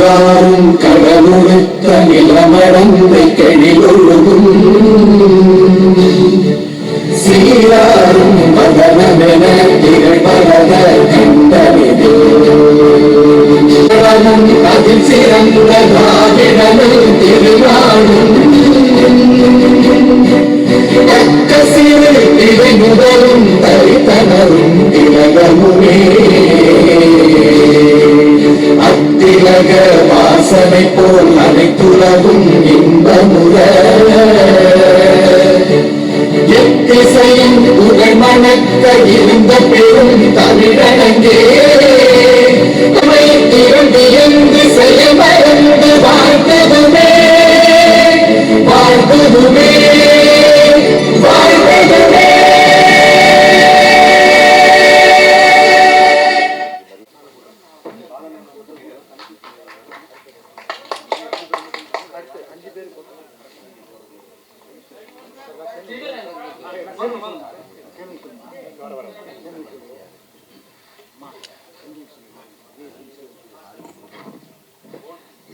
நீராறும் கடலுடுத்த நிலமடந்தை கெழிலொழுகும் சீராறும் மகனமென திகழ்பரத கண்டனிது அதில் சிறந்த நாடிடலும் திருநாடும் சிறு திரை முதலும் தரித்தனரும் திலகமுமே அத்திலக வாசனை போல் அனைத்துலகும் இன்பமுற எத்திசையும் புகழ் மணக்க இருந்த பெரும் தமிழனங்கே திரண்டு என்று செய்ய மறந்து வாழ்ந்ததுமே வாழ்ந்ததுமே வாழ்ந்ததுமே.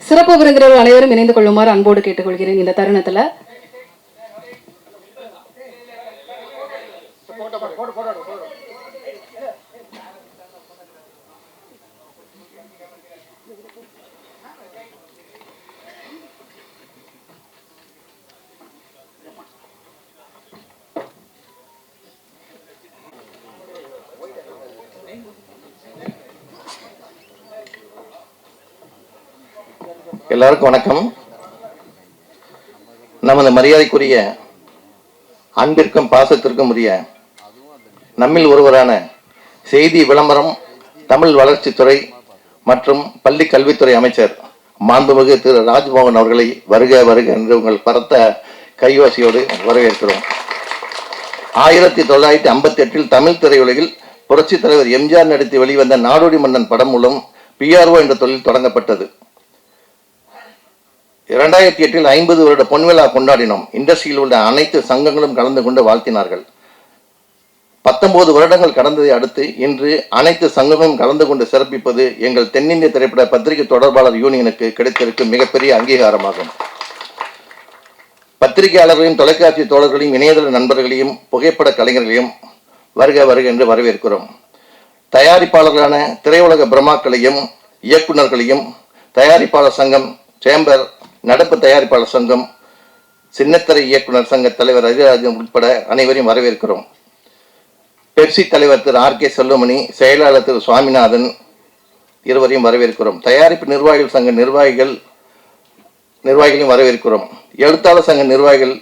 சிறப்பு விருந்தினர்கள் அனைவரும் இணைந்து கொள்ளுமாறு அன்போடு கேட்டுக்கொள்கிறேன். இந்த தருணத்துல எல்லாருக்கும் வணக்கம். நமது மரியாதைக்குரிய அன்பிற்கும் பாசத்திற்கும் உரிய நம்மில் ஒருவரான செய்தி விளம்பரம், தமிழ் வளர்ச்சித்துறை மற்றும் பள்ளி கல்வித்துறை அமைச்சர் மாண்புமிகு திரு ராஜ்மோகன் அவர்களை வருக வருக என்று உங்கள் பரத்த கையோசையோடு வரவேற்கிறோம். 1958 தமிழ் திரையுலகில் புரட்சித் தலைவர் எம்ஜிஆர் நடித்து வெளிவந்த நாடோடி மன்னன் படம் மூலம் PRO என்ற தொழில் தொடங்கப்பட்டது. 2008 50 வருட பொன்விழா கொண்டாடினோம். இண்டஸ்ட்ரியில் உள்ள அனைத்து சங்கங்களும் கலந்து கொண்டு வாழ்த்தினார்கள். 19 வருடங்கள் கடந்ததை அடுத்து இன்று அனைத்து சங்கங்களும் கலந்து கொண்டு சிறப்பிப்பது எங்கள் தென்னிந்திய திரைப்பட பத்திரிகை தொடர்பாளர் யூனியனுக்கு கிடைத்திருக்கும் மிகப்பெரிய அங்கீகாரமாகும். பத்திரிகையாளர்களையும் தொலைக்காட்சி தோழர்களையும் இணையதள நண்பர்களையும் புகைப்பட கலைஞர்களையும் வருக வருக என்று வரவேற்கிறோம். தயாரிப்பாளர்களான திரையுலக பிரம்மாக்களையும் இயக்குநர்களையும் தயாரிப்பாளர் சங்கம், சேம்பர், நடப்பு தயாரிப்பாளர் சங்கம், சின்னத்திரை இயக்குனர் சங்க தலைவர் ரவிராஜன் உட்பட அனைவரையும் வரவேற்கிறோம். பெப்சி தலைவர் திரு RK செல்வமணி, செயலாளர் திரு சுவாமிநாதன் இருவரையும் வரவேற்கிறோம். தயாரிப்பு நிர்வாகிகள் சங்க நிர்வாகிகளையும் வரவேற்கிறோம். எழுத்தாளர் சங்க நிர்வாகிகள்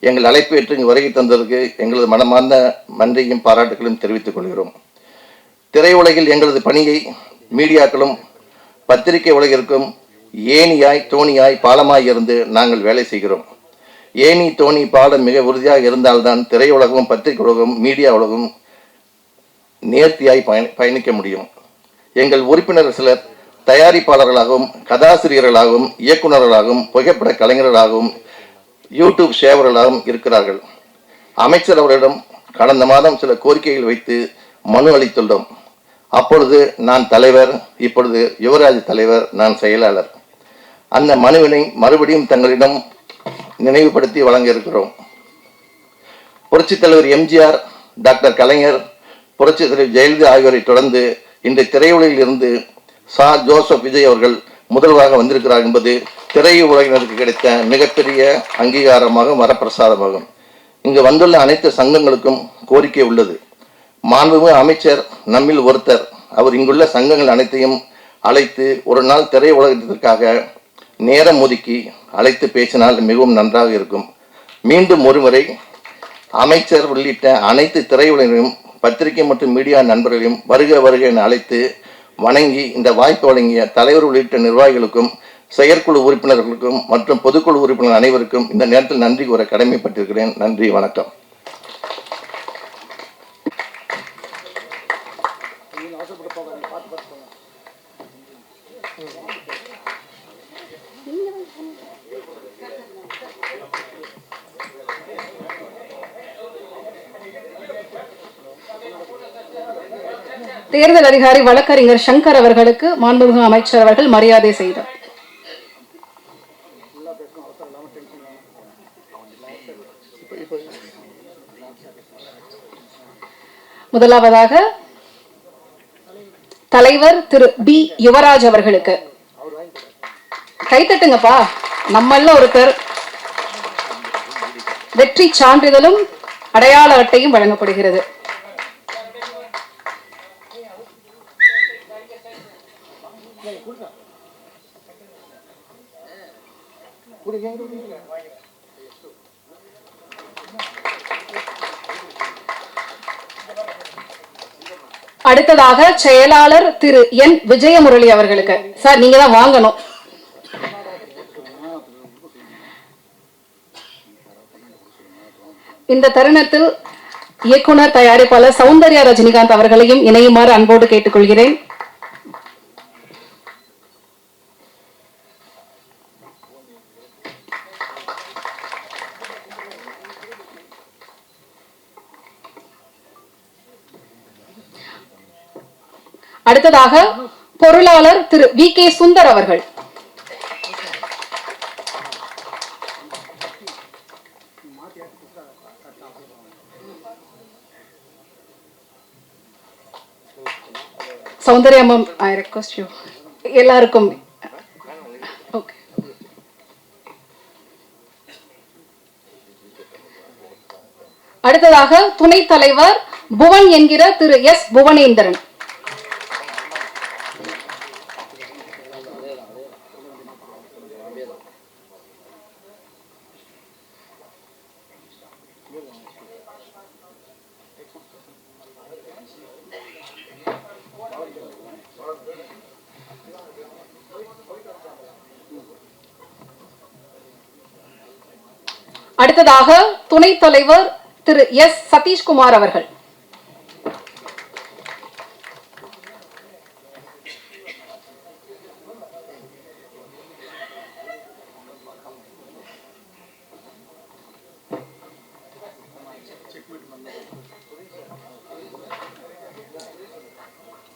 எங்கள் அழைப்பு ஏற்று இங்கு வருகை தந்ததற்கு எங்களது மனமார்ந்த நன்றியும் பாராட்டுகளையும் தெரிவித்துக் கொள்கிறோம். திரையுலகில் எங்களது பணியை மீடியாக்களும் பத்திரிகை உலகிற்கும் ஏணியாய் தோணியாய் பாலமாய் இருந்து நாங்கள் வேலை செய்கிறோம். ஏணி தோணி பாலம் மிக உறுதியாக இருந்தால்தான் திரையுலகம், பத்திரிகை உலகம், மீடியா உலகம் நேர்த்தியாய் பயணிக்க முடியும். எங்கள் உறுப்பினர் சிலர் தயாரிப்பாளர்களாகவும், கதாசிரியர்களாகவும், இயக்குநர்களாகவும், புகைப்பட கலைஞர்களாகவும், யூடியூப் சேவர்களாகவும் இருக்கிறார்கள். அமைச்சர் அவரிடம் கடந்த மாதம் சில கோரிக்கைகள் வைத்து மனு அளித்துள்ளோம். அப்பொழுது நான் தலைவர், இப்பொழுது யுவராஜ் தலைவர், நான் செயலாளர். அந்த மனுவினை மறுபடியும் தங்களிடம் நினைவுபடுத்தி வழங்க இருக்கிறோம். புரட்சித் தலைவர் எம்ஜிஆர், டாக்டர் கலைஞர், புரட்சித் தலைவர் ஜெயலலிதா ஆகியோரை தொடர்ந்து இன்று திரையுலகில் இருந்து ஜோசப் விஜய் அவர்கள் முதல்வராக வந்திருக்கிறார் என்பது திரையுலகினருக்கு கிடைத்த மிகப்பெரிய அங்கீகாரமாகும், வரப்பிரசாதமாகும். இங்கு வந்துள்ள அனைத்து சங்கங்களுக்கும் கோரிக்கை உள்ளது. மாண்புமிகு அமைச்சர் நம்மில் ஒருத்தர். அவர் இங்குள்ள சங்கங்கள் அனைத்தையும் அழைத்து ஒரு நாள் திரை உலகத்திற்காக நேரம் ஒதுக்கி அழைத்து பேசினால் மிகவும் நன்றாக இருக்கும். மீண்டும் ஒருமுறை அமைச்சர் உள்ளிட்ட அனைத்து திரையுலகையும், பத்திரிகை மற்றும் மீடியா நண்பர்களையும் வருக வருக என அழைத்து வணங்கி இந்த வாய்ப்பு வழங்கிய தலைவர் உள்ளிட்ட நிர்வாகிகளுக்கும், செயற்குழு உறுப்பினர்களுக்கும் மற்றும் பொதுக்குழு உறுப்பினர் அனைவருக்கும் இந்த நேரத்தில் நன்றி கூற கடமைப்பட்டிருக்கிறேன். நன்றி, வணக்கம். தேர்தல் அதிகாரி வழக்கறிஞர் சங்கர் அவர்களுக்கு மாண்புமிகு அமைச்சர் அவர்கள் மரியாதை செய்தார். முதலாவதாக தலைவர் திரு பி யுவராஜ் அவர்களுக்கு கைத்தட்டுங்கப்பா, நம்மள ஒருத்தர் வெற்றி சான்றிதழும் அடையாள அட்டையும் வழங்கப்படுகிறது. அடுத்ததாக செயலாளர் திரு என் விஜயமுரளி அவர்களுக்கு. சார், நீங்க தான் வாங்கணும். இந்த தருணத்தில் இயக்குனர் தயாரிப்பாளர் சௌந்தர்யா ரஜினிகாந்த் அவர்களையும் இணையுமாறு அன்போடு கேட்டுக்கொள்கிறேன். அடுத்ததாக பொருளாளர் திரு வி கே சுந்தர் அவர்கள். Soundarya ma'am, I request you. எல்லாருக்கும் ஓகே. அடுத்ததாக துணைத் தலைவர் புவன் என்கிற திரு எஸ் புவனேந்திரன். அடுத்ததாக துணைத் தலைவர் திரு எஸ் சதீஷ்குமார் அவர்கள்.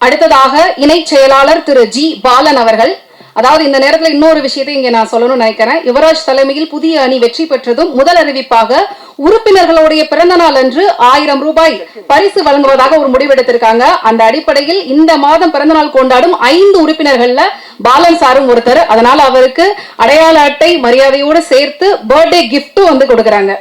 அடுத்ததாக இணை செயலாளர் திரு ஜி பாலன் அவர்கள். அதாவது இந்த நேரத்தில் இன்னொரு விஷயத்தை இங்க நான் சொல்லணும்னு நினைக்கிறேன். யுவராஜ் தலைமையில் புதிய அணி வெற்றி பெற்றதும் முதல் அறிவிப்பாக உறுப்பினர்களுடைய பிறந்த நாள் அன்று 1000 ரூபாய் பரிசு வழங்குவதாக ஒரு முடிவெடுத்திருக்காங்க. அந்த அடிப்படையில் இந்த மாதம் பிறந்த நாள் கொண்டாடும் 5 உறுப்பினர்கள்ல பாலன் சாரும் ஒருத்தர். அதனால அவருக்கு அடையாள அட்டை மரியாதையோடு சேர்த்து பர்த்டே கிஃப்ட் வந்து கொடுக்கறாங்க.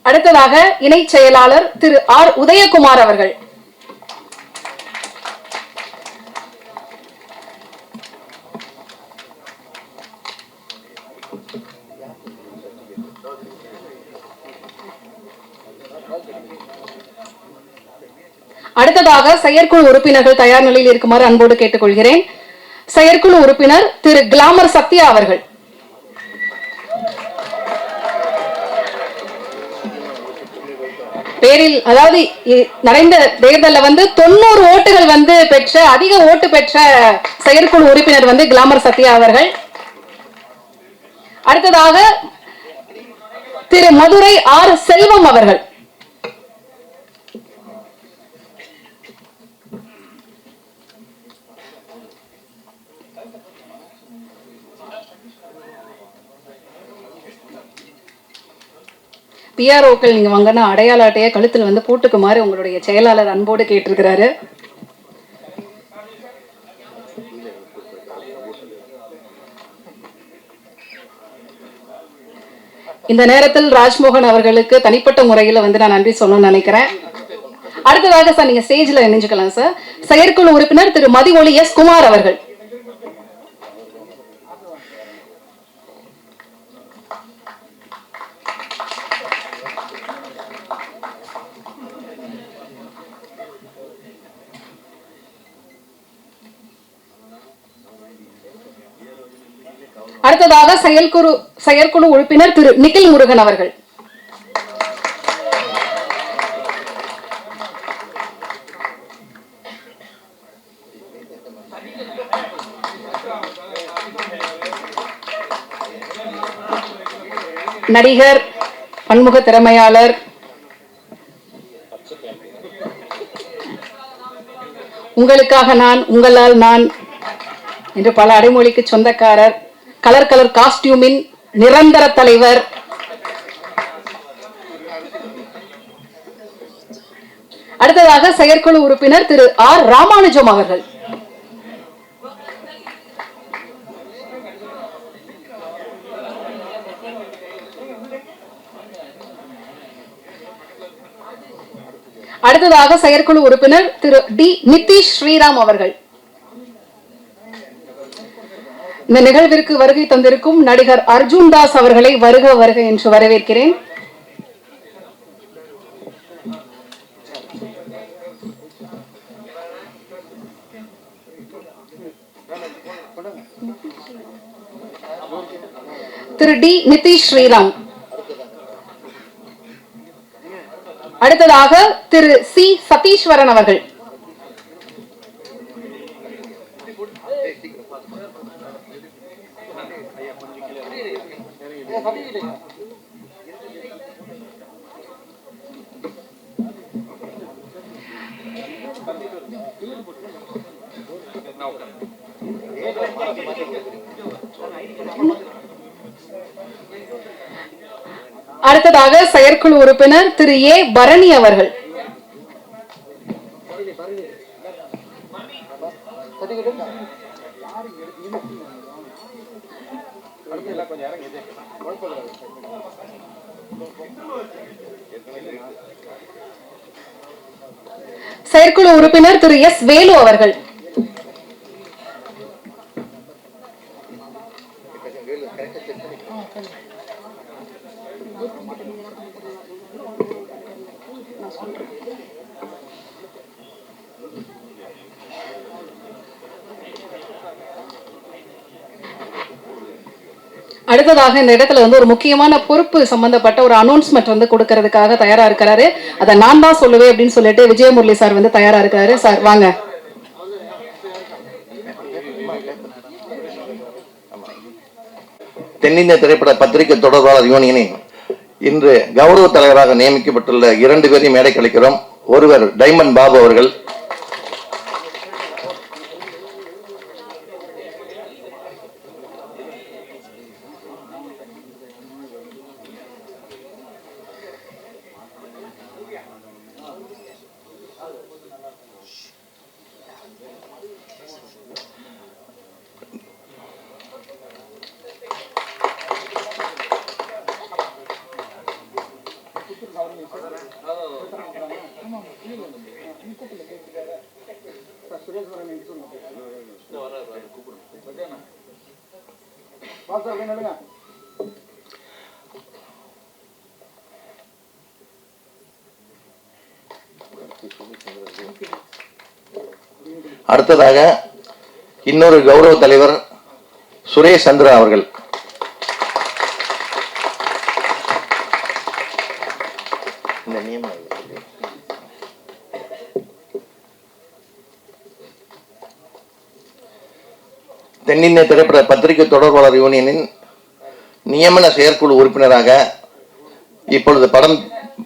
அடுத்ததாக இணை செயலாளர் திரு ஆர் உதயகுமார் அவர்கள். அடுத்ததாக செயற்குழு உறுப்பினர்கள் தயார் நிலையில் இருக்குமாறு அன்போடு கேட்டுக்கொள்கிறேன். செயற்குழு உறுப்பினர் திரு கிளாமர் சத்யா அவர்கள். பேரில் அதாவது நடந்த தேர்தலில் 90 ஓட்டுகள் பெற்ற அதிக ஓட்டு பெற்ற செயற்குழு உறுப்பினர் கிளாமர் சத்யா அவர்கள். அடுத்ததாக திரு மதுரை ஆர் செல்வம் அவர்கள். பிஆர்ஓக்கள் நீங்க வாங்கன்னா அடையாள அட்டையை கழுத்துல போட்டுக்குமாறு உங்களுடைய செயலாளர் அன்போடு கேட்டிருக்கிறாரு. இந்த நேரத்தில் ராஜ்மோகன் அவர்களுக்கு தனிப்பட்ட முறையில் நான் நன்றி சொல்லணும்னு நினைக்கிறேன். அடுத்ததாக சார் நீங்க ஸ்டேஜ்ல இணைஞ்சுக்கலாம் சார். செயற்குழு உறுப்பினர் திரு மதிஒளி எஸ் குமார் அவர்கள். அடுத்ததாக செயற்குழு உறுப்பினர் திரு நிகில் முருகன் அவர்கள். நடிகர், பன்முக திறமையாளர், உங்களுக்காக நான், உங்களால் நான் என்று பல அடைமொழிக்கு சொந்தக்காரர், கலர் கலர் காஸ்டியூமின் நிரந்தர தலைவர், அடுத்ததாக செயற்குழு உறுப்பினர் திரு ஆர் ராமானுஜம் அவர்கள். அடுத்ததாக செயற்குழு உறுப்பினர் திரு டி நிதிஷ் ஸ்ரீராம் அவர்கள். இந்த நிகழ்விற்கு வருகை தந்திருக்கும் நடிகர் அர்ஜுன் தாஸ் அவர்களை வருக வருக என்று வரவேற்கிறேன். திரு டி நிதிஷ் ஸ்ரீராம். அடுத்ததாக திரு சி சதீஸ்வரன் அவர்கள். அடுத்ததாக செயற்குழு உறுப்பினர் திரு ஏ பரணி அவர்கள். செயற்குழு உறுப்பினர் திரு எஸ் வேலு அவர்கள். அடுத்ததாக இந்த இடத்துல ஒரு முக்கியமான பொறுப்பு சம்பந்தப்பட்ட ஒரு அனௌன்ஸ்மெண்ட் கொடுக்கறதுக்காக தயாரா இருக்கிறாரு. அதை நான் தான் சொல்லுவேன் அப்படின்னு சொல்லிட்டு விஜயமுரளி சார் தயாரா இருக்கிறாரு. சார் வாங்க. தென்னிந்திய திரைப்பட பத்திரிகை தொடர்பாளர் யூனியனின் இன்று கௌரவ தலைவராக நியமிக்கப்பட்டுள்ள 2 பேரையும் மேடை கழிக்கிறோம். ஒருவர் டைமண்ட் பாபு அவர்கள், அடுத்ததாக இன்னொரு கௌரவ தலைவர் சுரேஷ் சந்திரா அவர்கள். தென்னிந்திய திரைப்பட பத்திரிகை தொடர்பாளர் யூனியனின் நியமன செயற்குழு உறுப்பினராக இப்பொழுது படம்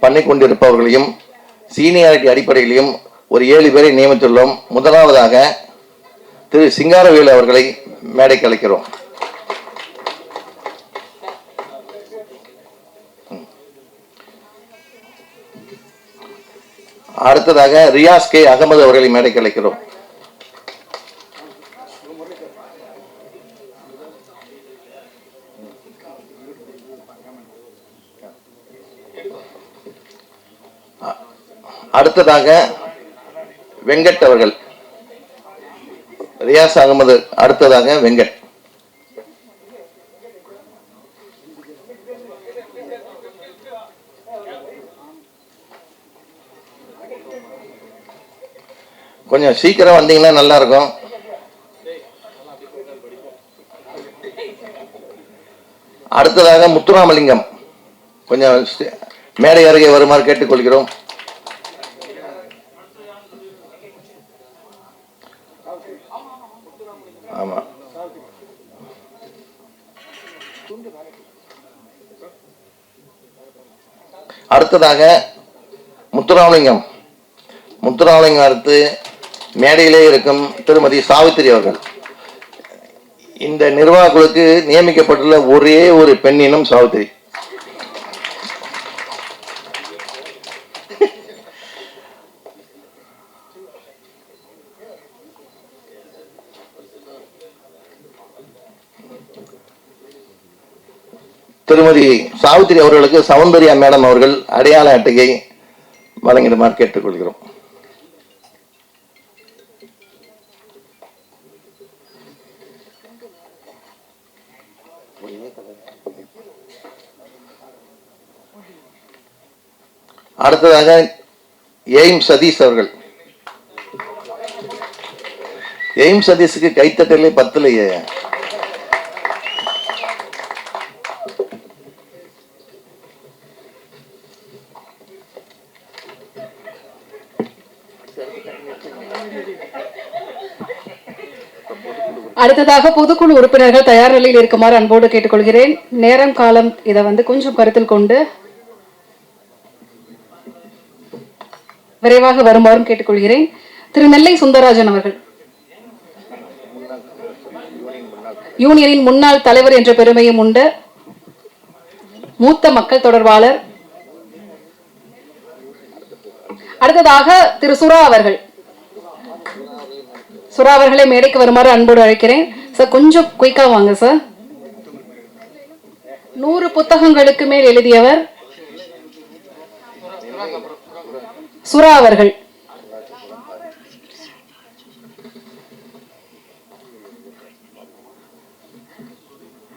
பண்ணி கொண்டிருப்பவர்களையும் சீனியாரிட்டி அடிப்படையிலையும் ஒரு 7 பேரை நியமித்துள்ளோம். முதலாவதாக திரு சிங்காரவேலு அவர்களை மேடைக்கு அழைக்கிறோம். அடுத்ததாக ரியாஸ் கே அகமது அவர்களை மேடைக்கு அழைக்கிறோம். அடுத்ததாக வெங்கட் அவர்கள். ரியாஸ் அகமது அடுத்ததாக வெங்கட். கொஞ்சம் சீக்கிரம் வந்தீங்கன்னா நல்லா இருக்கும். அடுத்ததாக முத்துராமலிங்கம் கொஞ்சம் மேடை அருகே வருமாறு கேட்டுக்கொள்கிறோம். ஆமா, அடுத்ததாக முத்துராமலிங்கம் அடுத்து மேடையிலே இருக்கும் திருமதி சாவித்திரி அவர்கள். இந்த நிர்வாக குழுக்கு நியமிக்கப்பட்டுள்ள ஒரே ஒரு பெண்ணினம் சாவித்திரி. திருமதி சாவித்திரி அவர்களுக்கு சௌந்தர்யா மேடம் அவர்கள் அடையாள அட்டையை வழங்கிடுமாறு கேட்டுக்கொள்கிறோம். அடுத்ததாக எய்ம் சதீஷ் அவர்கள். எய்ம் சதீஷுக்கு கைத்தட்டலே பத்தலையே. அடுத்ததாக பொதுக்குழு உறுப்பினர்கள் தயார் நிலையில் இருக்குமாறு அன்போடு கேட்டுக்கொள்கிறேன். நேரம் காலம் இதை கொஞ்சம் கருத்தில் கொண்டு விரைவாக வருமாறும் கேட்டுக்கொள்கிறேன். திரு நெல்லை சுந்தரராஜன் அவர்கள், யூனியனின் முன்னாள் தலைவர் என்ற பெருமையும் உண்டு, மூத்த மக்கள் தொடர்பாளர். அடுத்ததாக திரு சுரா அவர்கள். சுரா அவர்களை மேடைக்கு வருமாறு அன்போடு அழைக்கிறேன். சார் கொஞ்சம் குயிக்கா வாங்க சார். 100 புத்தகங்களுக்கு மேல் எழுதியவர் சுரா அவர்கள்.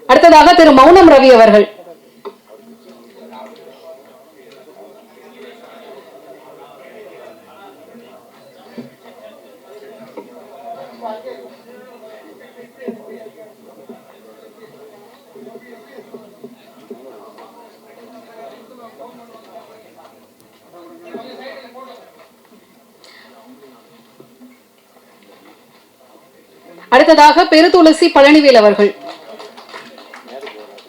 அடுத்ததாக திரு மௌனம் ரவி அவர்கள். அடுத்ததாக பெருதுளசி பழனிவேல் அவர்கள்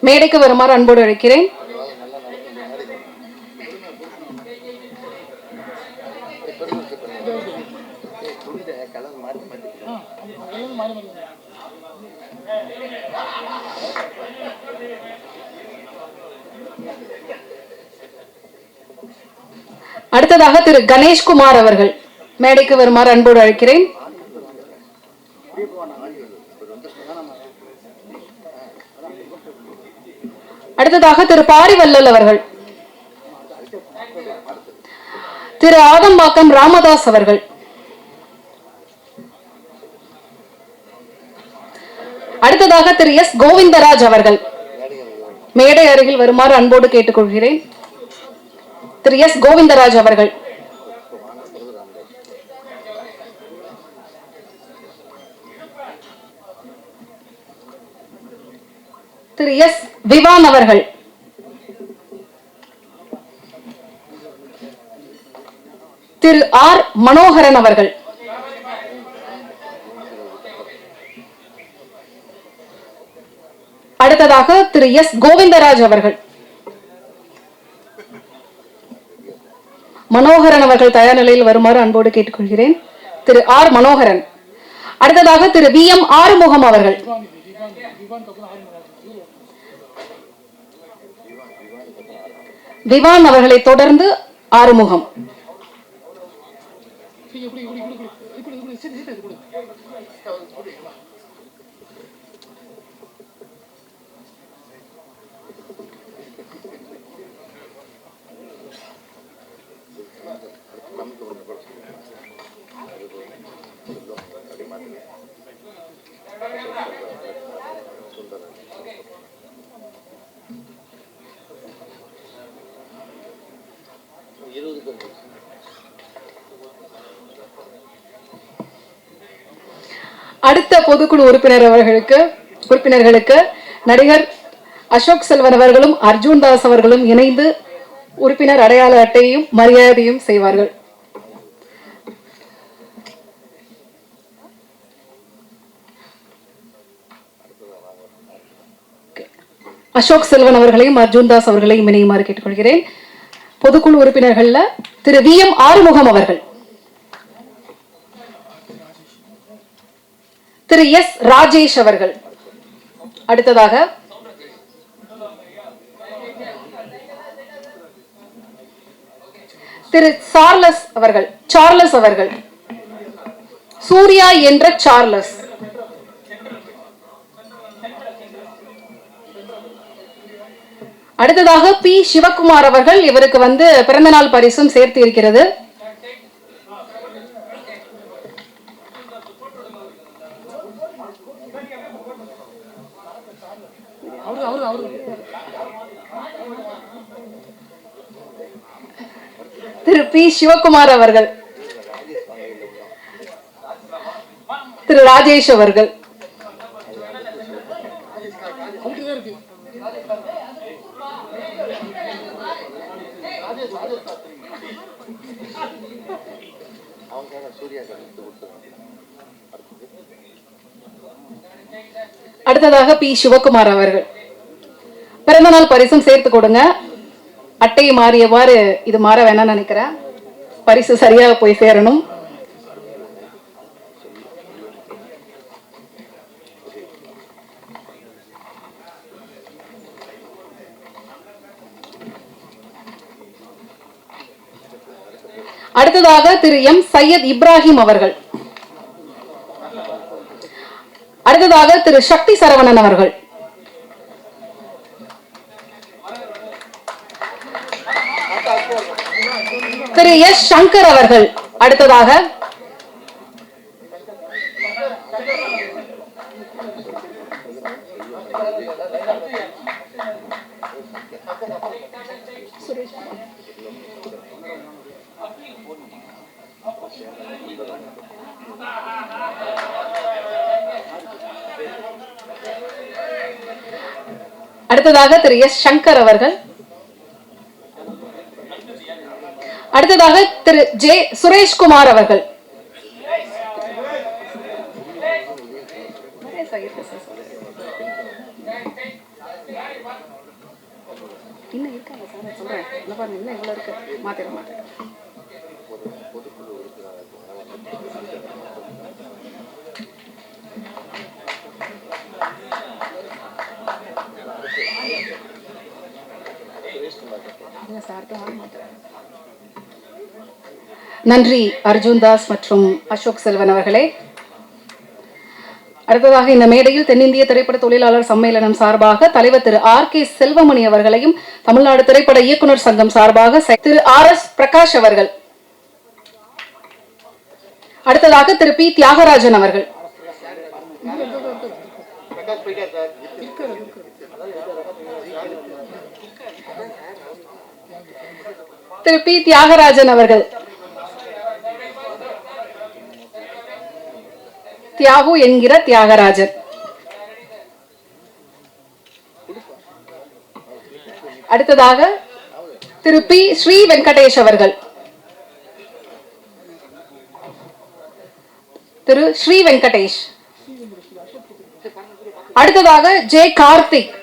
மேடைக்கு வருமாறு அன்போடு அழைக்கிறேன். அடுத்ததாக திரு கணேஷ்குமார் அவர்கள் மேடைக்கு வருமாறு அன்போடு அழைக்கிறேன். அடுத்ததாக திரு பாரிவல்லல் அவர்கள், திரு ஆதம்பாக்கம் ராமதாஸ் அவர்கள், அடுத்ததாக திரு எஸ் கோவிந்தராஜ் அவர்கள் மேடை அருகில் வருமாறு அன்போடு கேட்டுக்கொள்கிறேன். திரு எஸ் கோவிந்தராஜ் அவர்கள். திரு எஸ் விவான் அவர்கள். திரு ஆர் மனோகரன் அவர்கள். அடுத்ததாக திரு எஸ் கோவிந்தராஜ் அவர்கள். மனோகரன் அவர்கள் தயார் நிலையில் வருமாறு அன்போடு கேட்டுக்கொள்கிறேன். திரு ஆர் மனோகரன். அடுத்ததாக திரு வி எம் ஆறுமுகம் அவர்கள். விவான் அவர்களை தொடர்ந்து ஆறுமுகம். அடுத்த பொதுக்குழு உறுப்பினர்களுக்கு நடிகர் அசோக் செல்வன் அவர்களும் அர்ஜுன் தாஸ் அவர்களும் இணைந்து உறுப்பினர் அடையாள அட்டையையும் மரியாதையும் செய்வார்கள். அசோக் செல்வன் அவர்களையும் அர்ஜுன் தாஸ் அவர்களையும் இணையுமாறு கேட்டுக்கொள்கிறேன். பொதுக்குழு உறுப்பினர்கள்ல திரு VM ஆறுமுகம் அவர்கள், திரு S ராஜேஷ் அவர்கள், அடுத்ததாக திரு சார்லஸ் அவர்கள், சூர்யா என்ற சார்லஸ், அடுத்ததாக P சிவகுமார் அவர்கள், இவருக்கு பிறந்தநாள் பரிசும் சேர்த்து இருக்கிறது. திரு P சிவகுமார் அவர்கள், திரு ராஜேஷ் அவர்கள், அடுத்ததாக P சிவகுமார் அவர்கள். பிறந்தநாள் பரிசும் சேர்த்து கொடுங்க. அட்டை மாறியவாறு இது மாற வேணாம்னு நினைக்கிறேன். பரிசு சரியாக போய் சேரணும். அடுத்ததாக திரு M சையத் இப்ராஹிம் அவர்கள், அடுத்ததாக திரு சக்தி சரவணன் அவர்கள், திரு S சங்கர் அவர்கள், அடுத்ததாக திரு S சங்கர் அவர்கள், அடுத்ததாக திரு J சுரேஷ்குமார் அவர்கள், நன்றி அர்ஜுன் தாஸ் மற்றும் அசோக் செல்வன் அவர்களே. அடுத்ததாக இந்த மேடையில் தென்னிந்திய திரைப்பட தொழிலாளர் சம்மேளனம் சார்பாக தலைவர் திரு R.K. செல்வமணி அவர்களையும், தமிழ்நாடு திரைப்பட இயக்குனர் சங்கம் சார்பாக திரு R.S. பிரகாஷ் அவர்கள், அடுத்ததாக திரு P. தியாகராஜன் அவர்கள், திரு P. தியாகராஜன் அவர்கள், தியாகு என்கிற தியாகராஜன், அடுத்ததாக திரு P. ஸ்ரீ வெங்கடேஷ் அவர்கள், திரு ஸ்ரீ வெங்கடேஷ், அடுத்ததாக J. கார்த்திக்,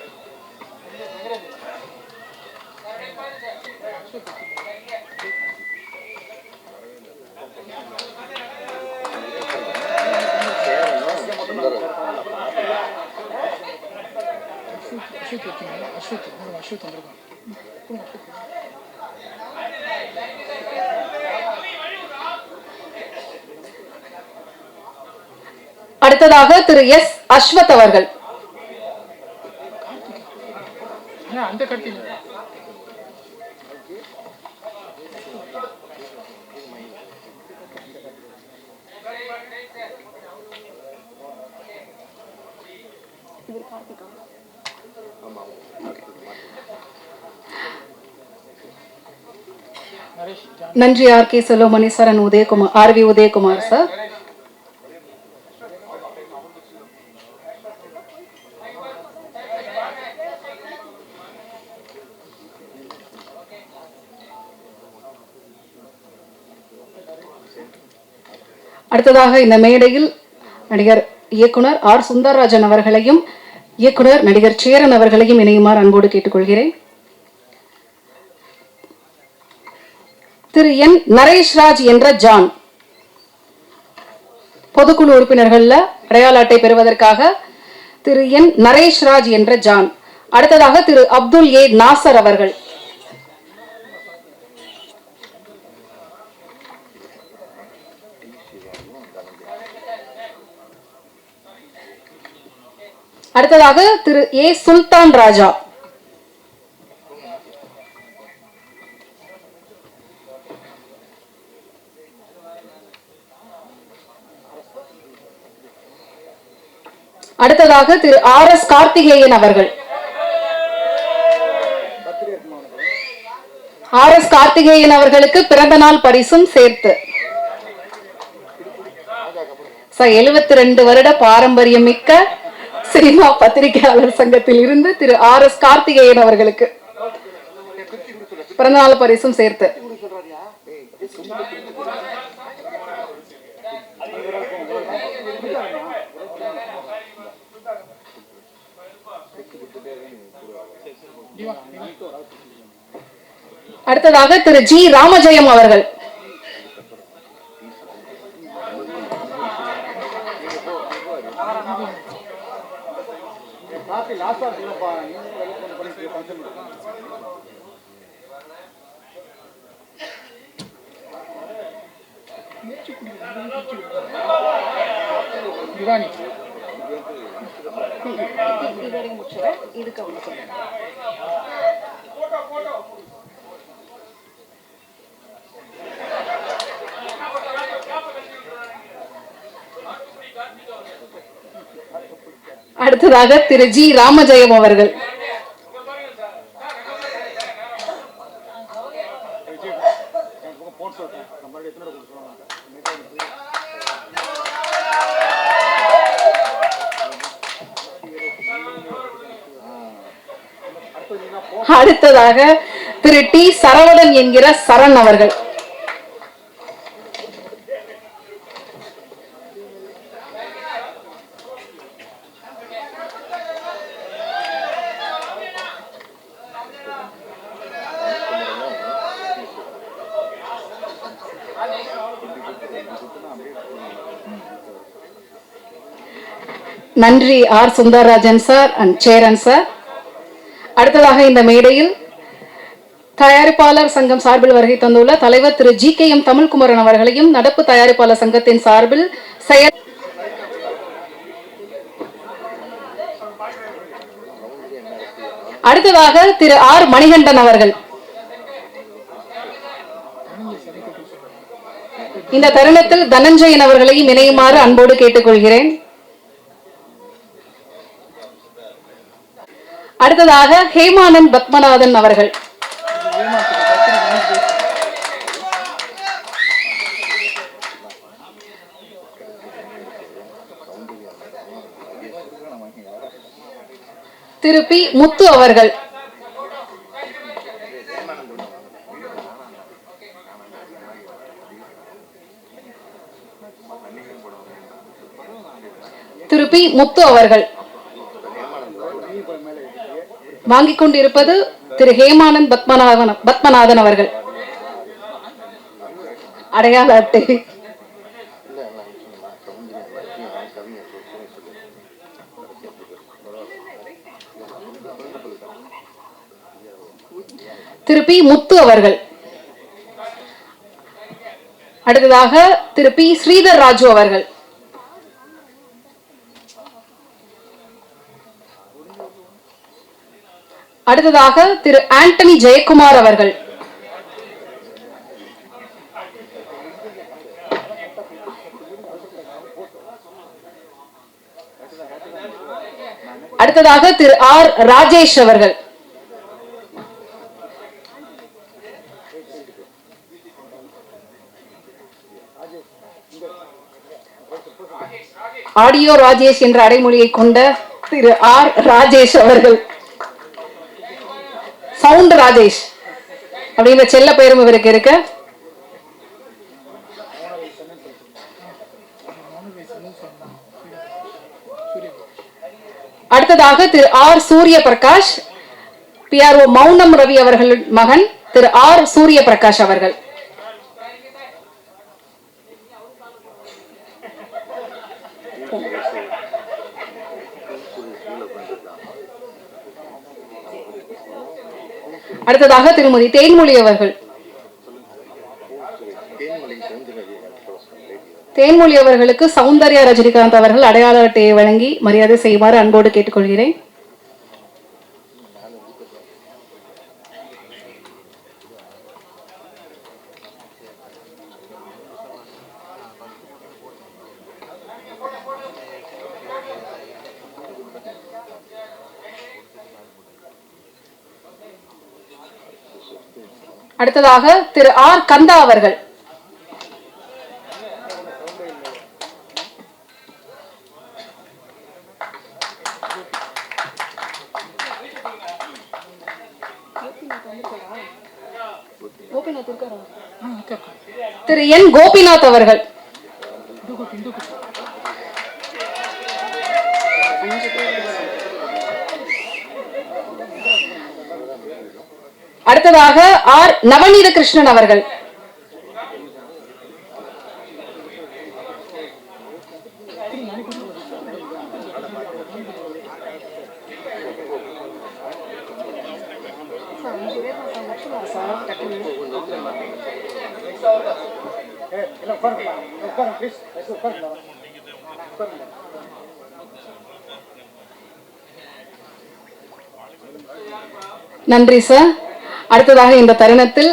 அடுத்ததாக திரு S. அஸ்வத் அவர்கள், நன்றி R.K. Selvamani sir and Udhayakumar, R.V. Udhayakumar sir. அடுத்ததாக இந்த மேடையில் நடிகர் இயக்குனர் R. சுந்தரராஜன் அவர்களையும் இயக்குனர் நடிகர் சேரன் அவர்களையும் இணையுமாறு அன்போடு கேட்டுக்கொள்கிறேன். திரு என் நரேஷ்ராஜ் என்ற ஜான். பொதுக்குழு உறுப்பினர்கள்ல அடையாள அட்டை பெறுவதற்காக திரு என் நரேஷ்ராஜ் என்ற ஜான். அடுத்ததாக திரு அப்துல் ஏ நாசர் அவர்கள். அடுத்ததாக திரு ஏ சுல்தான் ராஜா. அடுத்ததாக திரு ஆர் எஸ் கார்த்திகேயன் அவர்கள். ஆர் எஸ் கார்த்திகேயன் அவர்களுக்கு பிறந்த நாள் பரிசும் சேர்த்து 72 வருட பாரம்பரியம் மிக்க சினிமா பத்திரிகையாளர் சங்கத்தில் இருந்து திரு ஆர் எஸ் கார்த்திகேயன் அவர்களுக்கு பிறந்தநாள் பரிசும் சேர்த்து. அடுத்ததாக திரு ஜி ராமஜெயம் அவர்கள். அடுத்ததாக திரு ஜி ராமஜெயம் அவர்கள். அடுத்ததாக திரு டி சரவணன் என்கிற சரண் அவர்கள். நன்றி R Sundararajan sir and Cheran sir. அடுத்ததாக இந்த மேடையில் தயாரிப்பாளர் சங்கம் சார்பில் வருகை தந்துள்ள தலைவர் திரு ஜி கே எம் தமிழ்குமரன் அவர்களையும் நடப்பு தயாரிப்பாளர் சங்கத்தின் சார்பில் அடுத்ததாக திரு ஆர் மணிகண்டன் அவர்கள். இந்த தருணத்தில் தனஞ்சயன் அவர்களையும் இணையுமாறு அன்போடு கேட்டுக்கொள்கிறேன். அடுத்ததாக ஹேமானந்த் பத்மநாதன் அவர்கள். திரு பி முத்து அவர்கள். திரு பி முத்து அவர்கள். வாங்கிக் கொண்டிருப்பது திரு ஹேமானந்த் பத்மநாதன் அவர்கள். அடையாள அட்டை. திரு பி முத்து அவர்கள். அடுத்ததாக திரு பி ஸ்ரீதர் ராஜு அவர்கள். அடுத்ததாக திரு ஆண்டனி ஜெயக்குமார் அவர்கள். அடுத்ததாக திரு ஆர் ராஜேஷ் அவர்கள். ஆடியோ ராஜேஷ் என்ற அடைமொழியை கொண்ட திரு ஆர் ராஜேஷ் அவர்கள். சவுண்ட் ராஜேஷ் அப்படிங்கிற செல்ல பெயரும் இவருக்கு இருக்கு. அடுத்ததாக திரு ஆர் சூரிய பிரகாஷ், PRO மௌனம் ரவி அவர்களின் மகன் திரு ஆர் சூரிய பிரகாஷ் அவர்கள். அடுத்ததாக திருமதி தேன்மொழி அவர்கள். தேன்மொழி அவர்களுக்கு சௌந்தர்யா ரஜினிகாந்த் அவர்கள் அடையாள அட்டையை வழங்கி மரியாதை செய்யுமாறு அன்போடு கேட்டுக்கொள்கிறேன். அடுத்ததாக திரு ஆர் கந்தா அவர்கள். திரு என் கோபிநாத் அவர்கள். அடுத்ததாக ஆர் நவநீத கிருஷ்ணன் அவர்கள். நன்றி சார். அடுத்ததாக இந்த தருணத்தில்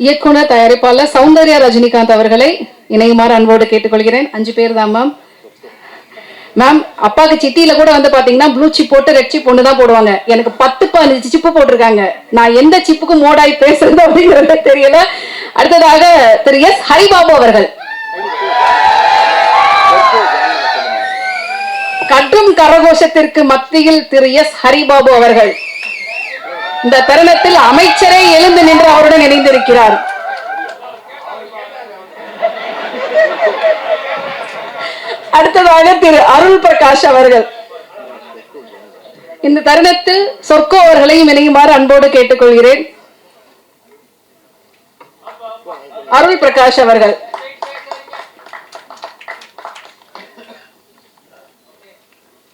இயக்குனர் தயாரிப்பாளர் சௌந்தர்யா ரஜினிகாந்த் அவர்களை இணையுமாறு அன்போடு கேட்டுக்கொள்கிறேன். 5 பேர் தான் மேம். மேம், அப்பாக்கு சிட்டியில கூட வந்து பாத்தீங்கன்னா ப்ளூ சிப் போட்டு ரெட் சிப் ஒன்று தான் போடுவாங்க. எனக்கு 10-15 சிப்பு போட்டிருக்காங்க. நான் எந்த சிப்புக்கு மோடாய் பேசுறது அப்படிங்கிறது தெரியல. அடுத்ததாக திரு எஸ் ஹரிபாபு அவர்கள். கடும் கரகோஷத்திற்கு மத்தியில் திரு எஸ் ஹரிபாபு அவர்கள் இந்த தருணத்தில் அமைச்சரை எழுந்து நின்று அவருடன் இணைந்திருக்கிறார். அடுத்ததாக திரு அருள் பிரகாஷ் அவர்கள். இந்த தருணத்தில் சொர்க்கோ அவர்களையும் இணையுமாறு அன்போடு கேட்டுக்கொள்கிறேன். அருள் பிரகாஷ் அவர்கள்.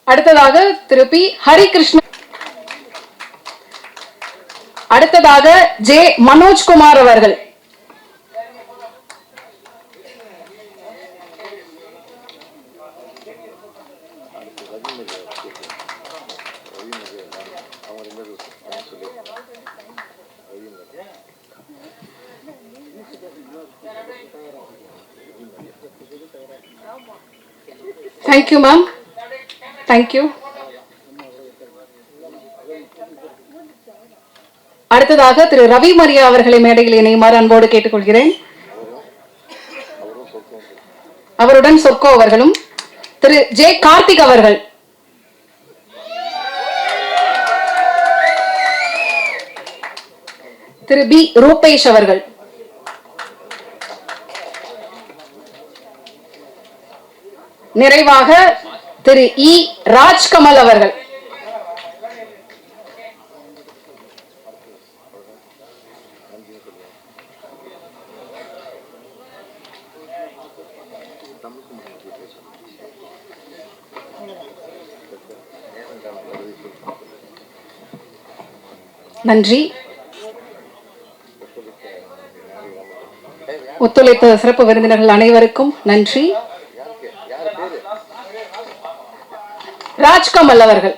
அடுத்ததாக திரு பி ஹரிகிருஷ்ணன். அடுத்ததாக ஜே மனோஜ்குமார் அவர்கள். Thank you ma'am. தேங்க்யூ. அடுத்ததாக திரு ரவி மரியா அவர்களை மேடையில் இணையுமாறு அன்போடு கேட்டுக்கொள்கிறேன். அவருடன் சொர்க்கோ அவர்களும் திரு ஜே கார்த்திக் அவர்கள். திரு பி ரூபேஷ் அவர்கள். நிறைவாக திரு இ ராஜ்கமல் அவர்கள். நன்றி. ஒத்துழைத்த சிறப்பு விருந்தினர்கள் அனைவருக்கும் நன்றி. ராஜ்கமல் அவர்கள்.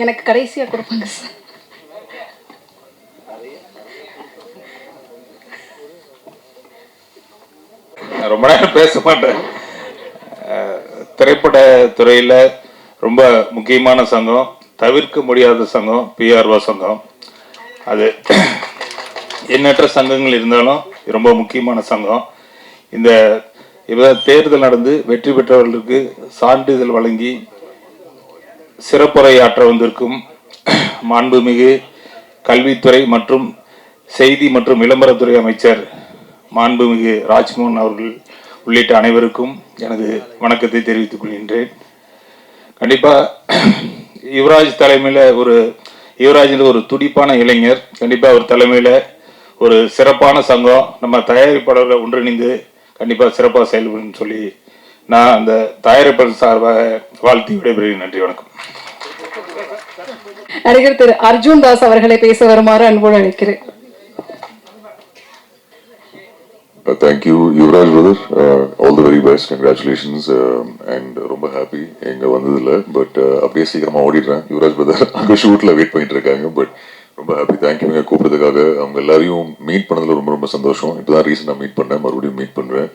எனக்கு கடைசியா கொடுப்பாங்க சார். ரொம்ப நேரம் பேச மாட்டேன். திரைப்பட துறையில ரொம்ப முக்கியமான சங்கம், தவிர்க்க முடியாத சங்கம் பிஆர்ஓ சங்கம். அது எண்ணற்ற சங்கங்கள் இருந்தாலும் ரொம்ப முக்கியமான சங்கம். இந்த தேர்தல் நடந்து வெற்றி பெற்றவர்களுக்கு சான்றிதழ் வழங்கி சிறப்புரையாற்ற வந்திருக்கும் மாண்புமிகு கல்வித்துறை மற்றும் செய்தி மற்றும் விளம்பரத்துறை அமைச்சர் மாண்புமிகு ராஜ்மோகன் அவர்கள் உள்ளிட்ட அனைவருக்கும் எனது வணக்கத்தை தெரிவித்துக் கொள்கின்றேன். கண்டிப்பா யுவராஜ் தலைமையில யுவராஜில் ஒரு துடிப்பான இளைஞர். கண்டிப்பா அவர் தலைமையில ஒரு சிறப்பான சங்கம் நம்ம தயாரிப்பாளர்கள் ஒன்றிணைந்து கண்டிப்பா சிறப்பாக செயல்படும் சொல்லி நான் அந்த தயாரிப்பாளர் சார்பாக வாழ்த்தி விடைபெறுகிறேன். நன்றி, வணக்கம். நடிகர் திரு அர்ஜுன் தாஸ் அவர்களை பேச வருமாறு அன்போடு அழைக்கிறேன். Thank you, Yuvraj brother. All the very best. Congratulations. And ரொம்ப ஹாப்பி எங்க வந்ததில்ல, பட் அப்படியே சீக்கிரமா ஓடிடுறேன். யுவராஜ் பிரதர் அங்கே ஷூட்ல வெயிட் பண்ணிட்டு இருக்காங்க, பட் ரொம்ப ஹாப்பி. தேங்க்யூ நீங்கள் கூப்பிட்டதுக்காக. அவங்க எல்லாரையும் மீட் பண்ணதில் ரொம்ப ரொம்ப சந்தோஷம். இப்போதான் ரீசெண்டாக மீட் பண்ணேன், மறுபடியும் மீட் பண்ணுறேன்.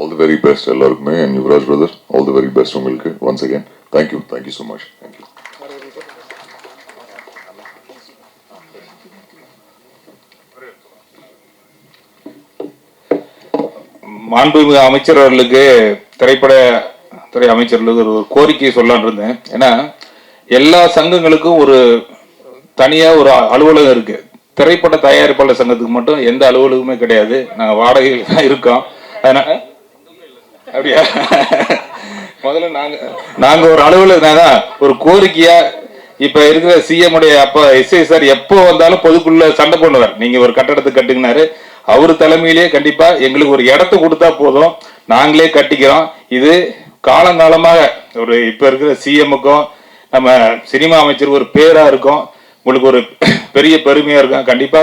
ஆல் தி வெரி பெஸ்ட் எல்லாருக்குமே. And Yuvaraj brother, all the very best உங்களுக்கு. Once again thank you so much. Thank you. மாண்புமிகு அமைச்சர் அவர்களுக்கு, திரைப்படத்துறை அமைச்சர்களுக்கு ஒரு கோரிக்கை சொல்லலான் இருந்தேன். ஏன்னா எல்லா சங்கங்களுக்கும் ஒரு தனியா ஒரு அலுவலகம் இருக்கு. திரைப்பட தயாரிப்பாளர் சங்கத்துக்கு மட்டும் எந்த அலுவலகமே கிடையாது. நாங்கள் வாடகையில் தான் இருக்கோம். அதனால அப்படியா, முதல்ல நாங்க ஒரு அலுவலகம் ஒரு கோரிக்கையா இப்ப இருக்கிற சிஎம் உடைய அப்பா எஸ்ஐ சார் எப்போ வந்தாலும் பொதுக்குள்ள சண்டை பண்ணுவார். நீங்க ஒரு கட்டடத்தை கட்டுங்கினாரு, அவர் தலைமையிலேயே கண்டிப்பா எங்களுக்கு ஒரு இடத்த கொடுத்தா போதும், நாங்களே கட்டிக்கிறோம். இது காலங்காலமாக ஒரு இப்ப இருக்கிற சிஎம்முக்கும் நம்ம சினிமா அமைச்சர் ஒரு பேரா இருக்கும், உங்களுக்கு ஒரு பெரிய பெருமையா இருக்கும். கண்டிப்பா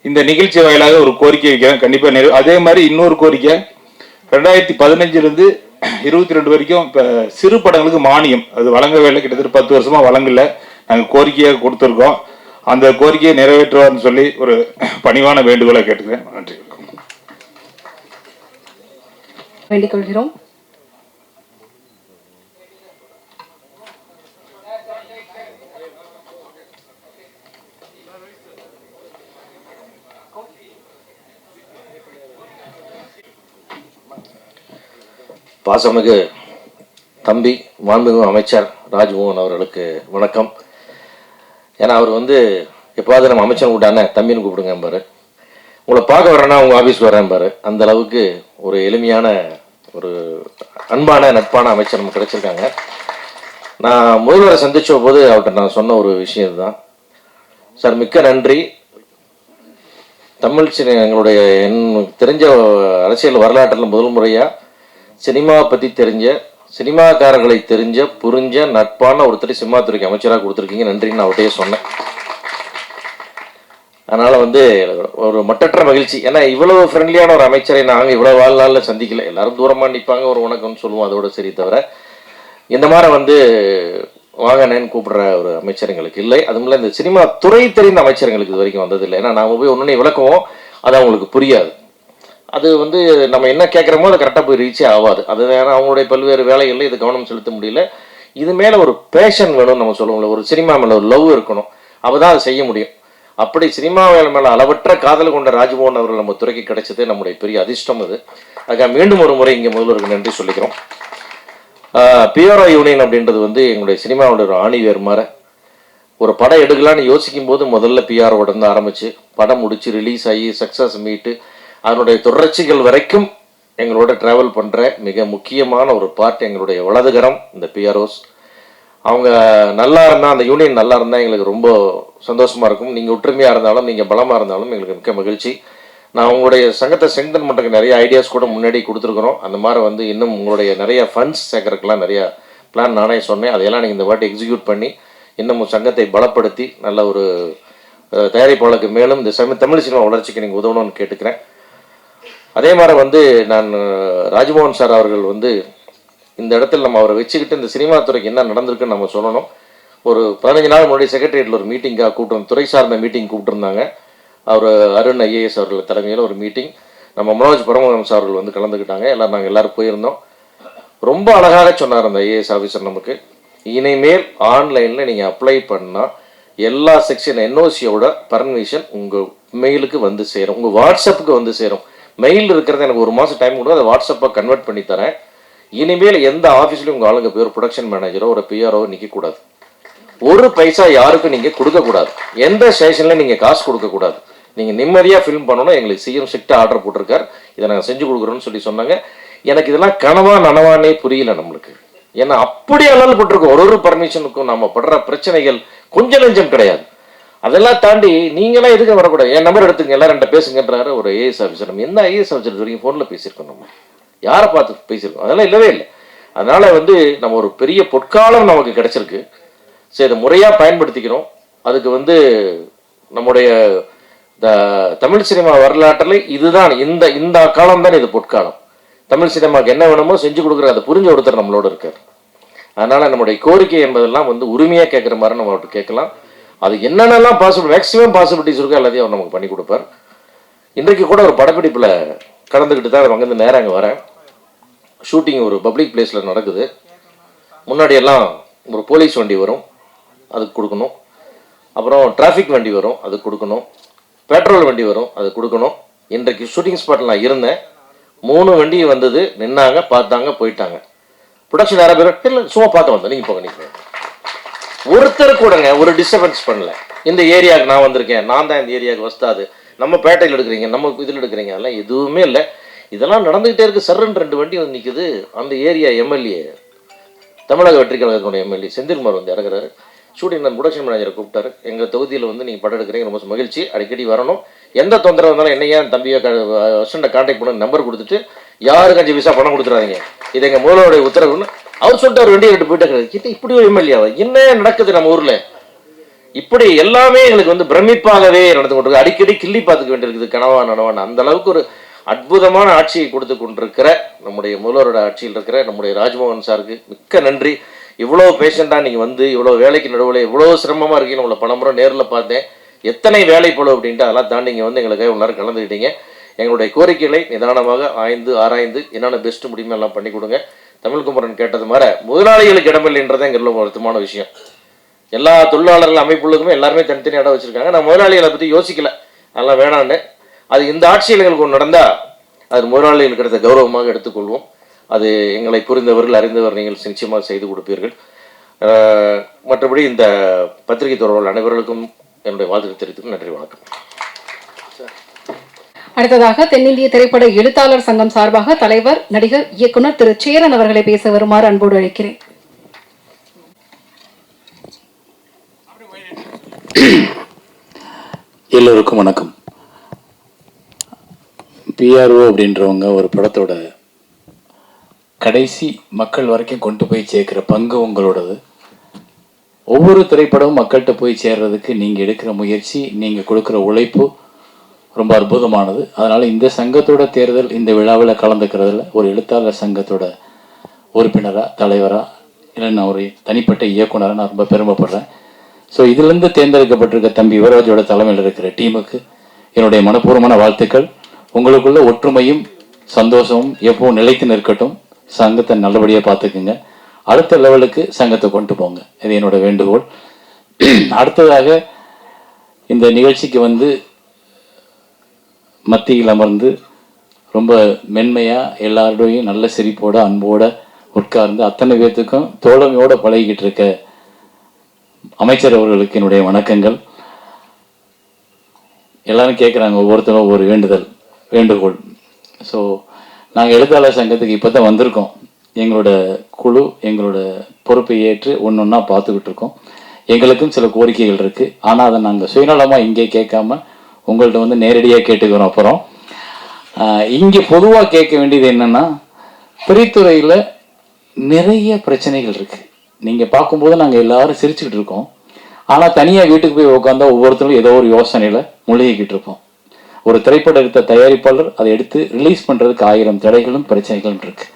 இந்த நிகழ்ச்சி வாயிலாக ஒரு கோரிக்கை வைக்கிறேன். கண்டிப்பா அதே மாதிரி இன்னொரு கோரிக்கை, 2015 22 வரைக்கும் இப்ப சிறு படங்களுக்கு மானியம் அது வழங்கவே இல்லை. கிட்டத்தட்ட 10 வருஷமா வழங்கல. நாங்க கோரிக்கையாக கொடுத்துருக்கோம். அந்த கோரிக்கையை நிறைவேற்றுவார்னு சொல்லி ஒரு பணிவான வேண்டுகோளை கேட்டுக்கிறேன். நன்றி, வேண்டிக் கொள்கிறோம். பாசமிகு தம்பி மாண்புமிகு அமைச்சர் ராஜ்மோகன் அவர்களுக்கு வணக்கம். ஏன்னா அவர் எப்போது நம்ம அமைச்சர் கூட்டானே தம்பின்னு கூப்பிடுங்க பாரு, உங்களை பார்க்க வரேன்னா உங்கள் ஆஃபீஸ்க்கு வரேன் பாரு. அந்த அளவுக்கு ஒரு எளிமையான ஒரு அன்பான நட்பான அமைச்சர் நமக்கு கிடைச்சிருக்காங்க. நான் முதல்வரை சந்திச்ச போது அவர்கிட்ட நான் சொன்ன ஒரு விஷயம் தான், சார் மிக்க நன்றி. தமிழ் எங்களுடைய தெரிஞ்ச அரசியல் வரலாற்றில் முதல் முறையாக சினிமாவை பற்றி தெரிஞ்ச, சினிமாக்காரர்களை தெரிஞ்ச புரிஞ்ச நட்பான ஒருத்தர் சினிமாத்துறைக்கு அமைச்சராக கொடுத்துருக்கீங்க, நன்றின்னு நான் அவர்கிட்டயே சொன்னேன். அதனால் ஒரு மட்டற்ற மகிழ்ச்சி. ஏன்னா இவ்வளவு ஃப்ரெண்ட்லியான ஒரு அமைச்சரை நாங்கள் இவ்வளோ வாழ்நாளில் சந்திக்கல. எல்லாரும் தூரமாக நிற்பாங்க, ஒரு வணக்கம்னு சொல்லுவோம், அதோட சரி. தவிர இந்த மாதிரி வாங்கன்னு கூப்பிடுற ஒரு அமைச்சர் எங்களுக்கு இல்லை. அதுமில்ல இந்த சினிமா துறை தெரிந்த அமைச்சர்களுக்கு இது வரைக்கும் வந்ததில்லை. ஏன்னா நாம் போய் ஒன்று விளக்குவோம், அது அவங்களுக்கு புரியாது. அது நம்ம என்ன கேட்குறோமோ அதை கரெக்டாக போய் ரீச்சே ஆகாது. அது ஏன்னா அவங்களுடைய பல்வேறு வேலைகளில் இது கவனம் செலுத்த முடியல. இது மேலே ஒரு பேஷன் வேணும்னு நம்ம சொல்லுவோம்ல, ஒரு சினிமா மேலே ஒரு லவ் இருக்கணும், அப்போ தான் அதை செய்ய முடியும். அப்படி சினிமா மேலே அளவற்ற காதல் கொண்ட ராஜ்மோகன் அவர்கள் நம்ம துறைக்கு கிடைச்சது நம்முடைய பெரிய அதிர்ஷ்டம். அதுக்காக மீண்டும் ஒரு முறை இங்கே முதல்வருக்கு நன்றி சொல்லிக்கிறோம். பிஆர்ஓ யூனியன் அப்படின்றது எங்களுடைய சினிமாவோட ஒரு ஆணிவேர் மாதிரி. ஒரு படம் எடுக்கலான்னு யோசிக்கும் போது முதல்ல பிஆர்ஓட இருந்து ஆரம்பிச்சு படம் முடிச்சு ரிலீஸ் ஆகி சக்ஸஸ் மீட்டு அதனுடைய தொடர்ச்சிகள் வரைக்கும் எங்களோட டிராவல் பண்ணுற மிக முக்கியமான ஒரு பார்ட் எங்களுடைய வலதுகரம் இந்த பிஆர்ஓஸ். அவங்க நல்லா இருந்தால், அந்த யூனியன் நல்லா இருந்தால் எங்களுக்கு ரொம்ப சந்தோஷமாக இருக்கும். நீங்கள் ஒற்றுமையாக இருந்தாலும், நீங்கள் பலமாக இருந்தாலும் எங்களுக்கு மிக்க மகிழ்ச்சி. நான் உங்களுடைய சங்கத்தை ஸ்ட்ரெங்தன் பண்ணுறதுக்கு நிறைய ஐடியாஸ் கூட முன்னாடி கொடுத்துருக்குறோம். அந்த மாதிரி இன்னும் உங்களுடைய நிறைய ஃபண்ட்ஸ் சேர்க்கறதுக்கெல்லாம் நிறையா பிளான் நானே சொன்னேன். அதையெல்லாம் நீங்கள் இந்த வாட்டி எக்ஸிக்யூட் பண்ணி இன்னும் சங்கத்தை பலப்படுத்தி நல்ல ஒரு தயாரிப்பாளருக்கு மேலும் இந்த தமிழ் சினிமா வளர்ச்சிக்கு நீங்கள் உதவணும்னு கேட்டுக்கிறேன். அதே மாதிரி நான் ராஜ்மோகன் சார் அவர்கள் இந்த இடத்துல நம்ம அவரை வச்சுக்கிட்டு இந்த சினிமா துறைக்கு என்ன நடந்திருக்குன்னு நம்ம சொல்லணும். ஒரு 15 நாள் முன்னாடி செக்ரட்டரியேட்டில் ஒரு மீட்டிங்காக கூப்பிட்டு, துறை சார்ந்த மீட்டிங் கூப்பிட்டுருந்தாங்க. அவர் அருண் ஐஏஎஸ் அவர்கள் தலைமையில் ஒரு மீட்டிங், நம்ம மனோஜ் பரமஹம்ச அவர்கள் கலந்துக்கிட்டாங்க. நாங்கள் எல்லோரும் போயிருந்தோம். ரொம்ப அழகாக சொன்னார் அந்த ஐஏஎஸ் ஆஃபீஸர் நமக்கு, இனிமேல் ஆன்லைனில் நீங்கள் அப்ளை பண்ணால் எல்லா செக்ஷன் என்ஓசியோட பர்மிஷன் உங்கள் மெயிலுக்கு சேரும், உங்கள் வாட்ஸ்அப்புக்கு சேரும். மெயில் இருக்கிறது எனக்கு 1 மாதம் டைம் கொடுத்து அதை வாட்ஸ்அப்பை கன்வெர்ட் பண்ணி தரேன். இனிமேல் எந்த ஆஃபீஸ்லையும் உங்கள் ஆளுங்க போய் ஒரு ப்ரொடக்ஷன் மேனேஜரோ ஒரு பிஆர்ஓ நிற்கக்கூடாது. ஒரு பைசா யாருக்கும் நீங்கள் கொடுக்கக்கூடாது. எந்த ஸ்டேஷனில் நீங்கள் காசு கொடுக்கக்கூடாது. நீங்கள் நிம்மதியாக ஃபில்ம் பண்ணணும். எங்களுக்கு சிஎம் ஸ்ட்ரிக்டாக ஆர்டர் போட்டிருக்கார், இதை நாங்கள் செஞ்சு கொடுக்குறோன்னு சொல்லி சொன்னாங்க. எனக்கு இதெல்லாம் கனவா நனவானே புரியல நம்மளுக்கு. ஏன்னா அப்படி அல்லல் பட்டிருக்கோம். ஒரு பர்மிஷனுக்கும் நம்ம படுற பிரச்சனைகள் கொஞ்சம் நெஞ்சம் கிடையாது. அதெல்லாம் தாண்டி நீங்களாம் எதுக்கு வரக்கூடாது, என் நம்பர் எடுத்துங்க எல்லாரும் என்கிட்ட பேசுங்கன்றாரு ஒரு ஐஏஎஸ் ஆஃபீஸர். நம்ம என்ன ஐஏஎஸ் ஆஃபீஸர் வரைக்கும் ஃபோனில் பேசியிருக்கோம், நம்ம யாரை பார்த்து பேசியிருக்கோம், அதெல்லாம் இல்லவே இல்லை. அதனால நம்ம ஒரு பெரிய பொற்காலம் நமக்கு கிடைச்சிருக்கு. சரி, இதை முறையாக பயன்படுத்திக்கிறோம். அதுக்கு நம்முடைய தமிழ் சினிமா வரலாற்றில் இதுதான் இந்த காலம் தான் இது பொற்காலம். தமிழ் சினிமாவுக்கு என்ன வேணுமோ செஞ்சு கொடுக்குற அதை புரிஞ்ச ஒருத்தர் நம்மளோட இருக்கார். அதனால நம்முடைய கோரிக்கை என்பதெல்லாம் உரிமையாக கேட்குற மாதிரி நம்ம அவர்கிட்ட கேட்கலாம். அது என்னென்னலாம் மேக்ஸிமம் பாசிபிலிட்டிஸ் இருக்கோ எல்லாத்தையும் அவர் நமக்கு பண்ணி கொடுப்பார். இன்றைக்கு கூட ஒரு படப்பிடிப்பில் கலந்துக்கிட்டு தான் அங்கேருந்து நேரம் அங்கே வரேன். ஷூட்டிங் ஒரு பப்ளிக் பிளேஸில் நடக்குது. முன்னாடி எல்லாம் ஒரு போலீஸ் வண்டி வரும், அதுக்கு கொடுக்கணும். அப்புறம் டிராஃபிக் வண்டி வரும், அதுக்கு கொடுக்கணும். பெட்ரோல் வண்டி வரும், அது கொடுக்கணும். இன்றைக்கு ஷூட்டிங் ஸ்பாட்டில் நான் இருந்தேன். 3 வண்டி வந்தது, நின்னாங்க, பார்த்தாங்க, போயிட்டாங்க. ப்ரொடக்ஷன் யாரா பேர் இல்லை, சும்மா பார்த்து வந்தேன், நீங்கள் போங்க, நீங்கள் ஒருத்தர் கூடங்க ஒரு டிஸ்டர்பன்ஸ் பண்ணல. இந்த ஏரியாவுக்கு நான் வந்திருக்கேன், நான் தான் இந்த ஏரியாவுக்கு வஸ்தாது, நம்ம பேட்டையில் எடுக்கிறீங்க, நம்ம இதில் எடுக்கிறீங்க, அதெல்லாம் எதுவுமே இல்லை. இதெல்லாம் நடந்துகிட்டே இருக்கு. சர்ன்னு 2 வண்டி நிற்குது. அந்த ஏரியா எம்எல்ஏ, தமிழக வெற்றி கழகத்தினுடைய எம்எல்ஏ செந்தில்குமார் இறங்குறாரு. ஷூட்டிங் நான் ப்ரொடக்ஷன் மேனேஜரை கூப்பிட்டாரு. எங்கள் தொகுதியில் நீங்கள் படம் எடுக்கிறீங்க, ரொம்ப மகிழ்ச்சி, அடிக்கடி வரணும், எந்த தொந்தரவு இருந்தாலும் என்னையா தம்பியை அசிஸ்டண்ட்டை கான்டாக்ட் பண்ண நம்பர் கொடுத்துட்டு யாருக்கு 5 விசா பணம் கொடுத்துறாதீங்க, இது எங்கள் முதல்வருடைய உத்தரவுன்னு அவர் சொல்லிட்டு அவர் வண்டியை எடுத்து போயிட்டு கிட்ட. இப்படி ஒரு எம்எல்ஏவா என்ன நடக்குது நம்ம ஊரில்? இப்படி எல்லாமே எங்களுக்கு பிரமிப்பாகவே நடந்து கொண்டிருக்கு. அடிக்கடி கிள்ளி பார்த்துக்க வேண்டியிருக்குது, கனவா நனவான்னு. அந்த அளவுக்கு ஒரு அற்புதமான ஆட்சியை கொடுத்து கொண்டிருக்கிற நம்முடைய முதல்வரோட ஆட்சியில் இருக்கிற நம்முடைய ராஜ்மோகன் சாருக்கு மிக்க நன்றி. இவ்வளோ பேஷண்டாக நீங்கள் இவ்வளோ வேலைக்கு நடுவில் இவ்வளோ சிரமமாக இருக்கீங்கன்னு உங்களை பலமுறை நேரில் பார்த்தேன். எத்தனை வேலை போல அப்படின்ட்டு அதெல்லாம் தாண்டி இங்கே எங்களுக்காக இவ்வளோ நேரம் கலந்துக்கிட்டீங்க. எங்களுடைய கோரிக்கைகளை நிதானமாக ஆராய்ந்து என்னென்ன பெஸ்ட்டு முடியுமோ எல்லாம் பண்ணி கொடுங்க. தமிழ்குமரன் கேட்டது மாதிரி முதலாளிகளுக்கு இடமில்லைன்றதை எங்களுக்கு ரொம்ப வருத்தமான விஷயம். எல்லா தொழிலாளர்கள் அமைப்புகளுக்குமே எல்லாருமே தனித்தனி இடம் வச்சுருக்காங்க. நான் முதலாளிகளை பற்றி யோசிக்கல, அதெல்லாம் வேணான்னு. அது இந்த ஆட்சியில் எங்களுக்கு ஒன்று நடந்தால் அது முதலாளிகளுக்கு கிடைத்த கௌரவமாக எடுத்துக்கொள்வோம். அது எங்களை புரிந்தவர்கள் அறிந்தவர் நீங்கள் நிச்சயமாக செய்து கொடுப்பீர்கள். மற்றபடி இந்த பத்திரிகை தொடர்பாளர் அனைவர்களுக்கும் என்னுடைய வாழ்த்துக்கள் தெரிவித்து நன்றி, வணக்கம். அடுத்ததாக தென்னிந்திய திரைப்பட எழுத்தாளர் சங்கம் சார்பாக தலைவர், நடிகர், இயக்குனர் திரு சேரன் அவர்களை பேச வருமாறு அன்போடு அழைக்கிறேன். எல்லோருக்கும் வணக்கம். பிஆர்ஓ அப்படின்றவங்க ஒரு படத்தோட கடைசி மக்கள் வரைக்கும் கொண்டு போய் சேர்க்கிற பங்கு உங்களோடது. ஒவ்வொரு திரைப்படமும் மக்கள்கிட்ட போய் சேர்றதுக்கு நீங்கள் எடுக்கிற முயற்சி, நீங்கள் கொடுக்குற உழைப்பு ரொம்ப அற்புதமானது. அதனால் இந்த சங்கத்தோட தேர்தல், இந்த விழாவில் கலந்துக்கிறதுல ஒரு எழுத்தாளர் சங்கத்தோட உறுப்பினராக, தலைவராக, இல்லை நான் ஒரு தனிப்பட்ட இயக்குனராக நான் ரொம்ப பெருமைப்படுறேன். ஸோ இதுலேருந்து தேர்ந்தெடுக்கப்பட்டிருக்க தம்பி யுவராஜோட தலைமையில் இருக்கிற டீமுக்கு என்னுடைய மனப்பூர்வமான வாழ்த்துக்கள். உங்களுக்குள்ள ஒற்றுமையும் சந்தோஷமும் எப்பவும் நிலைத்து நிற்கட்டும். சங்கத்தை நல்லபடியாக பார்த்துக்குங்க. அடுத்த லெவலுக்கு சங்கத்தை கொண்டு போங்க, இது என்னோட வேண்டுகோள். அடுத்ததாக இந்த நிகழ்ச்சிக்கு மத்தியில் அமர்ந்து ரொம்ப மென்மையாக எல்லாரோடையும் நல்ல சிரிப்போட அன்போட உட்கார்ந்து அத்தனை பேர்த்துக்கும் தோழமையோட பழகிக்கிட்டு இருக்க அமைச்சர் அவர்களுக்கு என்னுடைய வணக்கங்கள். எல்லாரும் கேட்குறாங்க, ஒவ்வொருத்தரும் ஒவ்வொரு வேண்டுகோள். ஸோ நாங்கள் எழுத்தாளர் சங்கத்துக்கு இப்போ தான் வந்திருக்கோம். எங்களோட குழு எங்களோட பொறுப்பை ஏற்று ஒன்று ஒன்றா பார்த்துக்கிட்டு இருக்கோம். எங்களுக்கும் சில கோரிக்கைகள் இருக்குது. ஆனால் அதை நாங்கள் சுயநலமாக இங்கே கேட்காம உங்கள்கிட்ட நேரடியாக கேட்டுக்கிறோம். அப்புறம் இங்கே பொதுவாக கேட்க வேண்டியது என்னென்னா, திரைத்துறையில் நிறைய பிரச்சனைகள் இருக்குது. நீங்கள் பார்க்கும்போது நாங்கள் எல்லாரும் சிரிச்சுக்கிட்டு இருக்கோம். ஆனால் தனியாக வீட்டுக்கு போய் உட்காந்தா ஒவ்வொருத்தரும் ஏதோ ஒரு யோசனையில் மூழ்கிக்கிட்டு இருப்போம். ஒரு திரைப்படம் எடுத்த தயாரிப்பாளர் அதை எடுத்து ரிலீஸ் பண்ணுறதுக்கு 1000 தடைகளும் பிரச்சனைகளும் இருக்குது.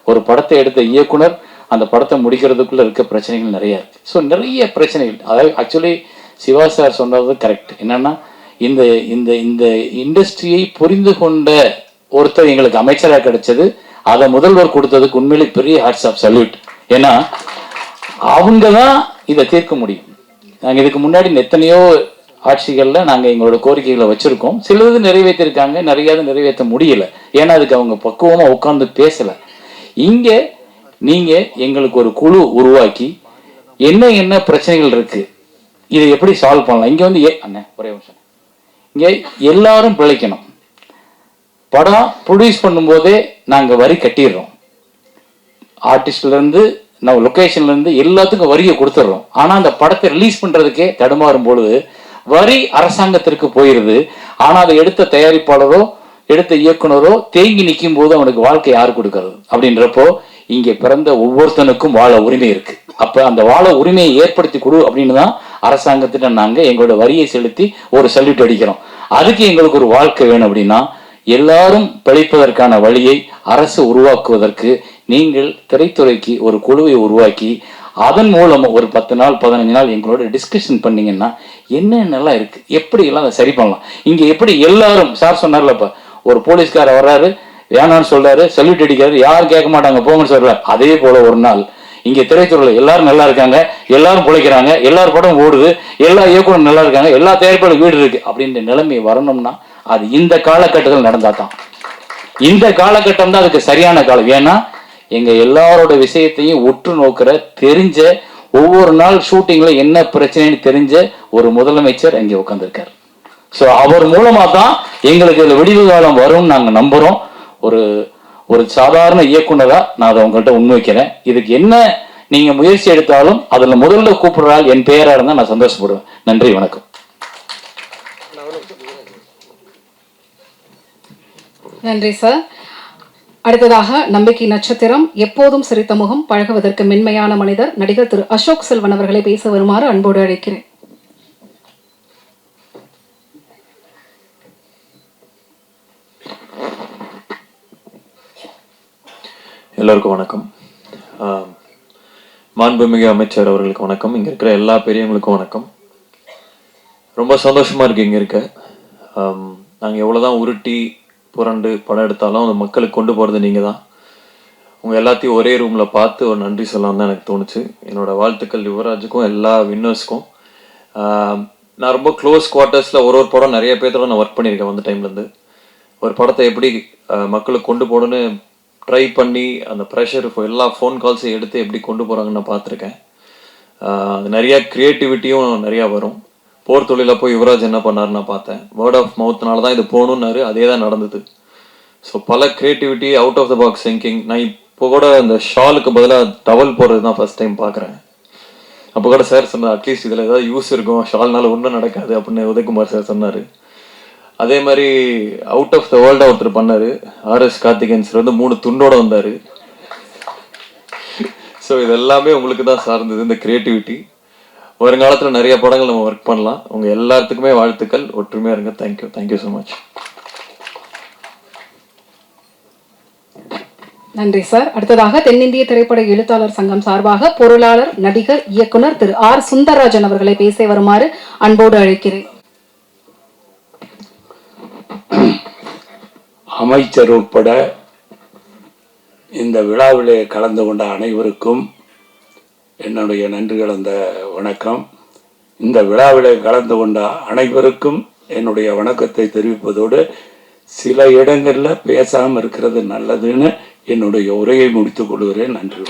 ஒரு படத்தை எடுத்த இயக்குனர் அந்த படத்தை முடிக்கிறதுக்குள்ளே இருக்க பிரச்சனைகள் நிறையா இருக்குது. ஸோ நிறைய பிரச்சனைகள். அதாவது ஆக்சுவலி சிவா சார் சொன்னது கரெக்ட். என்னென்னா, இந்த இந்த இந்த இண்டஸ்ட்ரியை புரிந்து கொண்ட ஒருத்தர் எங்களுக்கு அமைச்சராக கிடைச்சது, அதை முதல்வர் கொடுத்ததுக்கு உண்மையிலே பெரிய ஹாட்ஸ் ஆஃப் சல்யூட். ஏன்னா அவங்க தான் இதை தீர்க்க முடியும். நாங்கள் இதுக்கு முன்னாடி எத்தனையோ ஆட்சிகளில் நாங்கள் எங்களோட கோரிக்கைகளை வச்சுருக்கோம். சிலது நிறைவேற்றிருக்காங்க, நிறையாவது நிறைவேற்ற முடியலை. ஏன்னா அதுக்கு அவங்க பக்குவமாக உட்காந்து பேசலை. இங்கே நீங்கள் எங்களுக்கு ஒரு குழு உருவாக்கி என்ன பிரச்சனைகள் இருக்குது, இதை எப்படி சால்வ் பண்ணலாம். இங்கே அண்ணே ஒரே நிமிஷம், இங்கே எல்லாரும் பிழைக்கணும். படம் ப்ரொடியூஸ் பண்ணும்போதே நாங்கள் வரி கட்டிடுறோம். ஆர்டிஸ்ட்லேருந்து நம்ம லொக்கேஷன்லேருந்து எல்லாத்துக்கும் வரியை கொடுத்துட்றோம். ஆனால் அந்த படத்தை ரிலீஸ் பண்ணுறதுக்கே தடுமாறும் பொழுது வரி அரசாங்கத்திற்கு போயிருது. ஆனா அதை எடுத்த தயாரிப்பாளரோ எடுத்த இயக்குனரோ தேங்கி நிற்கும் போது அவனுக்கு வாழ்க்கை யார் கொடுக்கறது? அப்படின்றப்போ இங்கே பிறந்த ஒவ்வொருத்தனுக்கும் வாழ உரிமை இருக்கு. அப்ப அந்த வாழ உரிமையை ஏற்படுத்தி கொடு அப்படின்னு தான் அரசாங்கத்திட்ட நாங்க எங்களோட வரியை செலுத்தி ஒரு சல்யூட் அடிக்கிறோம். அதுக்கு எங்களுக்கு ஒரு வாழ்க்கை வேணும் அப்படின்னா எல்லாரும் பிழைப்பதற்கான வழியை அரசு உருவாக்குவதற்கு நீங்கள் திரைத்துறைக்கு ஒரு குழுவை உருவாக்கி அதன் மூலம் ஒரு 10 நாள் 15 நாள் எங்களோட டிஸ்கஷன் பண்ணீங்கன்னா என்னென்னலாம் இருக்கு, எப்படி எல்லாம் அதை சரி பண்ணலாம். இங்க எப்படி எல்லாரும் சார் சொன்னார்லப்ப, ஒரு போலீஸ்கார வர்றாரு, வேணான்னு சொல்றாரு, சல்யூட் அடிக்கிறாரு, யாரும் கேட்க மாட்டாங்க போங்கன்னு சொல்றாரு. அதே போல ஒரு நாள் இங்க திரைத்துறையில எல்லாரும் நல்லா இருக்காங்க, எல்லாரும் பிழைக்கிறாங்க, எல்லாரும் படம் ஓடுது, எல்லா இயக்குனரும் நல்லா இருக்காங்க, எல்லா தயாரிப்பாளரும் வீடு இருக்கு அப்படின்ற நிலைமை வரணும்னா அது இந்த காலகட்டத்தில் நடந்தாதான். இந்த காலகட்டம் தான் அதுக்கு சரியான காலம். ஏன்னா எங்க எல்லாரோட விஷயத்தையும் உற்று நோக்கிற தெரிஞ்ச ஒவ்வொரு நாள் ஷூட்டிங்ல என்ன பிரச்சனைன்னு தெரிஞ்ச ஒரு முதலமைச்சர் அங்கே உட்கார்ந்துருக்காரு. ஸோ அவர் மூலமா தான் எங்களுக்கு இதுல விடிவு காலம் வரும்னு நாங்க நம்புறோம். ஒரு சாதாரண இயக்குனரா நான் அதை உங்கள்கிட்ட முன்வைக்கிறேன். இதுக்கு என்ன நீங்க முயற்சி எடுத்தாலும் அதுல முதல்ல கூப்பிடுறாள் என் பெயரா இருந்தா நான் சந்தோஷப்படுவேன். நன்றி, வணக்கம். நன்றி சார். அடுத்ததாக நம்பிக்கை நட்சத்திரம், எப்போதும் சிரித்த முகம், பழகுவதற்கு மென்மையான மனிதர், நடிகர் திரு அசோக் செல்வன் அவர்களை பேச வருமாறு அன்போடு அழைக்கிறேன். எல்லோருக்கும் வணக்கம். மாண்புமிகு அமைச்சர் அவர்களுக்கு வணக்கம். இங்கே இருக்கிற எல்லா பெரியவங்களுக்கும் வணக்கம். ரொம்ப சந்தோஷமாக இருக்குது இங்கே இருக்க. நாங்கள் எவ்வளோதான் உருட்டி புரண்டு படம் எடுத்தாலும் அந்த மக்களுக்கு கொண்டு போகிறது நீங்கள் தான். உங்கள் எல்லாத்தையும் ஒரே ரூமில் பார்த்து ஒரு நன்றி சொல்லலாம் தான் எனக்கு தோணுச்சு. என்னோடய வாழ்த்துக்கள் யுவராஜுக்கும் எல்லா வின்னர்ஸ்க்கும். நான் ரொம்ப க்ளோஸ் குவார்ட்டர்ஸில் ஒரு படம் நிறைய பேர்த்தோட நான் ஒர்க் பண்ணியிருக்கேன். வந்த டைம்லேருந்து ஒரு படத்தை எப்படி மக்களுக்கு கொண்டு போகணுன்னு ட்ரை பண்ணி அந்த ப்ரெஷர் எல்லா ஃபோன் கால்ஸையும் எடுத்து எப்படி கொண்டு போகிறாங்கன்னு நான் பார்த்துருக்கேன். அது நிறையா க்ரியேட்டிவிட்டியும் நிறையா வரும். போர் தொழிலில் போய் யுவராஜ் என்ன பண்ணார் நான் பார்த்தேன். வேர்ட் ஆஃப் மவுத்னால தான் இது போகணுன்னாரு, அதே தான் நடந்தது. ஸோ பல creativity, out of the box thinking. நான் இப்போ கூட இந்த ஷாலுக்கு பதிலாக டவல் போடுறது தான் ஃபர்ஸ்ட் டைம் பார்க்குறேன். அப்போ கூட சார் சொன்னார், அட்லீஸ்ட் இதில் ஏதாவது யூஸ் இருக்கும், ஷால்னால ஒன்றும் நடக்காது அப்படின்னு உதயகுமார் சார் சொன்னார். அதே மாதிரி அவுட் ஆஃப் த வேர்ல்டாக ஒருத்தர் பண்ணார், RS கார்த்திகேயன் சார் வந்து 3 துண்டோட வந்தார். ஸோ இது எல்லாமே உங்களுக்கு தான் சார்ந்தது இந்த க்ரியேட்டிவிட்டி. வருங்காலத்தில் நிறைய படங்கள் நம்ம ஒர்க் பண்ணலாம். உங்கள் எல்லாத்துக்குமே வாழ்த்துக்கள். ஒற்றுமையாக இருங்க. Thank you, thank you so much. நன்றி சார். அடுத்ததாக தென்னிந்திய திரைப்பட எழுத்தாளர் சங்கம் சார்பாக பொருளாளர், நடிகர், இயக்குனர் திரு R சுந்தரராஜன் அவர்களை பேச வருமாறு அன்போடு அழைக்கிறேன். அமைச்சர் உட்பட இந்த விழாவிலே கலந்து கொண்ட அனைவருக்கும் என்னுடைய நன்றி கலந்த வணக்கம். இந்த விழாவிலே கலந்து கொண்ட அனைவருக்கும் என்னுடைய வணக்கத்தை தெரிவிப்பதோடு சில இடங்களில் பேசாமல் இருக்கிறது நல்லதுன்னு என்னுடைய உரையை முடித்துக் கொள்கிறேன். நன்றி.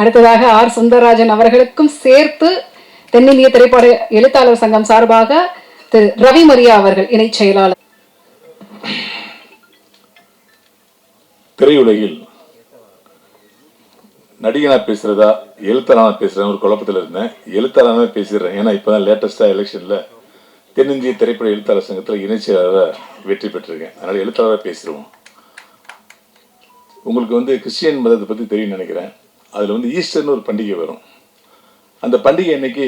அடுத்ததாக R சுந்தரராஜன் அவர்களுக்கும் சேர்த்து தென்னிந்திய திரைப்பட எழுத்தாளர் சங்கம் சார்பாக திரு ரவி மரியா அவர்கள் இணை செயலாளர். திரையுலகில் நடிகனா பேசுறதா எழுத்தாளனா பேசுறேன் ஒரு குழப்பத்தில் இருந்தேன். எழுத்தாளனா பேசிடுறேன். ஏன்னா இப்போதான் லேட்டஸ்டா எலெக்ஷன்ல தென்னிந்திய திரைப்பட எழுத்தாளர் சங்கத்தில் இணை செயலாளராக வெற்றி பெற்றிருக்கேன். அதனால எழுத்தாளராக பேசிடுவோம். உங்களுக்கு வந்து கிறிஸ்டியன் மதத்தை பற்றி தெரியும் நினைக்கிறேன். அதில் வந்து ஈஸ்டர்னு ஒரு பண்டிகை வரும். அந்த பண்டிகை அன்னைக்கு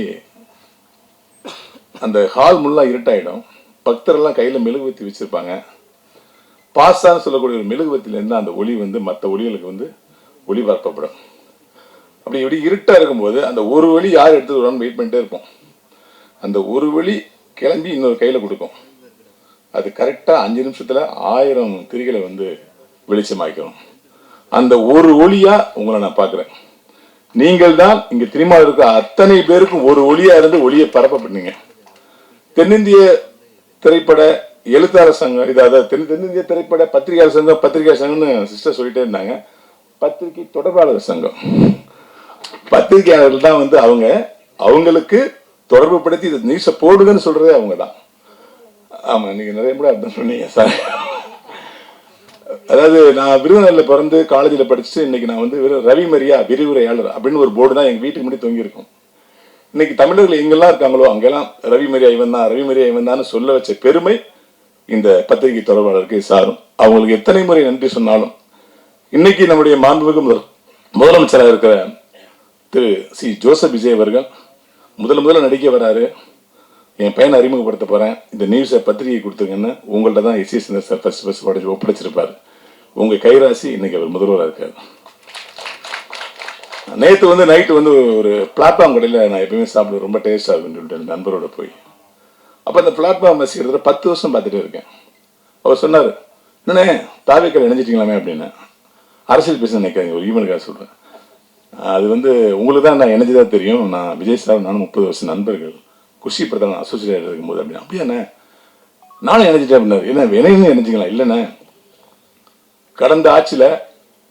அந்த ஹால் முல்லாம் இருட்டாயிடும். பக்தரெல்லாம் கையில் மெழுகுவத்தி வச்சிருப்பாங்க. பாசான்னு சொல்லக்கூடிய ஒரு மெழுகுவத்திலேருந்து அந்த ஒளி வந்து மற்ற ஒளிகளுக்கு வந்து ஒளிபரப்பப்படும். அப்படி இப்படி இருட்டாக இருக்கும்போது அந்த ஒரு வழி யார் எடுத்து வருவான்னு வெயிட் பண்ணிட்டே இருப்போம். அந்த ஒரு வழி கிளம்பி இன்னொரு கையில் கொடுக்கும். அது கரெக்டாக 5 நிமிஷத்தில் 1000 திரிகளை வந்து வெளிச்சமாக்கணும். அந்த ஒரு ஒளியா உங்களை நான் பார்க்குறேன். நீங்கள் தான் இங்கே திருமாவில் இருக்க அத்தனை பேருக்கும் ஒரு ஒளியா இருந்து ஒளியை பரப்ப பண்ணீங்க. தென்னிந்திய திரைப்பட எழுத்தாளர் சங்கம், இதாவது தென்னிந்திய திரைப்பட பத்திரிகையாளர் சங்கம்னு சிஸ்டர் சொல்லிட்டே இருந்தாங்க. பத்திரிகை தொடர்பாளர் சங்கம், பத்திரிகையாளர்கள் தான் வந்து அவங்களுக்கு தொடர்பு படுத்தி இதை நியூஸை போடுங்கன்னு சொல்றதே அவங்க தான். ஆமா, நீங்க நிறைய கூட அர்த்தம் சொன்னீங்க சார். அதாவது நான் விருதுநகரில் பிறந்து காலேஜில் படிச்சுட்டு இன்னைக்கு நான் வந்து ரவி மரியா விரிவுரையாளர் அப்படின்னு ஒரு போர்டு தான் எங்கள் வீட்டுக்கு முன்னாடி தொங்கியிருக்கும். இன்னைக்கு தமிழர்கள் எங்கெல்லாம் இருக்காங்களோ அங்கெல்லாம் ரவி மரியா இவன் தான், ரவி மரியா இவன் தான் சொல்ல வச்ச பெருமை இந்த பத்திரிகை தொடர்பாளருக்கு சாரும். அவங்களுக்கு எத்தனை முறை நன்றி சொன்னாலும் இன்னைக்கு நம்முடைய மாண்புமிகு முதலமைச்சராக இருக்கிற திரு சி ஜோசப் விஜய் அவர்கள் முதல்ல நடிக்க வராரு. என் பையனை அறிமுகப்படுத்த போறேன், இந்த நியூஸை பத்திரிகை கொடுத்துருங்கன்னு உங்கள்ட்ட தான் எஸ் சார் ஃபர்ஸ்ட் ஒப்படைச்சிருப்பாரு. உங்க கைராசி இன்னைக்கு அவர் முதல்வராக இருக்காரு. நேற்று வந்து நைட்டு வந்து ஒரு பிளாட்ஃபார்ம் கடையில் நான் எப்பயுமே சாப்பிடுவேன், ரொம்ப டேஸ்டாக இருக்குன்னு சொல்லிட்டு நண்பரோட போய் அப்போ அந்த பிளாட்ஃபார்ம் பஸ் கிட்டத்தட்ட 10 வருஷம் பார்த்துட்டே இருக்கேன். அவர் சொன்னார், என்னண்ணே தாவேக்கால் இணைஞ்சிட்டீங்களாமே அப்படின்னு. அரசியல் பேச நினைக்காங்க, ஒரு ஈவெண்ட்காக சொல்கிறேன். அது வந்து உங்களுக்கு தான் நான் இணைஞ்சதான் தெரியும். நான் விஜய் சார் நானும் 30 வருஷம் நண்பர்கள், குஷி பிரதான் அசோசியேட் இருக்கும்போது அப்படின்னு. அப்படியாண்ணே நானும் இணைஞ்சிட்டேன் அப்படின்னாரு. என்ன வினைன்னு இணைஞ்சிங்களா? இல்லைண்ணே, கடந்த ஆட்சியில்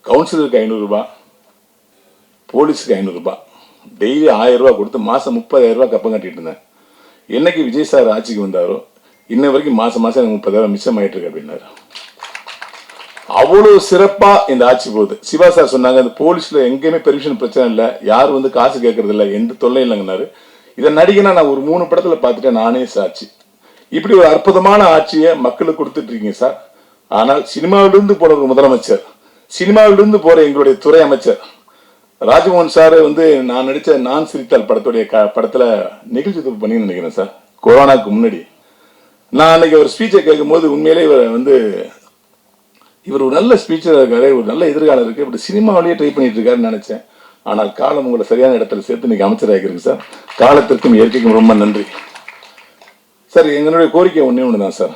கவுன்சிலருக்கு 500 ரூபாய், போலீஸுக்கு 500 ரூபாய், டெய்லி 1000 ரூபாய் கொடுத்து மாதம் 30,000 ரூபாய் கப்பம் கட்டிட்டு இருந்தேன். என்னைக்கு விஜய் சார் ஆட்சிக்கு வந்தாரோ இன்ன வரைக்கும் மாதம் எனக்கு 30,000 மிச்சம் ஆயிட்டு இருக்கு அப்படின்னாரு. அவ்வளவு சிறப்பா இந்த ஆட்சி போகுது. சிவா சார் சொன்னாங்க, அந்த போலீஸ்ல எங்கேயுமே பெர்மிஷன் பிரச்சனை இல்லை, யாரும் வந்து காசு கேட்கறது இல்லை, எந்த தொல்லை இல்லைங்கன்னாரு. இதை நடிகனா நான் ஒரு 3 படத்துல பார்த்துட்டேன், நானே சாட்சி. இப்படி ஒரு அற்புதமான ஆட்சியை மக்களுக்கு கொடுத்துட்டு இருக்கீங்க சார். ஆனால் சினிமாவிலிருந்து போன ஒரு முதலமைச்சர், சினிமாவிலிருந்து போற எங்களுடைய துறை அமைச்சர் ராஜ்மோகன் சார் வந்து நான் நடிச்ச நான் சிரித்தால் படத்துடைய படத்துல நிகழ்ச்சி தொகுப்பு பண்ணி நினைக்கிறேன் சார். கொரோனாக்கு முன்னாடி நான் அன்னைக்கு ஒரு ஸ்பீச்சை கேட்கும் போது உண்மையிலே இவர் ஒரு நல்ல ஸ்பீச்சர் இருக்காரு, ஒரு நல்ல எதிர்காலம் இருக்கு, இப்படி சினிமாவிலேயே ட்ரை பண்ணிட்டு இருக்காருன்னு நினைச்சேன். ஆனால் காலம் உங்களை சரியான இடத்துல சேர்த்து இன்னைக்கு அமைச்சராகிருக்கு சார். காலத்திற்கும் இயற்கைக்கும் ரொம்ப நன்றி சார். எங்களுடைய கோரிக்கை ஒண்ணு தான் சார்.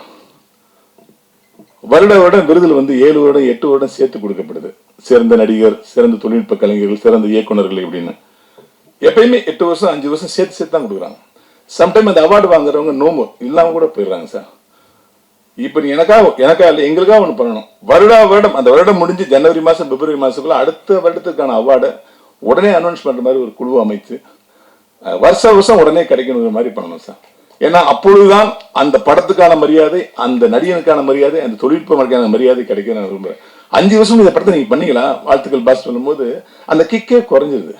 வருடம் விருதுல வந்து 7 வருடம் 8 வருடம் சேர்த்து கொடுக்கப்படுது. சிறந்த நடிகர், சிறந்த தொழில்நுட்ப கலைஞர்கள், சிறந்த இயக்குநர்கள் இப்படின்னு எப்பயுமே 8 வருஷம் 5 வருஷம் சேர்த்து தான் கொடுக்குறாங்க. சம்டைம் அந்த அவார்டு வாங்குறவங்க நோம்பு இல்லாம கூட போயிடுறாங்க சார். இப்ப நீ எனக்கா இல்லை, எங்களுக்காக ஒண்ணு பண்ணணும். வருடம் அந்த வருடம் முடிஞ்சு ஜனவரி மாசம் பிப்ரவரி மாசத்துக்குள்ள அடுத்த வருடத்துக்கான அவார்டை உடனே அனௌன்ஸ் பண்ற மாதிரி ஒரு குழு அமைத்து வருஷம் உடனே கிடைக்கணுங்கிற மாதிரி பண்ணணும் சார். ஏன்னா அப்பொழுதுதான் அந்த படத்துக்கான மரியாதை, அந்த நடிகனுக்கான மரியாதை, அந்த தொழில்நுட்பமான மரியாதை கிடைக்கும் நான் விரும்புறேன். 5 வருஷம் இந்த படத்தை நீங்க பண்ணீங்களா, வாழ்த்துக்கள் பாஸ் பண்ணும்போது அந்த கிக்கே குறைஞ்சிருது.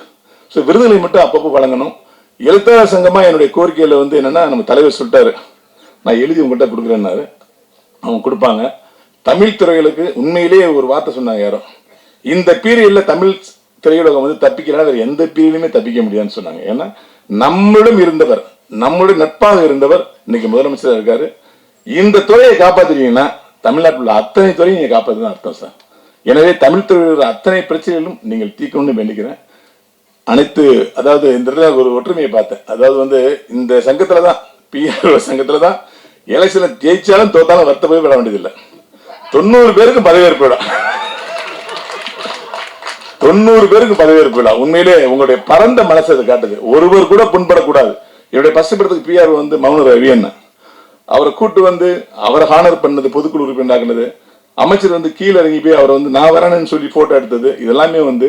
ஸோ விருதுகளை மட்டும் அப்பப்போ வழங்கணும். எழுத்தாளர் சங்கமா என்னுடைய கோரிக்கையில வந்து என்னன்னா, நம்ம தலைவர் சொல்லிட்டாரு, நான் எழுதி உங்கள்கிட்ட கொடுக்குறேன்னாரு. அவங்க கொடுப்பாங்க. தமிழ் துறைகளுக்கு உண்மையிலேயே ஒரு வார்த்தை சொன்னாங்க யாரோ, இந்த பீரியட்ல தமிழ் திரையுலகம் வந்து தப்பிக்கலாம், வேற எந்த பீரியட்லயுமே தப்பிக்க முடியாதுன்னு சொன்னாங்க. ஏன்னா நம்மளிடம் இருந்தவர், நம்மளுடைய நட்பாக இருந்தவர் இன்னைக்கு முதலமைச்சராக இருக்காரு. இந்த துறையை காப்பாத்துறீங்கன்னா தமிழ்நாட்டில் உள்ள அத்தனை துறையும் நீங்க காப்பாற்றுதான் அர்த்தம் சார். எனவே தமிழ் துறையில் அத்தனை பிரச்சனைகளும் நீங்கள் தீர்க்கணும்னு வேண்டிக்கிறேன். அனைத்து அதாவது இந்த ஒரு ஒற்றுமையை பார்த்தேன். அதாவது வந்து இந்த சங்கத்துலதான், பிஆர்ஓ சங்கத்துலதான் எலெக்ஷன்ல ஜெயிச்சாலும் தோத்தாலும் வருத்த போய் விட வேண்டியதில்லை. 90 பேருக்கு பதவியேற்பு விழா, 90 பேருக்கு பதவியேற்பு விழா. உண்மையிலே உங்களுடைய பரந்த மனசை அதை காட்டுது. ஒருவர் கூட புண்படக்கூடாது. என்னுடைய ஃபர்ஸ்ட் படத்துக்கு பிஆர் வந்து மௌன ரவி என்ன, அவரை கூட்டு வந்து அவரை ஹானர் பண்ணது, பொதுக்குழு உறுப்பினராக்குனது, அமைச்சர் வந்து கீழே இறங்கி போய் அவரை வந்து நான் வரேன்னு சொல்லி போட்டோ எடுத்தது, இதெல்லாமே வந்து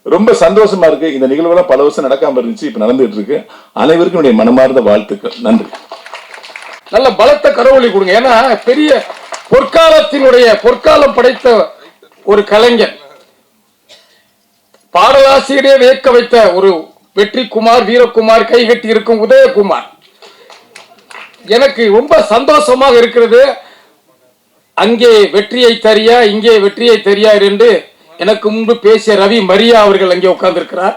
ரொம்ப சந்தோஷமா இருக்கு. இந்த நிகழ்வுலாம் பல வருஷம் நடக்காம இருந்துச்சு, இப்ப நடந்துட்டு இருக்கு. அனைவருக்கும் என்னுடைய மனமார்ந்த வாழ்த்துக்கள். நன்றி. நல்ல பலத்த கரவொலி கொடுங்க. ஏன்னா பெரிய பொற்காலம் படைத்த ஒரு கலைஞர், பாடலாசிரியரே வியக்க வைத்த ஒரு வெற்றிக்குமார், வீரகுமார், கைகட்டி இருக்கும் உதயகுமார். எனக்கு ரொம்ப சந்தோஷமாக இருக்கிறது. அங்கே வெற்றியை தரியா, இங்கே வெற்றியை தரியா என்று எனக்கு முன்பு பேசிய ரவி மரியா அவர்கள் அங்கே உட்கார்ந்திருக்கிறார்.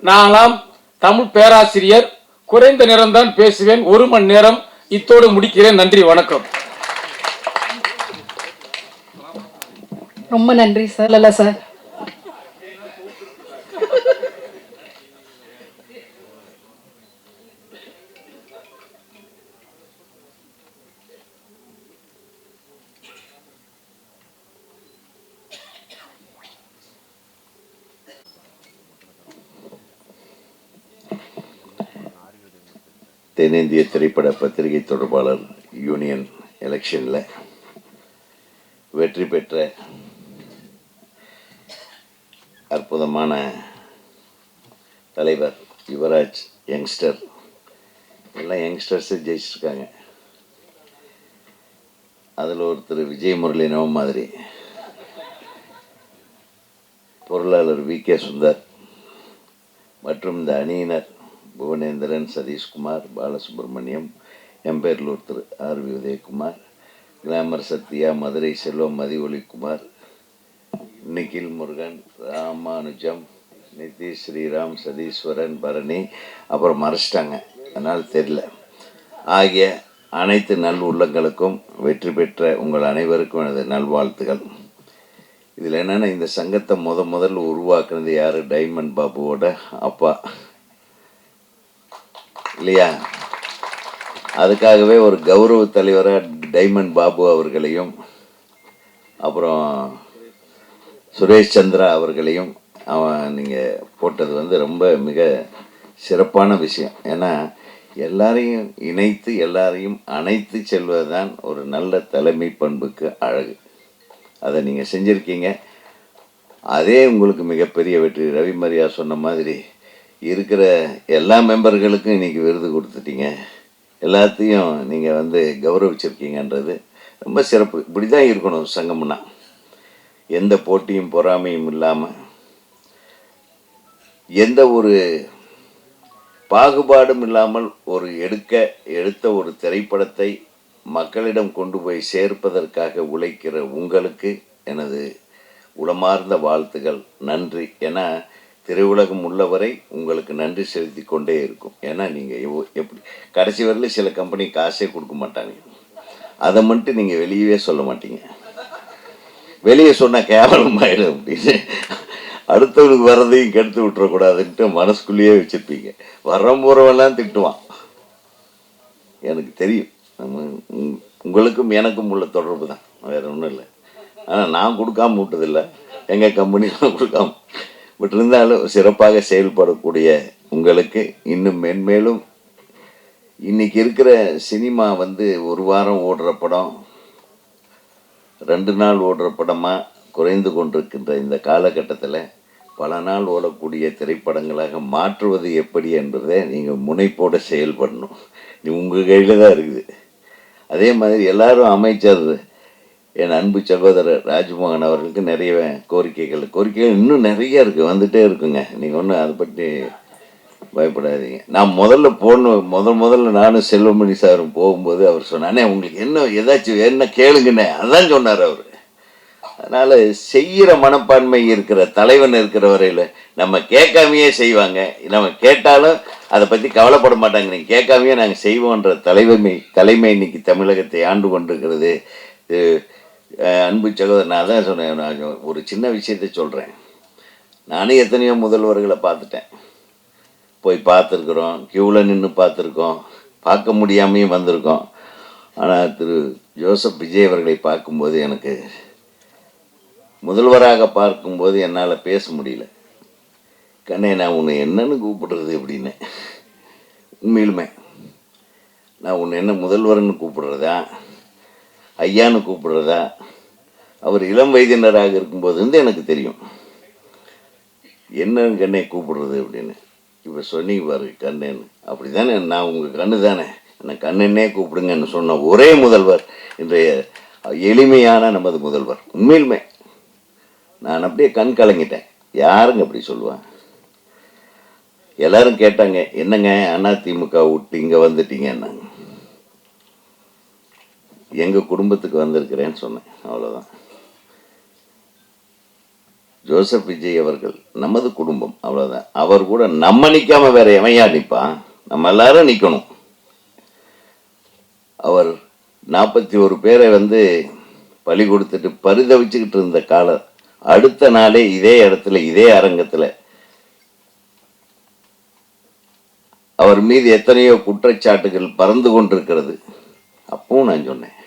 நானாம் தமிழ் பேராசிரியர், குறைந்த நேரம் தான் பேசுவேன், 1 மணி நேரம் இத்தோடு முடிக்கிறேன். நன்றி, வணக்கம். ரொம்ப நன்றி சார். இல்ல சார், தென்னிந்திய திரைப்பட பத்திரிகை தொடர்பாளர் யூனியன் எலெக்ஷனில் வெற்றி பெற்ற அற்புதமான தலைவர் யுவராஜ், யங்ஸ்டர், எல்லாம் யங்ஸ்டர்ஸே ஜெயிச்சிருக்காங்க. அதில் ஒருத்தர் விஜய் முரளி நவ மாதிரி பொருளாளர் வி.கே. சுந்தர் மற்றும் இந்த அணியினர் புவனேந்திரன், சதீஷ்குமார், பாலசுப்ரமணியம், எம்பேர்லூர் திரு ஆர்.வி. உதயகுமார், கிளாமர் சத்யா, மதுரை செல்வம், மதிவொலிக்குமார், நிகில் முருகன், ராமானுஜம், நிதிஷ், ஸ்ரீராம், சதீஸ்வரன், பரணி, அப்புறம் மறைச்சிட்டாங்க அதனால் தெரியல, ஆகிய அனைத்து நல் உள்ளங்களுக்கும் வெற்றி பெற்ற உங்கள் அனைவருக்கும் எனது நல்வாழ்த்துகள். இதில் என்னென்னா, இந்த சங்கத்தை முதல்ல உருவாக்குனது யார்? டைமண்ட் பாபுவோட அப்பா இல்லையா? அதுக்காகவே ஒரு கௌரவ தலைவராக டைமண்ட் பாபு அவர்களையும் அப்புறம் சுரேஷ் சந்திரா அவர்களையும் நீங்கள் போட்டது வந்து ரொம்ப மிக சிறப்பான விஷயம். ஏன்னா எல்லாரையும் இணைத்து எல்லாரையும் அணைத்து செல்வது தான் ஒரு நல்ல தலைமை பண்புக்கு அழகு. அதை நீங்கள் செஞ்சுருக்கீங்க. அதே உங்களுக்கு மிகப்பெரிய வெற்றி. ரவி மரியா சொன்ன மாதிரி இருக்கிற எல்லா மெம்பர்களுக்கும் இன்றைக்கி விருது கொடுத்துட்டீங்க, எல்லாத்தையும் நீங்கள் வந்து கௌரவிச்சிருக்கீங்கன்றது ரொம்ப சிறப்பு. இப்படி தான் இருக்கணும் சங்கம்னா, எந்த போட்டியும் பொறாமையும் இல்லாமல், எந்த ஒரு பாகுபாடும் இல்லாமல் ஒரு எடுத்த ஒரு திரைப்படத்தை மக்களிடம் கொண்டு போய் சேர்ப்பதற்காக உழைக்கிற உங்களுக்கு எனது உளமார்ந்த வாழ்த்துகள், நன்றி. ஏன்னா திரையுலகம் உள்ளவரை உங்களுக்கு நன்றி செலுத்தி கொண்டே இருக்கும். ஏன்னா நீங்கள் எப்படி கடைசி வரையிலும் சில கம்பெனி காசே கொடுக்க மாட்டாங்க, அதை மட்டும் நீங்கள் வெளியவே சொல்ல மாட்டீங்க. வெளியே சொன்னால் கேவலமாயிடும் அப்படின்னு அடுத்தவனுக்கு வர்றதையும் கெடுத்து விட்டுறக்கூடாதுன்ட்டு மனசுக்குள்ளேயே வச்சுருப்பீங்க. போகிறவெல்லாம் திட்டுவான், எனக்கு தெரியும். உங்களுக்கும் எனக்கும் உள்ள தொடர்பு தான், வேறு ஒன்றும் இல்லை. ஆனால் நான் கொடுக்காம விட்டதில்லை, எங்கள் கம்பெனிலாம் கொடுக்காம. பட் இருந்தாலும் சிறப்பாக செயல்படக்கூடிய உங்களுக்கு இன்னும் மென்மேலும், இன்றைக்கி இருக்கிற சினிமா வந்து ஒரு வாரம் ஓடுற படம் 2 நாள் ஓடுற படமாக குறைந்து கொண்டிருக்கின்ற இந்த காலகட்டத்தில் பல நாள் ஓடக்கூடிய திரைப்படங்களாக மாற்றுவது எப்படி என்பதை நீங்கள் முனைப்போடு செயல்படணும். உங்கள் கையில் தான் இருக்குது. அதே மாதிரி எல்லாரும் அமைச்சர் என் அன்பு சகோதரர் ராஜ்மோகன் அவர்களுக்கு நிறைய கோரிக்கைகள் இன்னும் நிறைய இருக்குது, வந்துகிட்டே இருக்குங்க. நீங்கள் ஒன்றும் அதை பற்றி பயப்படாதீங்க. நான் முதல்ல நானும் செல்வமணி சாரும் போகும்போது அவர் சொன்னானே, உங்களுக்கு என்ன ஏதாச்சும் என்ன கேளுங்கண்ணே, அதான் சொன்னார் அவர். அதனால் செய்கிற மனப்பான்மை இருக்கிற தலைவன் இருக்கிற வரையில் நம்ம கேட்காமையே செய்வாங்க, நம்ம கேட்டாலும் அதை பற்றி கவலைப்பட மாட்டாங்க. நீங்கள் கேட்காமையே நாங்கள் செய்வோன்ற தலைமை இன்னைக்கு தமிழகத்தை ஆண்டு கொண்டிருக்கிறது. அன்பு சகோதரர், நான் தான் சொன்னேன், நான் ஒரு சின்ன விஷயத்தை சொல்கிறேன். நானும் எத்தனையோ முதல்வர்களை பார்த்துட்டேன், போய் பார்த்துருக்குறோம், க்யூவில் நின்று பார்த்துருக்கோம், பார்க்க முடியாமையும் வந்திருக்கோம். ஆனால் திரு ஜோசப் விஜய் அவர்களை பார்க்கும்போது, எனக்கு முதல்வராக பார்க்கும்போது என்னால் பேச முடியல. கண்ணே, நான் உன்னை என்னன்னு கூப்பிடுறது அப்படின்னு. உண்மையிலுமே நான் உன்னை என்ன முதல்வர்னு கூப்பிடுறதா, ஐயான்னு கூப்பிடுறதா? அவர் இளம் வயதினராக இருக்கும்போது வந்து எனக்கு தெரியும் என்னன்னு கண்ணை கூப்பிடுறது அப்படின்னு. இப்போ சொன்னீங்க பாரு கண்ணேன்னு, அப்படி தானே, நான் உங்கள் கண்ணு தானே, என்னை கண்ணனே கூப்பிடுங்கன்னு சொன்ன ஒரே முதல்வர் இன்றைய எளிமையான நமது முதல்வர். உண்மையிலுமே நான் அப்படியே கண் கலங்கிட்டேன். யாருங்க அப்படி சொல்லுவான்? எல்லாரும் கேட்டாங்க, என்னங்க அதிமுக விட்டு இங்கே வந்துட்டீங்கன்னாங்க. எங்கள் குடும்பத்துக்கு வந்திருக்கிறேன்னு சொன்னேன், அவ்வளோதான். ஜோசப் விஜய் அவர்கள் நமது குடும்பம், அவ்வளோதான். அவர் கூட நம்ம நிற்காம வேற எவையா நிற்பான்? நம்ம எல்லாரும் நிற்கணும். அவர் 41 பேரை வந்து பலி கொடுத்துட்டு பரிதவிச்சுக்கிட்டு இருந்த காலம், அடுத்த நாளே இதே இடத்துல இதே அரங்கத்தில் அவர் மீது எத்தனையோ குற்றச்சாட்டுகள் பறந்து கொண்டிருக்கிறது. அப்பவும் நான் சொன்னேன்,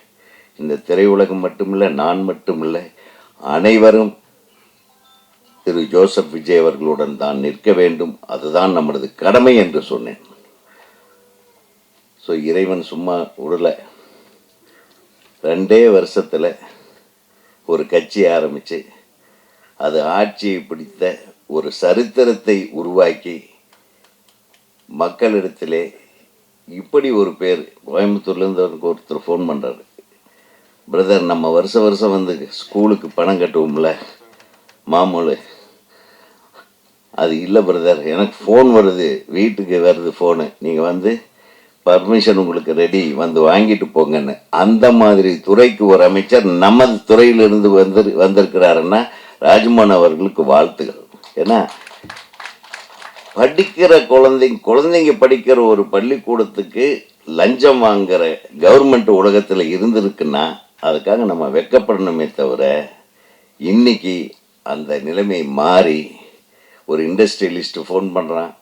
இந்த திரையுலகம் மட்டுமில்லை, நான் மட்டுமில்லை, அனைவரும் திரு ஜோசப் விஜய் அவர்களுடன் தான் நிற்க வேண்டும், அதுதான் நமது கடமை என்று சொன்னேன். ஸோ இறைவன் சும்மா விடலை. 2 வருஷத்தில் ஒரு கட்சி ஆரம்பித்து அது ஆட்சியை பிடித்த ஒரு சரித்திரத்தை உருவாக்கி மக்களிடத்திலே இப்படி ஒரு பேர். கோயம்புத்தூர்லேருந்து ஒருத்தர் ஃபோன் பண்ணுறாரு, பிரதர் நம்ம வருஷம் வந்து ஸ்கூலுக்கு பணம் கட்டுவோம்ல மாமூல், அது இல்லை பிரதர், எனக்கு ஃபோன் வருது, வீட்டுக்கு வருது ஃபோனு, நீங்கள் வந்து பர்மிஷன் உங்களுக்கு ரெடி, வந்து வாங்கிட்டு போங்கன்னு. அந்த மாதிரி துறைக்கு ஒரு அமைச்சர் நமது துறையிலிருந்து வந்திருக்கிறாருன்னா ராஜ்மோகன் அவர்களுக்கு வாழ்த்துகள். ஏன்னா படிக்கிற குழந்தைங்க படிக்கிற ஒரு பள்ளிக்கூடத்துக்கு லஞ்சம் வாங்குற கவர்மெண்ட் உலகத்தில் இருந்திருக்குன்னா அதுக்காக நம்ம வெட்கப்படணுமே தவிர, இன்னைக்கு அந்த நிலைமை மாறி ஒரு இண்டஸ்ட்ரியலிஸ்ட்டு ஃபோன் பண்ணுறான்,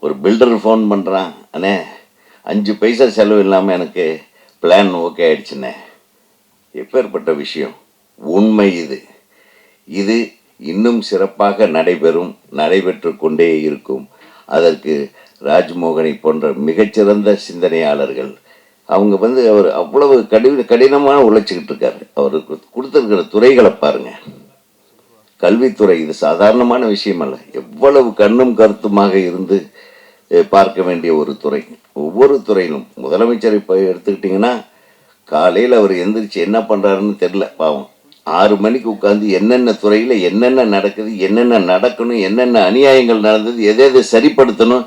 ஒரு பில்டர் ஃபோன் பண்ணுறான், அண்ணே 5 பைசா செலவு இல்லாமல் எனக்கு பிளான் ஓகே ஆயிடுச்சுண்ணே. எப்பேற்பட்ட விஷயம், உண்மை இது இன்னும் சிறப்பாக நடைபெற்று கொண்டே இருக்கும். அதற்கு ராஜ்மோகனை போன்ற மிகச்சிறந்த சிந்தனையாளர்கள், அவங்க வந்து அவர் அவ்வளவு கடினமாக உழைச்சிக்கிட்டு இருக்காரு. அவருக்கு கொடுத்துருக்கிற துறைகளை பாருங்க. கல்வித்துறை இது சாதாரணமான விஷயம் அல்ல. எவ்வளவு கண்ணும் கருத்துமாக இருந்து பார்க்க வேண்டிய ஒரு துறை. ஒவ்வொரு துறையிலும் முதலமைச்சர் இப்போ எடுத்துக்கிட்டிங்கன்னா, காலையில் அவர் எந்திரிச்சு என்ன பண்ணுறாருன்னு தெரில பாவம். 6 மணிக்கு உட்காந்து என்னென்ன துறையில் என்னென்ன நடக்குது, என்னென்ன நடக்கணும், என்னென்ன அநியாயங்கள் நடந்தது, எதை சரிப்படுத்தணும்,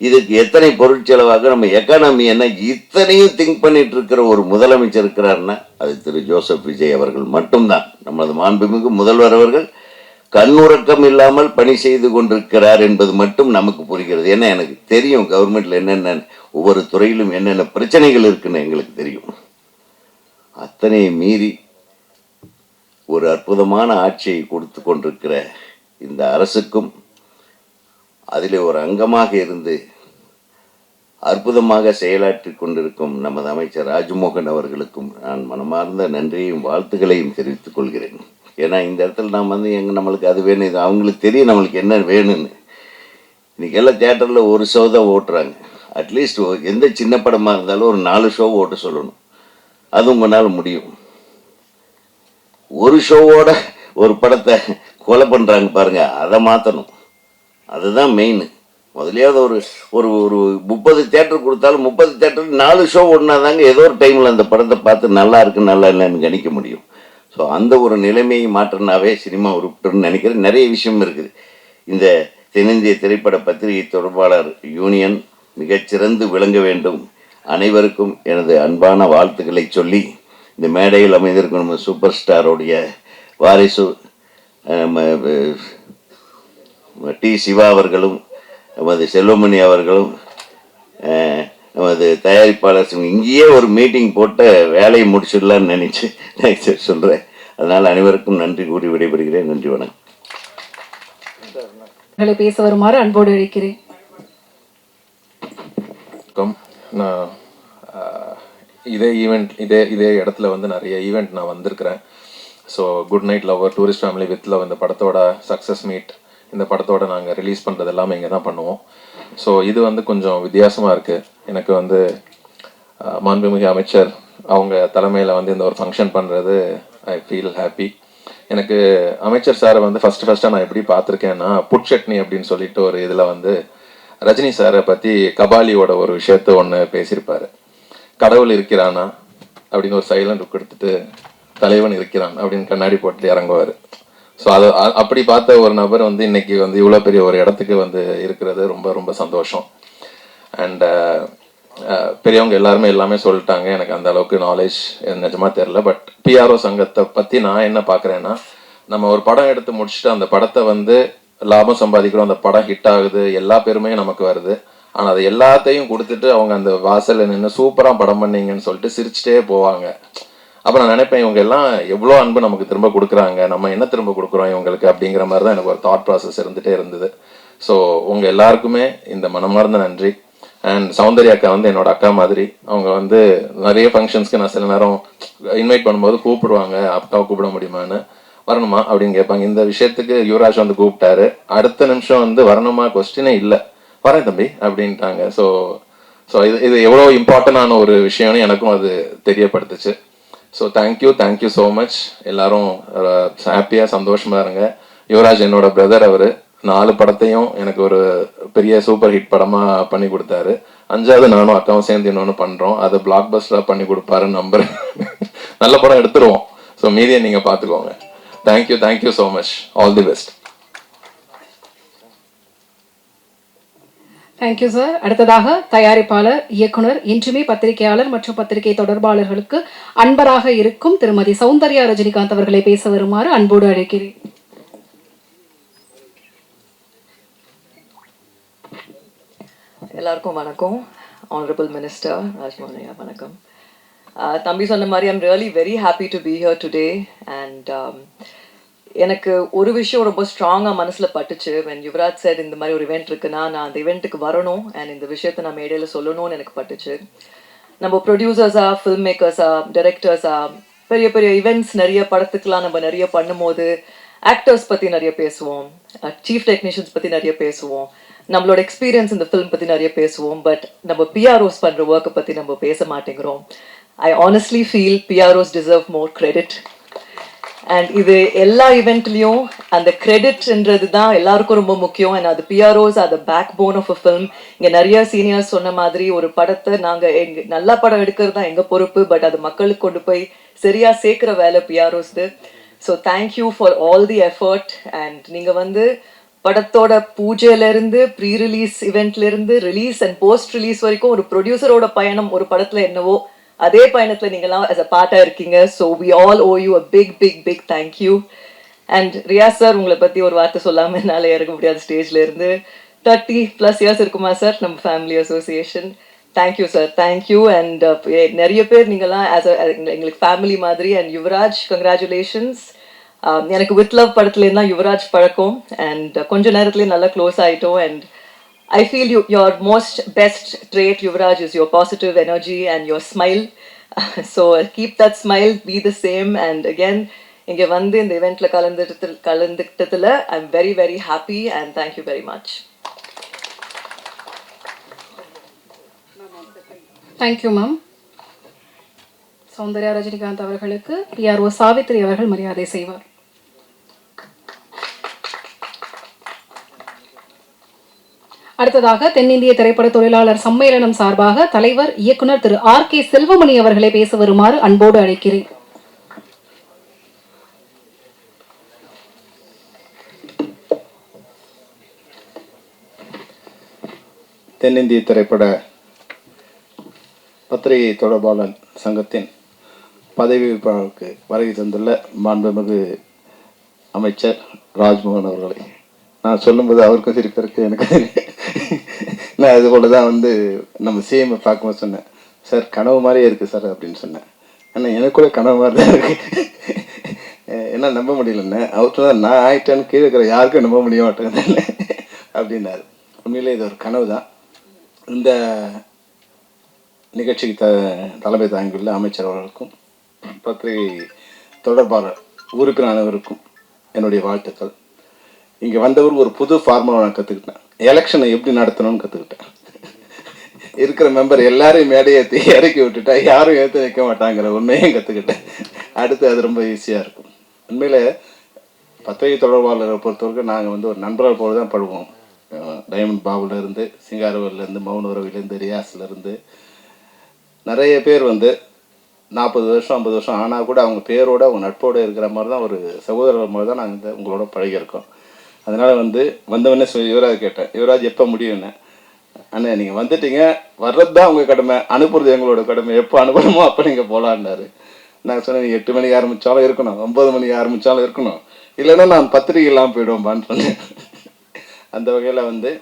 இதுக்கு எத்தனை பொருட்செலவாக நம்ம எக்கானமி என்ன, இத்தனையும் திங்க் பண்ணிட்டு இருக்கிற ஒரு முதலமைச்சர் இருக்கிறாருன்னா அது திரு ஜோசப் விஜய் அவர்கள் மட்டும்தான். நமது மாண்புமிகு முதல்வர் அவர்கள் கண்ணுறக்கம் இல்லாமல் பணி செய்து கொண்டிருக்கிறார் என்பது மட்டும் நமக்கு புரிகிறது. ஏன்னா எனக்கு தெரியும் கவர்மெண்ட்ல என்னென்ன, ஒவ்வொரு துறையிலும் என்னென்ன பிரச்சனைகள் இருக்குன்னு எங்களுக்கு தெரியும். அத்தனை மீறி ஒரு அற்புதமான ஆட்சியை கொடுத்து கொண்டிருக்கிற இந்த அரசுக்கும், அதிலே ஒரு அங்கமாக இருந்து அற்புதமாக செயலாற்றி கொண்டிருக்கும் நமது அமைச்சர் ராஜ்மோகன் அவர்களுக்கும் நான் மனமார்ந்த நன்றியையும் வாழ்த்துக்களையும் தெரிவித்துக் கொள்கிறேன். ஏன்னா இந்த இடத்துல நாம் வந்து நம்மளுக்கு அது வேணும், இது அவங்களுக்கு தெரியும் நம்மளுக்கு என்ன வேணும்னு. இன்றைக்கி எல்லாம் தேட்டரில் ஒரு ஷோ தான் ஓட்டுறாங்க. அட்லீஸ்ட் எந்த சின்ன படமாக இருந்தாலும் ஒரு 4 ஷோ ஓட்ட சொல்லணும். அது உங்களால் முடியும். ஒரு ஷோவோட ஒரு படத்தை கொலை பண்ணுறாங்க பாருங்க, அதை மாற்றணும். அதுதான் மெயின். முதலியாவது ஒரு ஒரு 30 தேட்டர் கொடுத்தாலும் 30 தேட்டருக்கு 4 ஷோ ஓடினா தாங்க ஏதோ ஒரு டைமில் அந்த படத்தை பார்த்து நல்லா இருக்கு நல்லா இல்லைன்னு கணிக்க முடியும். ஸோ அந்த ஒரு நிலைமையை மாற்றினாவே சினிமா உருப்பிட்டுன்னு நினைக்கிறேன். நிறைய விஷயம் இருக்குது. இந்த தென்னிந்திய திரைப்பட பத்திரிகை தொடர்பாளர் யூனியன் மிகச்சிறந்து விளங்க வேண்டும். அனைவருக்கும் எனது அன்பான வாழ்த்துக்களை சொல்லி, இந்த மேடையில் அமைந்திருக்கும் நம்ம சூப்பர் ஸ்டாரோடைய வாரிசு டி சிவா அவர்களும், நமது செல்வமணி அவர்களும், நமது தயாரிப்பாளர் இங்கேயே ஒரு மீட்டிங் போட்டு வேலையை முடிச்சிடலான்னு நினைச்சு சொல்கிறேன். அதனால் அனைவருக்கும் நன்றி கூறி விடைபெறுகிறேன். நன்றி, வணக்கம். பேச வருமாறு அன்போடு அழைக்கிறேன். நான் இதே ஈவெண்ட் இதே இடத்துல வந்து நிறைய ஈவெண்ட் நான் வந்திருக்கிறேன். So good night lover, tourist family with love, இந்த படத்தோட சக்ஸஸ் மீட், இந்த படத்தோட நாங்கள் ரிலீஸ் பண்ணுறது எல்லாமே இங்கே தான் பண்ணுவோம். ஸோ இது வந்து கொஞ்சம் வித்தியாசமாக இருக்குது. எனக்கு வந்து மாண்புமிகு அமைச்சர் அவங்க தலைமையில் வந்து இந்த ஒரு ஃபங்க்ஷன் பண்ணுறது ஐ ஃபீல் ஹாப்பி. எனக்கு அமைச்சர் சாரை வந்து ஃபஸ்ட்டாக நான் எப்படி பார்த்துருக்கேன்னா, புட்சட்னி அப்படின்னு சொல்லிட்டு ஒரு இதில் வந்து ரஜினி சாரை பற்றி கபாலியோட ஒரு விஷயத்த ஒன்று பேசியிருப்பார். கடவுள் இருக்கிறானா அப்படின்னு ஒரு சைலண்ட் லுக் எடுத்துட்டு, தலைவன் இருக்கிறான் அப்படின்னு கண்ணாடி போட்டு இறங்குவார். ஸோ அதை அப்படி பார்த்த ஒரு நபர் வந்து இன்னைக்கு வந்து இவ்வளோ பெரிய ஒரு இடத்துக்கு வந்து இருக்கிறது ரொம்ப ரொம்ப சந்தோஷம். அண்ட் பெரியவங்க எல்லாமே சொல்லிட்டாங்க. எனக்கு அந்த அளவுக்கு நாலேஜ் நிஜமாக தெரில. பட் பிஆர்ஓ சங்கத்தை பற்றி நான் என்ன பார்க்குறேன்னா, நம்ம ஒரு படம் எடுத்து முடிச்சுட்டு அந்த படத்தை வந்து லாபம் சம்பாதிக்கிறோம், அந்த படம் ஹிட் ஆகுது, எல்லா பேருமே நமக்கு வருது. ஆனால் அது எல்லாத்தையும் கொடுத்துட்டு அவங்க அந்த வாசலில் நின்று சூப்பராக படம் பண்ணீங்கன்னு சொல்லிட்டு சிரிச்சுட்டே போவாங்க. அப்போ நான் நினைப்பேன், இவங்க எல்லாம் எவ்வளோ அன்பு நமக்கு திரும்ப கொடுக்குறாங்க, நம்ம என்ன திரும்ப கொடுக்குறோம் இவங்களுக்கு அப்படிங்கிற மாதிரி தான் எனக்கு ஒரு தாட் ப்ராசஸ் இருந்துகிட்டே இருந்தது. ஸோ உங்கள் எல்லாருக்குமே இந்த மனமார்ந்த நன்றி. அண்ட் சௌந்தர்யா அக்கா வந்து என்னோட அக்கா மாதிரி. அவங்க வந்து நிறைய ஃபங்க்ஷன்ஸ்க்கு நான் சில நேரம் இன்வைட் பண்ணும்போது கூப்பிடுவாங்க, அக்காவை கூப்பிட முடியுமான்னு, வரணுமா அப்படின்னு கேட்பாங்க. இந்த விஷயத்துக்கு யுவராஜ் வந்து கூப்பிட்டாரு. அடுத்த நிமிஷம் வந்து வரணுமா கொஸ்டினே இல்லை, வரேன் தம்பி அப்படின்ட்டாங்க. ஸோ இது எவ்வளோ இம்பார்ட்டண்டான ஒரு விஷயம்னு எனக்கும் அது தெரியப்படுத்துச்சு. So thank you so much. எல்லாரும் ஹாப்பியாக சந்தோஷமாக இருங்க. யுவராஜ் என்னோட பிரதர். அவர் 4 படத்தையும் எனக்கு ஒரு பெரிய சூப்பர் ஹிட் படமாக பண்ணி கொடுத்தாரு. 5வது நானும் அக்காவும் சேர்ந்து இன்னொன்று பண்ணுறோம். அதை பிளாக் பஸ்டராக பண்ணி கொடுப்பாருன்னு நம்புறேன். நல்ல படம் எடுத்துருவோம். ஸோ மீதியை நீங்கள் பார்த்துக்கோங்க. Thank you so much. All the best. Thank you sir. அடுத்ததாக தயாரிப்பாளர், இயக்குனர், என்றுமே பத்திரிகையாளர் மற்றும் பத்திரிகை தொடர்பாளர்களுக்கு அன்பராக இருக்கும் திருமதி சௌந்தர்யா ரஜினிகாந்த் அவர்களை பேச வருமாறு அன்போடு அழைக்கிறேன். எல்லாருக்கும் வணக்கம். ஆனரபிள் மினிஸ்டர் ராஜ்மோகன் ஐயா வணக்கம். தம்பி சொன்ன மாதிரி I'm really very happy to be here today. And எனக்கு ஒரு விஷயம் ரொம்ப ஸ்ட்ராங்காக மனசில் பட்டுச்சு. when யுவராஜ் சார் இந்த மாதிரி ஒரு இவெண்ட் இருக்குன்னா நான் அந்த இவெண்ட்டுக்கு வரணும் அண்ட் இந்த விஷயத்தை நான் மேடையில் சொல்லணும்னு எனக்கு பட்டுச்சு. நம்ம ப்ரொடியூசர்ஸா, ஃபில்ம் மேக்கர்ஸா, டைரக்டர்ஸா, பெரிய பெரிய ஈவெண்ட்ஸ் நிறைய படத்துக்கெலாம் நம்ம நிறைய பண்ணும்போது ஆக்டர்ஸ் பற்றி நிறைய பேசுவோம், சீஃப் டெக்னீஷியன்ஸ் பற்றி நிறைய பேசுவோம், நம்மளோட எக்ஸ்பீரியன்ஸ் இந்த ஃபிலிம் பற்றி நிறைய பேசுவோம். பட் நம்ம பிஆர்ஓஸ் பண்ணுற ஒர்க்கை பற்றி நம்ம பேச மாட்டேங்கிறோம். I honestly feel PROs deserve more credit. And இது எல்லா ஈவெண்ட்லேயும் அந்த கிரெடிட்ன்றது தான் எல்லாருக்கும் ரொம்ப முக்கியம். அண்ட் அது பிஆர்ஓஸ் அது backbone of a film. இங்கே நிறைய சீனியர்ஸ் சொன்ன மாதிரி ஒரு படத்தை நாங்கள் நல்ல படம் எடுக்கிறது தான் எங்கள் பொறுப்பு. பட் அது மக்களுக்கு கொண்டு போய் சரியாக சேர்க்குற வேலை பிஆர்ஓஸ்து. So thank you for all the effort. And நீங்கள் படத்தோட பூஜையிலேருந்து ப்ரீ ரிலீஸ் இவெண்ட்லேருந்து ரிலீஸ் அண்ட் போஸ்ட் ரிலீஸ் வரைக்கும் ஒரு ப்ரொடியூசரோட பயணம் ஒரு படத்தில் என்னவோ அதே பயணத்தில் நீங்களாம் as a பார்ட்டாக இருக்கீங்க. So we all owe you a big big big thank you. And Riyaz sir, உங்களை பற்றி ஒரு வார்த்தை சொல்லாமல் என்னால் இறங்க முடியாத ஸ்டேஜில் இருந்து 30+ இயர்ஸ் இருக்குமா சார் நம்ம family association. Thank you sir, thank you. And நிறைய பேர் நீங்களாம் எங்களுக்கு ஃபேமிலி மாதிரி. And Yuvaraj, congratulations. எனக்கு வித் லவ் படத்துலேருந்து தான் யுவராஜ் பழக்கம். அண்ட் கொஞ்ச நேரத்துலேயே நல்லா க்ளோஸ் ஆகிட்டோம். And I feel your most best trait, Yuvraj, is your positive energy and your smile. So keep that smile, be the same. And again, inge vandu in the event la kalandittathila I'm very very happy and thank you very much. Thank you ma'am. Soundarya Rajinikanth அவர்களுக்கு PRO Savitri அவர்கள் மரியாதை செய்வார். அடுத்ததாக தென்னிந்திய திரைப்பட தொழிலாளர் சம்மேளனம் சார்பாக தலைவர், இயக்குனர் திரு ஆர் கே செல்வமணி அவர்களை பேச வருமாறு அன்போடு அழைக்கிறேன். தென்னிந்திய திரைப்பட பத்திரிகை தொடர்பாளர் சங்கத்தின் பதவி விழாவுக்கு வருகை தந்துள்ள மாண்புமிகு அமைச்சர் ராஜ்மோகன் அவர்களை நான் சொல்லும்போது அவருக்கும் சிரிப்பு இருக்கு, எனக்கு நான் அது போல தான் நம்ம சிஎம் பார்க்கும்போது சொன்னேன், சார் கனவு மாதிரியே இருக்குது சார் அப்படின்னு சொன்னேன். ஆனால் எனக்கு கூட கனவு மாதிரி தான் இருக்குது, என்ன நம்ப முடியலன்னு. அவர்கிட்ட தான் நான் ஆயிட்டேன்னு கீழே இருக்கிற யாருக்கும் நம்ப முடிய மாட்டேங்குது அப்படின்னாரு. உண்மையிலே இது ஒரு கனவு தான். இந்த நிகழ்ச்சிக்கு தலைமை தாங்கியுள்ள அமைச்சர் அவர்களுக்கும் பத்திரிகை தொடர்பாளர் உறுப்பினர் அனைவருக்கும் என்னுடைய வாழ்த்துக்கள். இங்கே வந்தவர் ஒரு புது ஃபார்முலா நான் கற்றுக்கிட்டேன். எலெக்ஷனை எப்படி நடத்தணும்னு கற்றுக்கிட்டேன். இருக்கிற மெம்பர் எல்லாரையும் மேடையை இறக்கி விட்டுட்டா யாரும் ஏற்று வைக்க மாட்டாங்கிற உண்மையும் கற்றுக்கிட்டேன். அடுத்து அது ரொம்ப ஈஸியாக இருக்கும். உண்மையில் பத்திரிகை தொடர்பாளரை பொறுத்தவரைக்கும் நாங்கள் ஒரு நண்பர்கள் போல தான் படுவோம். டைமண்ட் பாபுலேருந்து, சிங்காரவேலேருந்து, மௌன உறவிலேருந்து, ரியாஸ்லேருந்து நிறைய பேர் 40 வருஷம் 50 வருஷம் ஆனால் கூட அவங்க பேரோட அவங்க நட்போடு இருக்கிற மாதிரி தான், ஒரு சகோதரர் மாதிரி தான் நாங்கள் உங்களோட பழகியிருக்கோம். அதனால் வந்தவொடனே யுவராஜ் கேட்டேன், யுவராஜ் எப்போ முடியும்னு. அண்ணே நீங்கள் வந்துட்டீங்க, வர்றது தான் உங்கள் கடமை, அனுப்புறது எங்களோட கடமை, எப்போ அனுப்பணுமோ அப்போ நீங்கள் போகலான்னாரு. நான் சொன்னேன், நீங்கள் 8 மணிக்கு ஆரம்பித்தாலும் இருக்கணும், 9 மணிக்கு ஆரம்பித்தாலும் இருக்கணும், இல்லைன்னா நான் பத்திரிகை இல்லாமல் போயிடுவோம்பான்னு சொன்னேன். அந்த வகையில்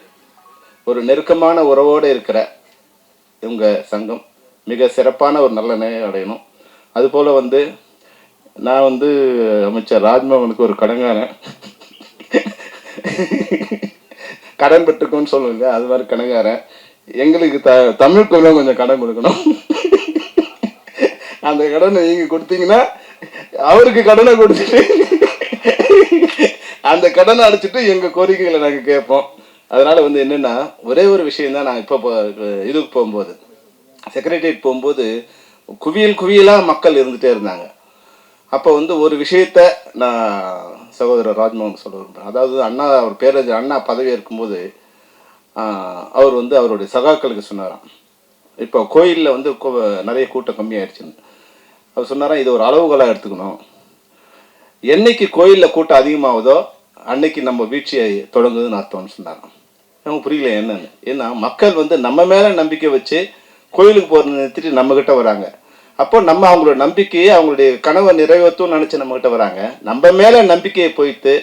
ஒரு நெருக்கமான உறவோடு இருக்கிற உங்கள் சங்கம் மிக சிறப்பான ஒரு நல்ல நிலை அடையணும். அதுபோல் நான் அமைச்சர் ராஜ்மோகனுக்கு ஒரு கடங்காரன், கடன் பெற்றுக்கோன்னு சொல்லுங்க, அது மாதிரி கடங்காரன். எங்களுக்கு தமிழ் கொஞ்சம் கடன் கொடுக்கணும். அந்த கடனை நீங்கள் கொடுத்தீங்கன்னா அவருக்கு கடனை கொடுத்துட்டு அந்த கடனை அடைச்சிட்டு எங்கள் கோரிக்கைகளை நாங்கள் கேட்போம். அதனால் என்னென்னா ஒரே ஒரு விஷயந்தான், நான் இப்போ இதுக்கு போகும்போது செக்ரட்டரியேட் போகும்போது குவியலாக மக்கள் இருந்துகிட்டே இருந்தாங்க. அப்போ ஒரு விஷயத்த நான் சகோதரர் ராஜ்மோகன் சொல்ல விரும்புகிறேன். அதாவது அண்ணா, அவர் பேரறிஞர் அண்ணா பதவி இருக்கும்போது அவர் அவருடைய சகாக்களுக்கு சொன்னாராம், இப்போ கோயிலில் நிறைய கூட்டம் கம்மியாயிடுச்சுன்னு. அவர் சொன்னாராம், இது ஒரு அளவுகோலாக எடுத்துக்கணும், என்னைக்கு கோயிலில் கூட்டம் அதிகமாகுதோ அன்னைக்கு நம்ம வீழ்ச்சியை தொடங்குதுன்னு அர்த்தம்னு சொன்னாராம். நமக்கு புரியல என்னன்னு. ஏன்னா மக்கள் வந்து நம்ம மேலே நம்பிக்கை வச்சு கோயிலுக்கு போகிறத நிறுத்திட்டு நம்மக்கிட்ட வராங்க. அப்போ நம்ம அவங்களோட நம்பிக்கையை அவங்களுடைய கனவை நிறைவேற்றும் நினச்சி நம்மக்கிட்ட வராங்க. நம்ம மேலே நம்பிக்கையை போயிட்டு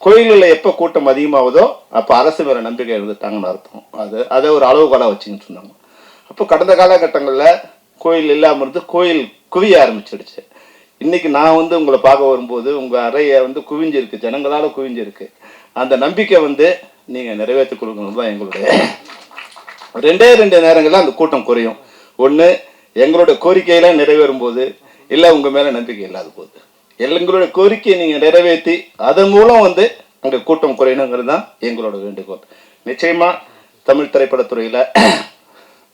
கோயில்களில் எப்போ கூட்டம் அதிகமாகுதோ அப்போ அரசு மேலே நம்பிக்கை இருந்துட்டாங்கன்னு அர்த்தம். அதை ஒரு அளவுகோலாக வச்சுன்னு சொன்னாங்க. அப்போ கடந்த காலகட்டங்களில் கோயில் இல்லாமல் இருந்து கோயில் குவிய ஆரம்பிச்சிடுச்சு. இன்னைக்கு நான் வந்து உங்களை பார்க்க வரும்போது உங்கள் அறையை வந்து குவிஞ்சிருக்கு, ஜனங்களால் குவிஞ்சிருக்கு. அந்த நம்பிக்கை வந்து நீங்கள் நிறைவேற்றி கொடுக்கணும் தான் எங்களுடைய. 2 நேரங்களில் அந்த கூட்டம் குறையும். ஒன்று எங்களோட கோரிக்கையெல்லாம் நிறைவேறும் போது, இல்லை உங்கள் மேலே நம்பிக்கை இல்லாத போது. எங்களோட கோரிக்கையை நீங்கள் நிறைவேற்றி அதன் மூலம் வந்து அங்கே கூட்டம் குறையணுங்கிறது தான் எங்களோட வேண்டுகோள். நிச்சயமாக தமிழ் திரைப்படத்துறையில்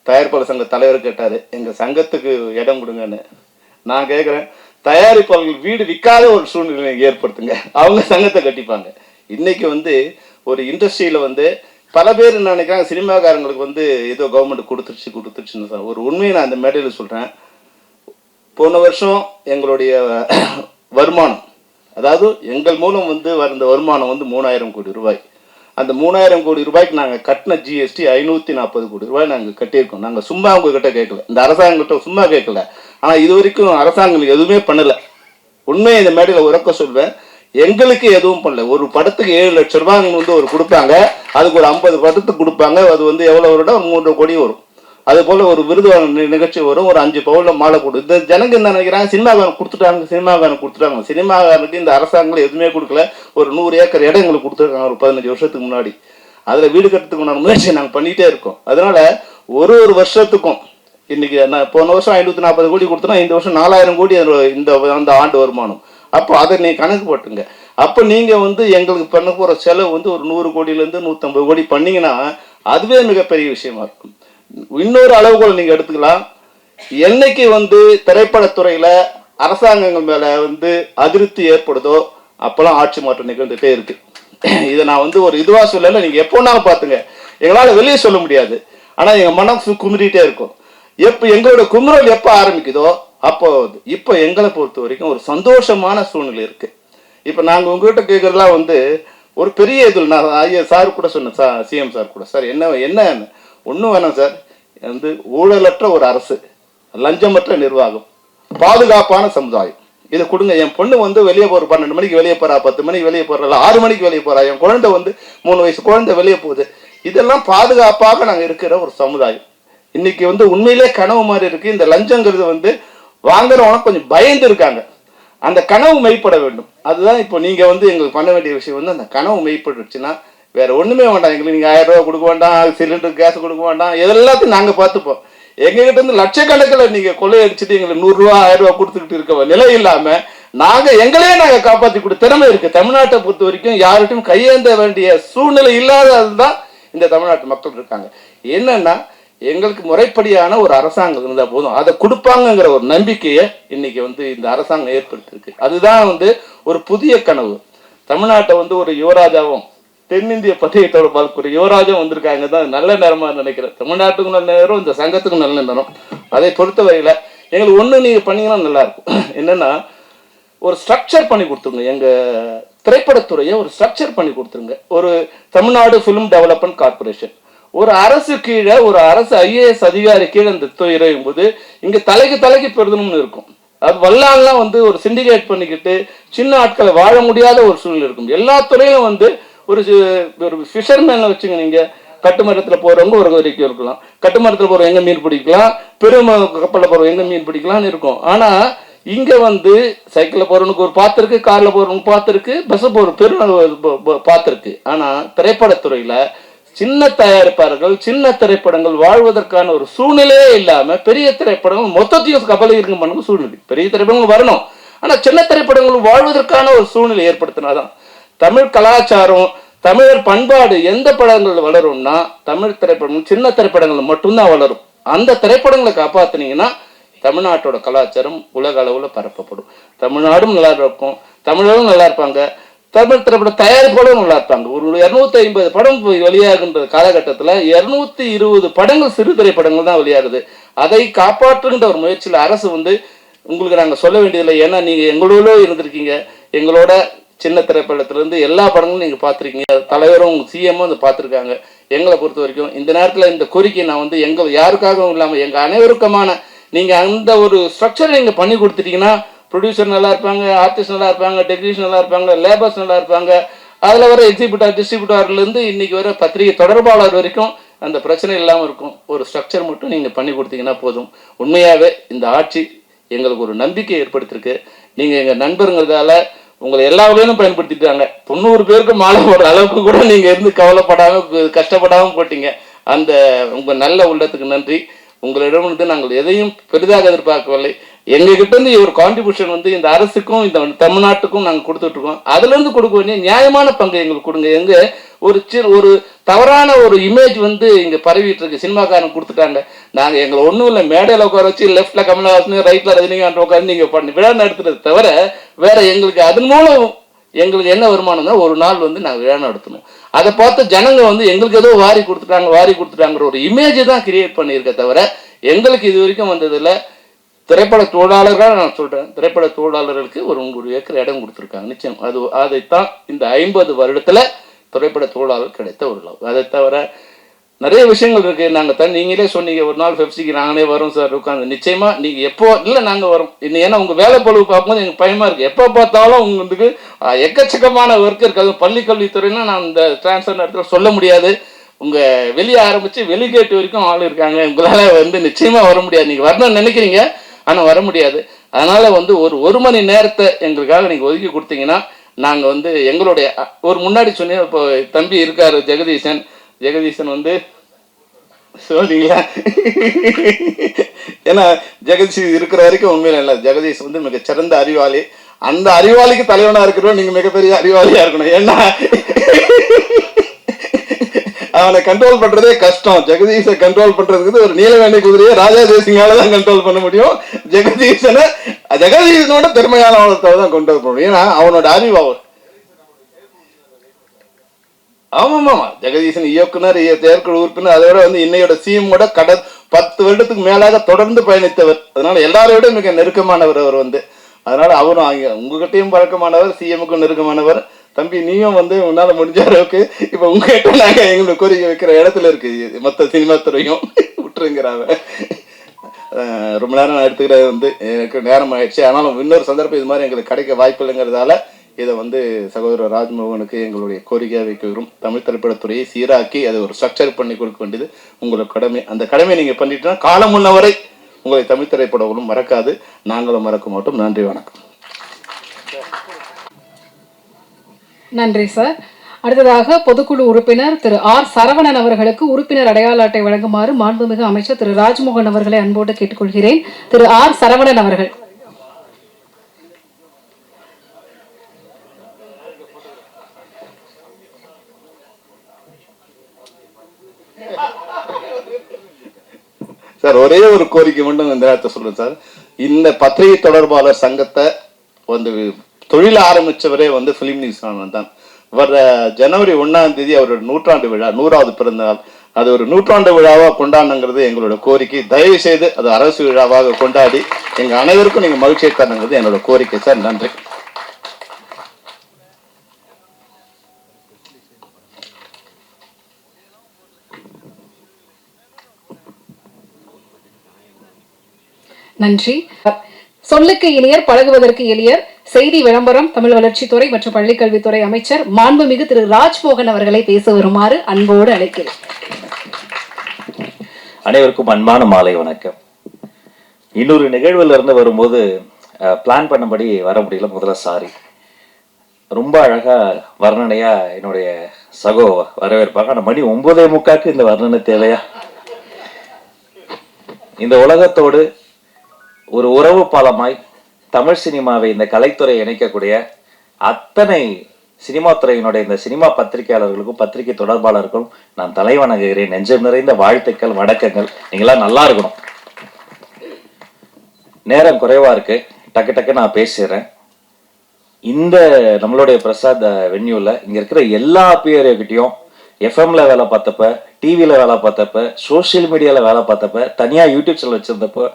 தயாரிப்பாளர் சங்க தலைவர் கேட்டார் எங்கள் சங்கத்துக்கு இடம் கொடுங்கன்னு. நான் கேட்குறேன், தயாரிப்பாளர்கள் வீடு விற்காத ஒரு சூழ்நிலை ஏற்படுத்துங்க, அவங்க சங்கத்தை கட்டிப்பாங்க. இன்னைக்கு வந்து ஒரு இண்டஸ்ட்ரியில் வந்து பல பேர் என்ன நினைக்கிறாங்க, சினிமாக்காரங்களுக்கு வந்து ஏதோ கவர்மெண்ட் கொடுத்துருச்சுன்னு. ஒரு உண்மையை நான் அந்த மேடையில் சொல்கிறேன். போன வருஷம் எங்களுடைய வருமானம், அதாவது எங்கள் மூலம் வந்து வந்த வருமானம் வந்து 3000 கோடி ரூபாய். அந்த 3000 கோடி ரூபாய்க்கு நாங்கள் கட்டின ஜிஎஸ்டி 540 கோடி ரூபாய் நாங்கள் கட்டியிருக்கோம். நாங்கள் சும்மா உங்ககிட்ட கேட்கல, இந்த அரசாங்ககிட்ட சும்மா கேட்கல. ஆனால் இது வரைக்கும் அரசாங்கம் எதுவுமே பண்ணலை. உண்மையை இந்த மேடையில் உறக்க சொல்வேன், எங்களுக்கு எதுவும் பண்ணல. ஒரு படத்துக்கு 7 லட்சம் ரூபாய் வந்து ஒரு கொடுப்பாங்க, அதுக்கு ஒரு 50 படத்துக்கு கொடுப்பாங்க. அது வந்து எவ்வளோ வருடம், ஒரு 3 கோடி வரும். அது போல் ஒரு விருது நிகழ்ச்சி வரும், ஒரு 5 பவுனில் மாலை கொடு. இந்த ஜனங்க என்ன நினைக்கிறாங்க, சினிமாக்காரன் கொடுத்துட்டாங்க. சினிமாக்காரனுக்கு இந்த அரசாங்கம் எதுவுமே கொடுக்கல. ஒரு 100 ஏக்கர் இடம் எங்களுக்கு கொடுத்துருக்காங்க ஒரு 15 வருஷத்துக்கு முன்னாடி. அதில் வீடு கட்டுறதுக்கு முயற்சி நாங்கள் பண்ணிகிட்டே இருக்கோம். அதனால ஒரு வருஷத்துக்கும் இன்னைக்கு நான் போன வருஷம் 540 கோடி கொடுத்தோன்னா இந்த வருஷம் 4000 கோடி அந்த ஆண்டு வருமானம். அப்போ அதை நீங்கள் கணக்கு போட்டுங்க. அப்போ நீங்கள் வந்து எங்களுக்கு பண்ண போகிற செலவு வந்து ஒரு 100 கோடியிலேருந்து 150 கோடி பண்ணிங்கன்னா அதுவே மிகப்பெரிய விஷயமா இருக்கும். இன்னொரு அளவுகோல் நீங்கள் எடுத்துக்கலாம். என்னைக்கு வந்து திரைப்படத்துறையில் அரசாங்கங்கள் மேலே வந்து அதிருப்தி ஏற்படுதோ அப்போல்லாம் ஆட்சி மாற்றம் நிகழ்ந்துகிட்டே இருக்கு. இதை நான் வந்து ஒரு இதுவாக சொல்லலை, நீங்கள் எப்போனாலும் பார்த்துங்க. எங்களால் வெளியே சொல்ல முடியாது, ஆனால் எங்கள் மனசு குமிரிட்டே இருக்கும். எங்களோட குமுறல் எப்போ ஆரம்பிக்குதோ அப்போ இப்போ எங்களை பொறுத்த வரைக்கும் ஒரு சந்தோஷமான சூழ்நிலை இருக்கு. இப்போ நாங்கள் உங்ககிட்ட கேட்கறதுலாம் வந்து ஒரு பெரிய இதில் நான் ஐயா சார் கூட சொன்னேன், சிஎம் சார் கூட, சார் என்ன ஒன்றும் வேணாம் சார், வந்து ஊழலற்ற ஒரு அரசு, லஞ்சமற்ற நிர்வாகம், பாதுகாப்பான சமுதாயம், இதை கொடுங்க. என் பொண்ணு வந்து வெளியே போகிற 12 மணிக்கு வெளியே போகிறா, 10 மணிக்கு வெளியே போகிறா, 6 மணிக்கு வெளியே போகிறா, என் குழந்தை வந்து 3 வயசு குழந்தை வெளியே போகுது. இதெல்லாம் பாதுகாப்பாக நாங்கள் இருக்கிற ஒரு சமுதாயம். இன்னைக்கு வந்து உண்மையிலே கனவு மாதிரி இருக்கு. இந்த லஞ்சங்கிறது வந்து வாங்குறவங்க கொஞ்சம் பயந்து இருக்காங்க. அந்த கனவு மெய்ப்பட வேண்டும். அதுதான் இப்போ நீங்க வந்து எங்களுக்கு பண்ண வேண்டிய விஷயம் வந்து அந்த கனவு மெய்ப்பட்டுச்சுன்னா வேற ஒண்ணுமே வேண்டாம். எங்களுக்கு நீங்க 1000 ரூபாய் கொடுக்க வேண்டாம், சிலிண்டர் கேஸ் கொடுக்க வேண்டாம், இதெல்லாத்தையும் நாங்க பார்த்துப்போம். எங்ககிட்ட இருந்து லட்சக்கணக்கில் நீங்க கொள்ளையடிச்சுட்டு எங்களுக்கு 100 ரூபா 1000 ரூபாய் கொடுத்துக்கிட்டு இருக்க நிலை இல்லாம நாங்க காப்பாற்றி கொடுத்த திறமை இருக்கு. தமிழ்நாட்டை பொறுத்த வரைக்கும் யார்கிட்டையும் கையேந்த வேண்டிய சூழ்நிலை இல்லாததுதான் இந்த தமிழ்நாட்டு மக்கள் இருக்காங்க. என்னன்னா எங்களுக்கு முறைப்படியான ஒரு அரசாங்கம் இருந்தால் போதும், அதை கொடுப்பாங்கங்கிற ஒரு நம்பிக்கையை இன்னைக்கு வந்து இந்த அரசாங்கம் ஏற்படுத்திருக்கு. அதுதான் வந்து ஒரு புதிய கனவு. தமிழ்நாட்டை வந்து ஒரு யுவராஜாவும் தென்னிந்திய பத்திரிகை பார்க்கிற யுவராஜும் வந்திருக்காங்க தான் நல்ல நேரமா நினைக்கிறேன். தமிழ்நாட்டுக்கும் நல்ல நேரம், இந்த சங்கத்துக்கும் நல்ல நேரம். அதை பொறுத்தவரையில எங்களுக்கு ஒன்று நீங்க பண்ணீங்கன்னா நல்லா இருக்கும். என்னன்னா ஒரு ஸ்ட்ரக்சர் பண்ணி கொடுத்துருங்க, எங்க திரைப்படத்துறையை ஒரு ஸ்ட்ரக்சர் பண்ணி கொடுத்துருங்க. ஒரு தமிழ்நாடு ஃபிலிம் டெவலப்மெண்ட் கார்பரேஷன், ஒரு அரசு கீழே ஒரு அரசு IAS அதிகாரி கீழே இந்த துறையும் போது இங்க தலைக்கு பெருதணும்னு இருக்கும். அது வல்லாலாம் வந்து ஒரு சிண்டிகேட் பண்ணிக்கிட்டு சின்ன ஆட்களை வாழ முடியாத ஒரு சூழ்நிலை இருக்கும். எல்லா துறையிலும் வந்து ஒரு ஃபிஷர்மேனை வச்சுங்க, நீங்க கட்டுமரத்தில் போறவங்க ஒரு வரைக்கும் இருக்கலாம், கட்டுமரத்தில் போறவங்க எங்க மீன் பிடிக்கலாம், பெரும் கப்பலில் போறவங்க எங்க மீன் பிடிக்கலாம்னு இருக்கும். ஆனா இங்க வந்து சைக்கிளில் போறவனுக்கு ஒரு பாத்து இருக்கு, கார்ல போறவனுக்கு பாத்து இருக்கு, பஸ் போற பெரும் பாத்து இருக்கு. ஆனா திரைப்படத்துறையில சின்ன தயாரிப்பாளர்கள் சின்ன திரைப்படங்கள் வாழ்வதற்கான ஒரு சூழ்நிலையே இல்லாம பெரிய திரைப்படங்கள் மொத்தத்தையும் கபலை இருக்கும் பண்ணுங்க சூழ்நிலை. பெரிய திரைப்படங்கள் வரணும், ஆனா சின்ன திரைப்படங்கள் வாழ்வதற்கான ஒரு சூழ்நிலை ஏற்படுத்தினாதான் தமிழ் கலாச்சாரம் தமிழர் பண்பாடு எந்த படங்கள் வளரும்னா தமிழ் திரைப்படங்கள் சின்ன திரைப்படங்கள் மட்டும்தான் வளரும். அந்த திரைப்படங்களை காப்பாத்தினீங்கன்னா தமிழ்நாட்டோட கலாச்சாரம் உலக அளவுல பரப்பப்படும். தமிழ்நாடும் நல்லா இருக்கும், தமிழரும் நல்லா இருப்பாங்க, தமிழ் திரைப்பட தயாரிப்பாளரும் நல்லா இருப்பாங்க. ஒரு 250 படம் வெளியாகின்ற காலகட்டத்தில் 220 படங்கள் சிறு திரைப்படங்கள் தான் வெளியாகுது. அதை காப்பாற்றுகின்ற ஒரு முயற்சியில் அரசு வந்து உங்களுக்கு நாங்கள் சொல்ல வேண்டியதில்லை. ஏன்னா நீங்கள் எங்களோட இருந்திருக்கீங்க, எங்களோட சின்ன திரைப்படத்திலேருந்து எல்லா படங்களும் நீங்கள் பார்த்துருக்கீங்க, தலைவரும் சிஎம்மும் அதை பார்த்துருக்காங்க. எங்களை பொறுத்த வரைக்கும் இந்த நேரத்தில் இந்த கோரிக்கை நான் வந்து யாருக்காகவும் இல்லாமல் எங்கள் அனைவருக்குமான நீங்கள் அந்த ஒரு ஸ்ட்ரக்சரை நீங்கள் பண்ணி கொடுத்துட்டீங்கன்னா ப்ரொடியூசர் நல்லா இருப்பாங்க, ஆர்டிஸ்ட் நல்லா இருப்பாங்க, டெக்னீஷியன் நல்லா இருப்பாங்க, லேபர்ஸ் நல்லா இருப்பாங்க, அதில் வர எக்ஸிபியூட்டர் டிஸ்ட்ரிபியூட்டர்லேருந்து இன்றைக்கி வர பத்திரிகை தொடர்பாளர் வரைக்கும் அந்த பிரச்சனை இல்லாமல் இருக்கும். ஒரு ஸ்ட்ரக்சர் மட்டும் நீங்கள் பண்ணி கொடுத்தீங்கன்னா போதும். உண்மையாகவே இந்த ஆட்சி எங்களுக்கு ஒரு நம்பிக்கை ஏற்படுத்தியிருக்கு. நீங்கள் எங்கள் நண்பருங்கிறதால உங்களை எல்லா வகையிலும் பயன்படுத்திட்டாங்க. 90 பேருக்கு மாலை போடுற அளவுக்கு கூட நீங்கள் இருந்து கவலைப்படாமல் கஷ்டப்படாமல் போட்டீங்க. அந்த உங்கள் நல்ல உள்ளத்துக்கு நன்றி. உங்களிடம் வந்து நாங்கள் எதையும் பெரிதாக எதிர்பார்க்கவில்லை. எங்ககிட்ட இருந்து ஒரு கான்ட்ரிபியூஷன் வந்து இந்த அரசுக்கும் இந்த தமிழ்நாட்டுக்கும் நாங்கள் கொடுத்துட்ருக்கோம். அதுலேருந்து கொடுக்க வேண்டிய நியாயமான பங்கு எங்களுக்கு கொடுங்க. ஒரு தவறான ஒரு இமேஜ் வந்து இங்கே பரவிட்டு இருக்கு. சினிமாக்காரன் கொடுத்துட்டாங்க, நாங்கள் எங்களை ஒன்றும் இல்லை மேடையில் உட்கார வச்சு லெஃப்டில் கமலஹாசன் ரைட்டில் ரஜினிகாந்த் உட்காந்து நீங்கள் பண்ணி விழா நடத்துறது தவிர வேற எங்களுக்கு அதன் மூலம் எங்களுக்கு என்ன வருமானம்னா ஒரு நாள் வந்து நாங்கள் விழா நடத்தணும். அதை பார்த்து ஜனங்க வந்து எங்களுக்கு ஏதோ வாரி கொடுத்துட்டாங்கிற ஒரு இமேஜை தான் கிரியேட் பண்ணியிருக்க தவிர எங்களுக்கு இது வரைக்கும் வந்ததில்லை. திரைப்பட தொழிலாளர்கள் நான் சொல்கிறேன், திரைப்பட தொழிலாளர்களுக்கு ஒரு 1 ஏக்கர் இடம் கொடுத்துருக்காங்க. நிச்சயம் அதைத்தான் இந்த 50 வருடத்தில் திரைப்பட தொழிலாளர் கிடைத்த ஒரு லாபம். அதை தவிர நிறைய விஷயங்கள் இருக்குது. நாங்கள் நீங்களே சொன்னீங்க ஒரு நாள் பெப்சிக்கு நாங்களே வரோம் சார் உட்காந்து. நிச்சயமாக நீங்கள் எப்போ இல்லை நாங்கள் வரோம். ஏன்னா உங்கள் வேலை பொழுது பார்க்கும்போது எங்களுக்கு பயமாக இருக்குது. எப்போ பார்த்தாலும் உங்களுக்கு எக்கச்சக்கமான ஒர்க் இருக்குது. பள்ளிக்கல்வித்துறையினா நான் இந்த டிரான்ஸ்ஃபர் இடத்துல சொல்ல முடியாது. உங்கள் வெளியே ஆரம்பித்து வெளிகேட்டு வரைக்கும் ஆள் இருக்காங்க. உங்களால் வந்து நிச்சயமாக வர முடியாது. நீங்கள் வரணும்னு நினைக்கிறீங்க, ஆனால் வர முடியாது. அதனால் வந்து ஒரு மணி நேரத்தை எங்களுக்காக நீங்கள் ஒதுக்கி கொடுத்தீங்கன்னா நாங்கள் வந்து எங்களுடைய ஒரு முன்னாடி சொன்னேன். இப்போ தம்பி இருக்கார் ஜெகதீசன் வந்து சொல்றீங்களா? ஏன்னா ஜெகதீஷ் இருக்கிற வரைக்கும் உண்மையில இல்லை. ஜெகதீஷ் வந்து மிகச்சிறந்த அறிவாளி. அந்த அறிவாளிக்கு தலைவனாக இருக்கிறோம். நீங்கள் மிகப்பெரிய அறிவாளியாக இருக்கணும். ஏன்னா அவனை கண்ட்ரோல் பண்றதே கஷ்டம். ஜெகதீஷை கண்ட்ரோல் பண்றதுக்கு ஒரு நீலவேணி குதிரையை ராஜா தேசிங்கால தான் கண்ட்ரோல் பண்ண முடியும். ஜெகதீஷனோட திறமையான அவனத்தை தான் கண்ட்ரோல் பண்ண முடியும். ஏன்னா அவனோட அறிவு அவர். ஆமாம், ஜெகதீசன் இயக்குனர், செயற்குழு உறுப்பினர், அதோட வந்து இன்னையோட சிஎம்மோட 10 வருடத்துக்கு மேலாக தொடர்ந்து பயணித்தவர். அதனால எல்லாரோட மிக நெருக்கமானவர் அவர் வந்து. அதனால அவரும் உங்ககிட்டையும் பழக்கமானவர், சிஎம்முக்கும் நெருக்கமானவர். தம்பி நீயும் வந்து உன்னால் முடிஞ்ச அளவுக்கு இப்போ உங்ககிட்ட நாங்கள் எங்களுக்கு கோரிக்கை வைக்கிற இடத்துல இருக்கு மொத்த சினிமா துறையும் விட்டுருங்கிறாங்க. ரொம்ப நேரம் நான் எடுத்துக்கிறது வந்து எனக்கு நேரம் ஆயிடுச்சு. ஆனாலும் இன்னொரு சந்தர்ப்பம் இது மாதிரி எங்களுக்கு கிடைக்க வாய்ப்பு இல்லைங்கிறதால இதை வந்து சகோதரர் ராஜ்மோகனுக்கு எங்களுடைய கோரிக்கையாக வைக்கிறோம். தமிழ் திரைப்படத்துறையை சீராக்கி அதை ஒரு ஸ்ட்ரக்சர் பண்ணி கொடுக்க வேண்டியது உங்களோட கடமை. அந்த கடமையை நீங்கள் பண்ணிட்டீங்கன்னா காலம் முன்னவரை உங்களை தமிழ் திரைப்படங்களும் மறக்காது, நாங்களும் மறக்க மாட்டோம். நன்றி, வணக்கம். நன்றி சார். அடுத்ததாக பொதுக்குழு உறுப்பினர் திரு ஆர் சரவணன் அவர்களுக்கு உறுப்பினர் அடையாள அட்டை வழங்குமாறு மாண்புமிகு அமைச்சர் திரு ராஜ்மோகன் அவர்களை அன்போடு கேட்டுக்கொள்கிறேன். திரு ஆர் சரவணன் அவர்கள். சார் ஒரே ஒரு கோரிக்கை மட்டும் இந்த நேரத்தை சொல்றேன் சார். இந்த பத்திரிகை தொடர்பாளர் சங்கத்தை வந்து தொழில் ஆரம்பிச்சவரே வந்து பிலிம் நியூஸ் தான். வர ஜனவரி 1ஆம் தேதி அவரோட 100ஆண்டு விழா, 100வது பிறந்த நாள். அது ஒரு 100ஆண்டு விழாவாக கொண்டாடுங்கிறது எங்களோட கோரிக்கை. தயவு செய்து அது அரசு விழாவாக கொண்டாடி எங்க அனைவருக்கும் நீங்க மகிழ்ச்சியை தரணுங்கிறது என்னோட கோரிக்கை சார். நன்றி. நன்றி. சொல்லுக்கு இனியர் பழகுவதற்கு எளியர் செய்தி விளம்பரம், தமிழ் வளர்ச்சித்துறை மற்றும் பள்ளிக்கல்வித்துறை அமைச்சர் மாண்புமிகு திரு ராஜ்மோகன் அவர்களை பேச வருமாறு அன்போடு அழைக்கிறேன். அனைவருக்கும் அன்பான மாலை வணக்கம். இன்னொரு நிகழ்வுல இருந்து வரும்போது பிளான் பண்ணபடி வர முடியல. முதல்ல சாரி. ரொம்ப அழகா வர்ணனையா என்னுடைய சகோ வரவேற்பாங்க. ஆனால் மணி 9:45 இந்த வர்ணனை தேவையா? இந்த உலகத்தோடு ஒரு உறவு பாலமாய் தமிழ் சினிமாவை இந்த கலைத்துறை இணைக்கக்கூடிய அத்தனை சினிமா துறையினுடைய இந்த சினிமா பத்திரிகையாளர்களுக்கும் பத்திரிகை தொடர்பாளர்களுக்கும் நான் தலை வணங்குகிறேன். நெஞ்சம் நிறைந்த வாழ்த்துக்கள், வணக்கங்கள். நீங்களாம் நல்லா இருக்கணும். நேரம் குறைவா இருக்கு, டக்கு நான் பேசிடுறேன். இந்த நம்மளுடைய பிரசாத் வென்யூல இங்க இருக்கிற எல்லா பேர்கிட்டையும் எஃப்எம்ல வேலை பார்த்தப்ப, டிவியில வேலை பார்த்தப்ப, சோசியல் மீடியால வேலை பார்த்தப்ப, தனியா யூடியூப் சேனல் வச்சிருந்தப்போ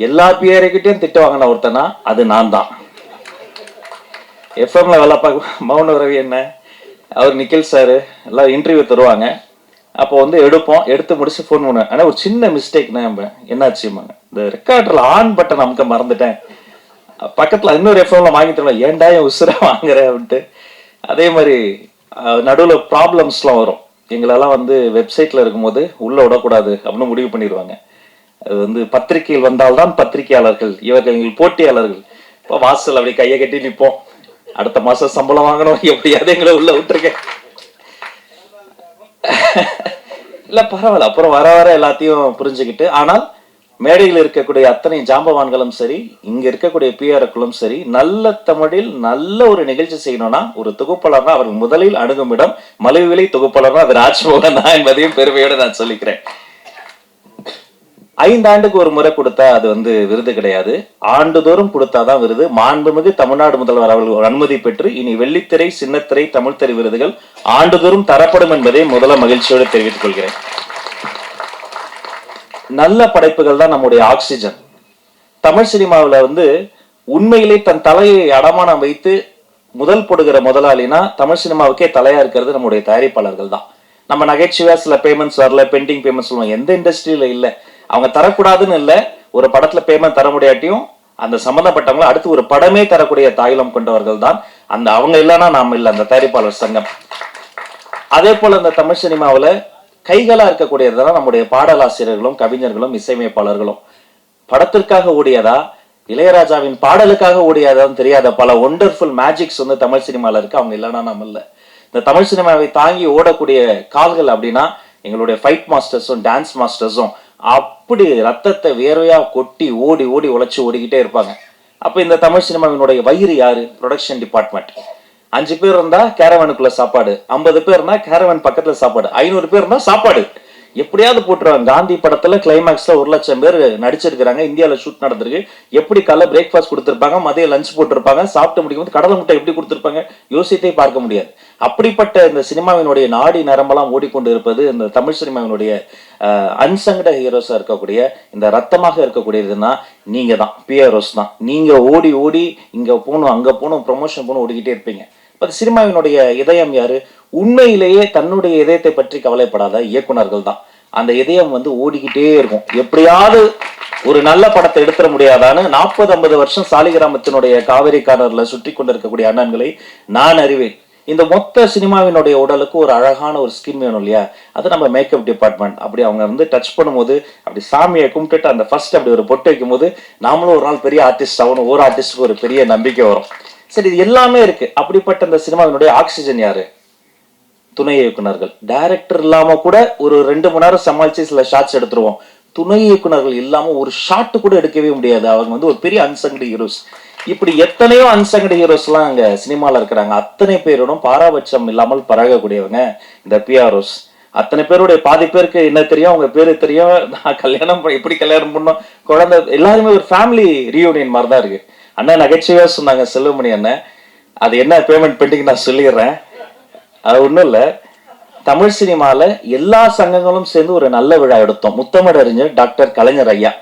எல்லா பேர்கிட்டையும் திட்டு வாங்கின ஒருத்தனா அது நான் தான். எஃப்எம்ல வேலை பார்க்க மௌன ரவி என்ன, அவர் நிக்கில் சாரு எல்லாம் இன்டர்வியூ தருவாங்க. அப்போ வந்து எடுத்து முடிச்சு ஃபோன் பண்ணுவேன். ஆனால் ஒரு சின்ன மிஸ்டேக்னா என்னாச்சுமாங்க, இந்த ரெக்கார்டரில் ஆன் பட்டன் அமுக்க மறந்துட்டேன். பக்கத்தில் இன்னொரு எஃப்எம்ல வாங்கிட்டு ஏன்டா என் உசுரை வாங்குற அப்படின்ட்டு. அதே மாதிரி நடுவில் ப்ராப்ளம்ஸ்லாம் வரும். எங்களெல்லாம் வந்து வெப்சைட்டில் இருக்கும்போது உள்ளே விடக்கூடாது அப்படின்னு முடிவு பண்ணிடுவாங்க. அது வந்து பத்திரிகையில் வந்தால்தான் பத்திரிகையாளர்கள், இவர்கள் எங்கள் போட்டியாளர்கள். இப்போ வாசல் அப்படி கையை கட்டி நிற்போம், அடுத்த மாதம் சம்பளம் வாங்கணும், எப்படியாவது எங்களை உள்ள விட்டுருக்கேன். இல்லை பரவாயில்ல, அப்புறம் வர வர எல்லாத்தையும் புரிஞ்சுக்கிட்டு. ஆனால் மேடையில் இருக்கக்கூடிய அத்தனை ஜாம்பவான்களும் சரி, இங்க இருக்கக்கூடிய பிஆர்களும் சரி, நல்ல தமிழில் நல்ல ஒரு நிகழ்ச்சி செய்யணும்னா ஒரு தொகுப்பாளர்னா அவர்கள் முதலில் அணுகும் இடம் மலிவிலை தொகுப்பாளர்னா அது ராஜ்மோகன் தான் என்பதையும் பெருமையோடு நான் சொல்லிக்கிறேன். 5 ஆண்டுக்கு ஒரு முறை கொடுத்தா அது வந்து விருது கிடையாது, ஆண்டுதோறும் கொடுத்தாதான் விருது. மாண்புமிகு தமிழ்நாடு முதல்வர் அவர்கள் அனுமதி பெற்று இனி வெள்ளித்திரை, சின்னத்திரை, தமிழ் திரை விருதுகள் ஆண்டுதோறும் தரப்படும் என்பதை முதல்ல மகிழ்ச்சியோடு தெரிவித்துக் கொள்கிறேன். நல்ல படைப்புகள் தான் நம்முடைய ஆக்சிஜன். தமிழ் சினிமாவில் வந்து உண்மையிலே தன் தலையை அடமானம் வைத்து முதல் போடுகிற முதலாளினா தமிழ் சினிமாவுக்கே தலையா இருக்கிறது நம்முடைய தயாரிப்பாளர்கள் தான். நம்ம நகைச்சுவையா சில பேமெண்ட்ஸ் வரல, பெண்டிங் பேமெண்ட்ஸ் சொல்லுவோம், எந்த இண்டஸ்ட்ரியில இல்லை. அவங்க தரக்கூடாதுன்னு இல்லை, ஒரு படத்துல பேமெண்ட் தர முடியாட்டியும் அந்த சம்பந்தப்பட்டவங்களை அடுத்து ஒரு படமே தரக்கூடிய தாயிலம் கொண்டவர்கள் தான் அந்த அவங்க. இல்லைன்னா நாம இல்லை அந்த தயாரிப்பாளர் சங்கம். அதே போல அந்த தமிழ் சினிமாவில் கைகளா இருக்கக்கூடியதுதான் நம்முடைய பாடலாசிரியர்களும் கவிஞர்களும் இசையமைப்பாளர்களும். படத்திற்காக ஓடியதா இளையராஜாவின் பாடலுக்காக ஓடியதான்னு தெரியாத பல ஒண்டர்ஃபுல் மேஜிக்ஸ் வந்து தமிழ் சினிமாவில் இருக்கு. அவங்க இல்லைன்னா நம்ம இல்லை. இந்த தமிழ் சினிமாவை தாங்கி ஓடக்கூடிய கால்கள் அப்படின்னா எங்களுடைய ஃபைட் மாஸ்டர்ஸும் டான்ஸ் மாஸ்டர்ஸும் அப்படி ரத்தத்தை வேர்வையா கொட்டி ஓடி ஓடி உழைச்சி ஓடிக்கிட்டே இருப்பாங்க. அப்ப இந்த தமிழ் சினிமாவினுடைய வயிறு யாரு? Production department. 5 பேர் இருந்தா கேரவனுக்குள்ள சாப்பாடு, 50 பேர் இருந்தா கேரவன் பக்கத்துல சாப்பாடு, 500 பேர் இருந்தா சாப்பாடு எப்படியாவது போட்டுருவாங்க. காந்தி படத்துல கிளைமேக்ஸ்ல 1,00,000 பேர் நடிச்சிருக்கிறாங்க, இந்தியாவில் ஷூட் நடந்திருக்கு. எப்படி காலைல பிரேக்ஃபாஸ்ட் கொடுத்துருப்பாங்க, மதிய லஞ்ச் போட்டிருப்பாங்க, சாப்பிட்டு முடிக்கும் கடலை முட்டை எப்படி கொடுத்துருப்பாங்க யோசித்தே பார்க்க முடியாது. அப்படிப்பட்ட இந்த சினிமாவினுடைய நாடி நரம்பெல்லாம் ஓடிக்கொண்டு இருப்பது இந்த தமிழ் சினிமாவினுடைய அன்சங்கட ஹீரோஸா இருக்கக்கூடிய இந்த ரத்தமாக இருக்கக்கூடியதுன்னா நீங்க தான், பிஆர்ஓஸ் தான். நீங்க ஓடி ஓடி இங்க போகணும் அங்க போகணும் ப்ரொமோஷன் போகணும் ஓடிக்கிட்டே இருப்பீங்க. சினிமாவினுடைய இதயம் யாரு? உண்மையிலேயே தன்னுடைய இதயத்தை பற்றி கவலைப்படாத இயக்குனர்கள் தான். அந்த இதயம் வந்து ஓடிக்கிட்டே இருக்கும். எப்படியாவது ஒரு நல்ல படத்தை எடுத்துட முடியாதான்னு 40-50 வருஷம் சாலிகிராமத்தினுடைய காவிரி கார்னர்ல சுற்றி கொண்டிருக்கக்கூடிய அண்ணன்களை நான் அறிவேன். இந்த மொத்த சினிமாவினுடைய உடலுக்கு ஒரு அழகான ஒரு ஸ்கின் வேணும் இல்லையா? அது நம்ம மேக்கப் டிபார்ட்மெண்ட். அப்படி அவங்க வந்து டச் பண்ணும்போது அப்படி சாமியை கும்பிட்டுட்டு அந்த ஃபர்ஸ்ட் அப்படி ஒரு பொட்டு வைக்கும் போது நாமளும் ஒரு நாள் பெரிய ஆர்டிஸ்ட் ஆகணும், ஒரு ஆர்டிஸ்டுக்கு ஒரு பெரிய நம்பிக்கை வரும். சரி, இது எல்லாமே இருக்கு. அப்படிப்பட்ட இந்த சினிமாவினுடைய ஆக்சிஜன் யாரு? துணை இயக்குனர்கள். டைரக்டர் இல்லாம கூட ஒரு 2 மணி நேரம் சமாளிச்சு சில ஷாட்ஸ் எடுத்துருவோம். துணை இயக்குனர்கள் இல்லாம ஒரு ஷாட் கூட எடுக்கவே முடியாது. அவங்க வந்து ஒரு பெரிய அன்சங்கடு ஹீரோஸ். இப்படி எத்தனையோ அன்சங்கடு ஹீரோஸ் எல்லாம் அங்க சினிமால இருக்கிறாங்க. அத்தனை பேரோடும் பாராபட்சம் இல்லாமல் பழகக்கூடியவங்க இந்த பிஆர்ஓஸ். அத்தனை பேருடைய பாதி பேருக்கு என்ன தெரியும், அவங்க பேரு தெரியும். நான் கல்யாணம் எப்படி கல்யாணம் பண்ணோம், குழந்தை, எல்லாருமே ஒரு ஃபேமிலி ரீயூனியன் மாதிரி தான் இருக்கு. அண்ணன் நகைச்சுவையா சொன்னாங்க செல்வமணி அண்ணன், அது என்ன பேமெண்ட் பெண்டிங் நான் சொல்லிடுறேன். அது ஒன்றும் இல்லை, தமிழ் சினிமால எல்லா சங்கங்களும் சேர்ந்து ஒரு நல்ல விழா எடுத்தோம். முத்தமிழ் அறிஞர் டாக்டர் கலைஞர் ஐயா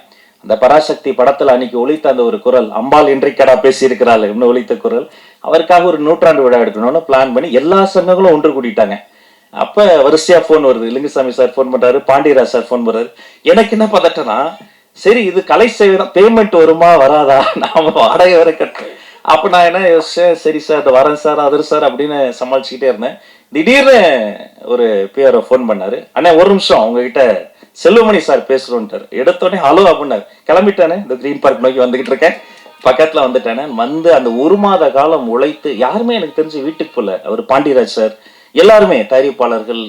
அந்த பராசக்தி படத்துல அன்னைக்கு ஒலித்த அந்த ஒரு குரல், அம்பாள் இன்றைக்கடா பேசி இருக்கிறாள் இன்னும் ஒலித்த குரல், அவருக்காக ஒரு 100ஆண்டு விழா எடுக்கணும்னு பிளான் பண்ணி எல்லா சங்கங்களும் ஒன்று கூட்டிட்டாங்க. அப்ப வரிசையா போன் வருது. லிங்குசாமி சார் போன் பண்றாரு, பாண்டியராஜ் சார் போன் பண்றாரு. எனக்கு என்ன பதட்டனா, சரி இது கலை சேவை தான், பேமெண்ட் வருமா வராதா, நாம வாடகை வர கட்ட. அப்ப நான் என்ன யோசிச்சேன், சரி சார் அது வரேன் சார் அது சார் அப்படின்னு சமாளிச்சுக்கிட்டே இருந்தேன். திடீர்னு ஒரு பிஆர்ஓ போன் பண்ணாரு, அண்ணா ஒரு நிமிஷம் உங்ககிட்ட செல்வமணி சார் பேசுறோன்ட்டாரு. எடுத்தோடனே ஹலோ அப்படின்னாரு. கிளம்பிட்டானே, இந்த கிரீன் பார்க் நோக்கி வந்துகிட்டு இருக்கேன், பக்கத்துல வந்துட்டானே. வந்து அந்த 1 மாத காலம் உழைத்து யாருமே எனக்கு தெரிஞ்சு வீட்டுக்கு போல. அவர் பாண்டியராஜ் சார் எல்லாருமே தயாரிப்பாளர்கள்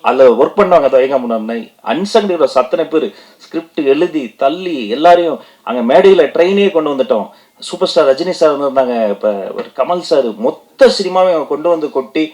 அதுல ஒர்க் பண்ணுவாங்க. தயங்க முன்னாடி அன்சங்கட அத்தனை பேர் ஸ்கிரிப்ட் எழுதி தள்ளி எல்லாரையும் அங்க மேடையில ட்ரெயினே கொண்டு வந்துட்டோம். சூப்பர் ஸ்டார் ரஜினி சார் வந்திருந்தாங்க, இப்ப ஒரு கமல் சார், மொத்த சினிமாவை கொண்டு வந்து கொட்டி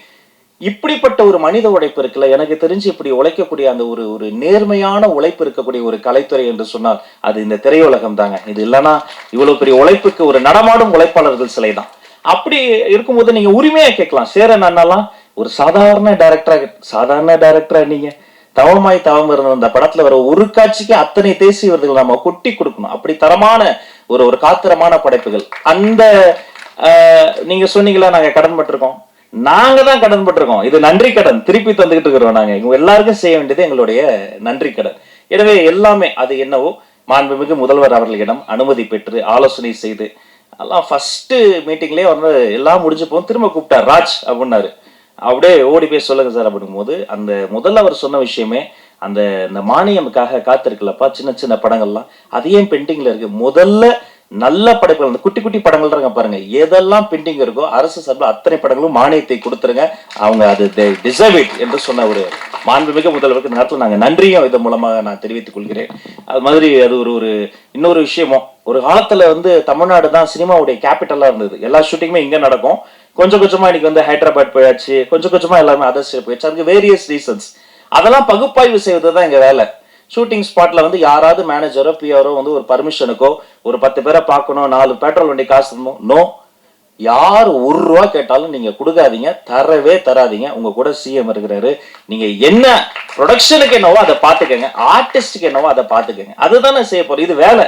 இப்படிப்பட்ட ஒரு மனித உழைப்பு இருக்குல்ல, எனக்கு தெரிஞ்சு இப்படி உழைக்கக்கூடிய அந்த ஒரு நேர்மையான உழைப்பு இருக்கக்கூடிய ஒரு கலைத்துறை என்று சொன்னால் அது இந்த திரையுலகம் தாங்க. இது இல்லைன்னா இவ்வளவு பெரிய உழைப்புக்கு ஒரு நடமாடும் உழைப்பாளர்கள் சிலை தான். அப்படி இருக்கும்போது நீங்க உரிமையா கேட்கலாம், சேரன் அண்ணாலாம் ஒரு சாதாரண டைரக்டரா நீங்க தவமாய் தவம் இருந்த அந்த படத்துல வர ஒரு காட்சிக்கு அத்தனை தேசிய விருதுகள் நம்ம கொட்டி கொடுக்கணும். அப்படி தரமான ஒரு காத்திரமான படைப்புகள். அந்த நீங்க சொன்னீங்களா நாங்க கடன் பட்டிருக்கோம். நாங்க தான் கடன் பட்டிருக்கோம். இது நன்றி கடன் திருப்பி தந்துகிட்டு இருக்கிறோம். நாங்க இவங்க எல்லாருக்கும் செய்ய வேண்டியது எங்களுடைய நன்றி கடன். எனவே எல்லாமே அது என்னவோ மாண்புமிகு முதல்வர் அவர்களிடம் அனுமதி பெற்று ஆலோசனை செய்து எல்லாம் ஃபர்ஸ்ட் மீட்டிங்லேயே வந்து எல்லாம் முடிஞ்சு போகும். திரும்ப கூப்பிட்டார் ராஜ் அப்படின்னாரு. அப்படியே ஓடி போய் சொல்லுங்க சார் அப்படிங்கும் போது அந்த முதல்ல அவர் சொன்ன விஷயமே அந்த மானியமுக்காக காத்திருக்கலப்பா, சின்ன சின்ன படங்கள்லாம் அது ஏன் பெண்டிங்ல இருக்கு, முதல்ல நல்ல படைப்புகள் அந்த குட்டி குட்டி படங்கள் இருங்க பாருங்க, எதெல்லாம் பெண்டிங் இருக்கோ அரசு சார்பில் அத்தனை படங்களும் மானியத்தை கொடுத்துருங்க, அவங்க அது டிசர்வ் இட் என்று சொன்ன ஒரு மாண்புமிகு முதல்வருக்கு இந்த நேரத்தில் நாங்கள் நன்றியும் இதன் மூலமாக நான் தெரிவித்துக் கொள்கிறேன். அது மாதிரி அது ஒரு இன்னொரு விஷயமும், ஒரு காலத்துல வந்து தமிழ்நாடு தான் சினிமாவுடைய கேபிட்டலா இருந்தது. எல்லா ஷூட்டிங்குமே இங்க நடக்கும். கொஞ்சம் கொஞ்சமா இன்னைக்கு வந்து ஹைதராபாத் போயாச்சு, கொஞ்சம் கொஞ்சமா எல்லாமே அதர் ஸ்டேட் போயாச்சு. அதுக்கு வேரியஸ் ரீசன்ஸ். அதெல்லாம் பகுப்பாய்வு செய்வது தான் எங்க வேலை. ஷூட்டிங் ஸ்பாட்ல வந்து யாராவது மேனேஜரோ பிஆரோ வந்து ஒரு பர்மிஷனுக்கோ ஒரு 10 பேரை பார்க்கணும், 4 பெட்ரோல் வண்டி காசு நோ, யார் 1 ரூபா கேட்டாலும் நீங்க கொடுக்காதீங்க, தரவே தராதீங்க. உங்க கூட சிஎம் இருக்கிறாரு, நீங்க என்ன ப்ரொடக்ஷனுக்கு என்னவோ அதை பாத்துக்கங்க, ஆர்டிஸ்டுக்கு என்னவோ அதை பாத்துக்கங்க, அதுதானே செய்ய போறோம். இது வேலை.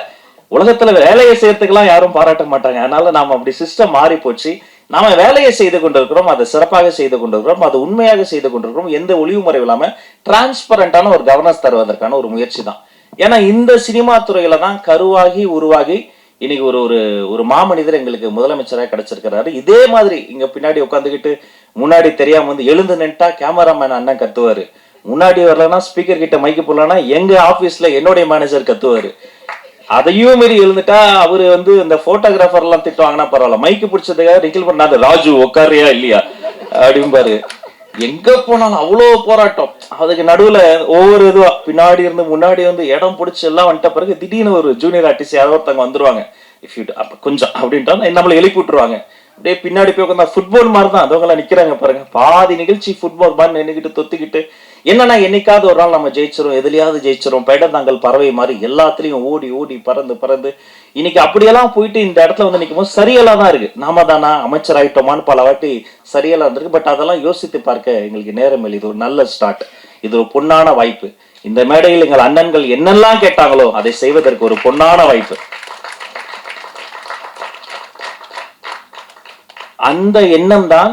உலகத்துல வேலையை செய்யறதுக்கெல்லாம் யாரும் பாராட்ட மாட்டாங்க. அதனால நாம அப்படி சிஸ்டம் மாறி போச்சு. நாம வேலையை செய்து கொண்டிருக்கிறோம், அதை சிறப்பாக செய்து கொண்டிருக்கிறோம், அது உண்மையாக செய்து கொண்டிருக்கிறோம். எந்த ஒளிவு முறை இல்லாம டிரான்ஸ்பரண்டான ஒரு கவர்னன்ஸ் தருவதற்கான ஒரு முயற்சி தான். ஏன்னா இந்த சினிமா துறையில தான் கருவாகி உருவாகி இன்னைக்கு ஒரு மாமனிதர் எங்களுக்கு முதலமைச்சராக கிடைச்சிருக்கிறாரு. இதே மாதிரி இங்க பின்னாடி உட்காந்துக்கிட்டு முன்னாடி தெரியாம வந்து எழுந்து நின்ட்டா கேமராமேன் அண்ணன் கத்துவாரு, முன்னாடி வரலன்னா ஸ்பீக்கர் கிட்ட மைக்கு போடலன்னா எங்க ஆபீஸ்ல என்னுடைய மேனேஜர் கத்துவாரு. அதையும் மீறி எழுந்துட்டா அவரு வந்து இந்த போட்டோகிராஃபர் எல்லாம் திட்டுவாங்கன்னா பரவாயில்ல, மைக்கு பிடிச்சதுக்காக நிக்கல் பண்ணாத ராஜு உட்காரியா இல்லையா அப்படிம்பாரு. எங்க போனாலும் அவ்வளோ போராட்டம். அதுக்கு நடுவுல ஒவ்வொரு இதுவா பின்னாடி இருந்து முன்னாடி வந்து இடம் பிடிச்சி எல்லாம் வந்துட்ட பிறகு திடீர்னு ஒரு ஜூனியர் ஆர்டிஸ்ட் யாரோ ஒருத்தவங்க வந்துருவாங்க, இஃப் யூ கொஞ்சம் அப்படின்ட்டா நம்மளை எழுப்பி விட்டுருவாங்க. அப்படியே பின்னாடி போய் உட்காந்தா ஃபுட்பால் மாதிரி தான் அதவங்க நிக்கிறாங்க பாருங்க. பாதி நிகழ்ச்சி ஃபுட்பால் மாதிரி நின்றுக்கிட்டு தொத்திக்கிட்டு என்னன்னா என்னைக்காவது ஒரு நாள் நம்ம ஜெயிச்சிரும், எதுலையாவது ஜெயிச்சிரும், பெடந்தாங்கள் பறவை மாதிரி எல்லாத்துலயும் ஓடி ஓடி பறந்து பறந்து இன்னைக்கு அப்படியெல்லாம் போயிட்டு இந்த இடத்துல வந்து நிற்கும் போது சரியெல்லாம் தான் இருக்கு. நாம தானா அமைச்சர் ஆயிட்டோமான்னு பல வாட்டி சரியெல்லாம் இருந்திருக்கு. பட் அதெல்லாம் யோசித்து பார்க்க எங்களுக்கு நேரம் இல்லை. இது ஒரு நல்ல ஸ்டார்ட், இது ஒரு பொன்னான வாய்ப்பு. இந்த மேடையில் எங்கள் அண்ணன்கள் என்னெல்லாம் கேட்டாங்களோ அதை செய்வதற்கு ஒரு பொன்னான வாய்ப்பு. அந்த எண்ணம் தான்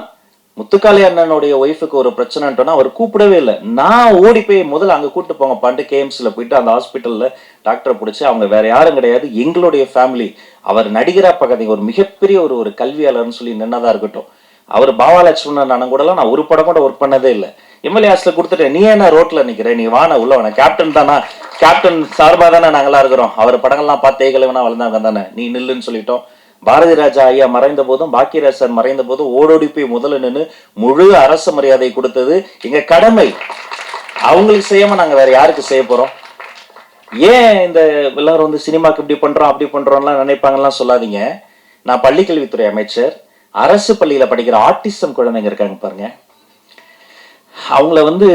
முத்துக்காளி அண்ணனுடைய ஒய்ஃபுக்கு ஒரு பிரச்சனைட்டோன்னா அவர் கூப்பிடவே இல்லை. நான் ஓடி போய் முதல்ல அங்கே கூப்பிட்டு போங்க பாண்டு கேஎம்ஸ்ல போயிட்டு அந்த ஹாஸ்பிட்டல்ல டாக்டரை பிடிச்சி, அவங்க வேற யாரும் கிடையாது எங்களுடைய ஃபேமிலி. அவர் நடிகரா பார்க்காதீங்க, ஒரு மிகப்பெரிய ஒரு கல்வியாளர்னு சொல்லி நின்னதா இருக்கட்டும். அவர் பாவாலட்சுமணன் அண்ணன் கூடலாம் நான் ஒரு படம் கூட ஒர்க் பண்ணதே இல்லை. எம்எல்ஏ ஆஸ்ல கொடுத்துட்டேன், நீ என்ன ரோட்ல நிக்கிற, நீ வான உள்ள வேணா, கேப்டன் தானா, கேப்டன் சார்பா தானே நாங்கெல்லாம் இருக்கிறோம், அவர் படங்கள்லாம் பார்த்தே கிழவனா வளர்ந்தாங்க தானே, நீ நில்லுன்னு சொல்லிட்டோம். பாரதி ராஜா ஐயா மறைந்த போதும் பாக்கியராஜ் சார் மறைந்த போதும் ஓடோடி போய் முதல்ல நின்று முழு அரசு மரியாதை கொடுத்தது எங்க கடமை. அவங்களுக்கு செய்யாம நாங்க வேற யாருக்கு செய்ய போறோம்? ஏன் இந்த எல்லாரும் வந்து சினிமாக்கு இப்படி பண்றோம் அப்படி பண்றோம்லாம் நினைப்பாங்கலாம் சொல்லாதீங்க. நான் பள்ளிக்கல்வித்துறை அமைச்சர். அரசு பள்ளியில படிக்கிற ஆட்டிசம் குழந்தைங்க இருக்காங்க பாருங்க, அவங்கள வந்து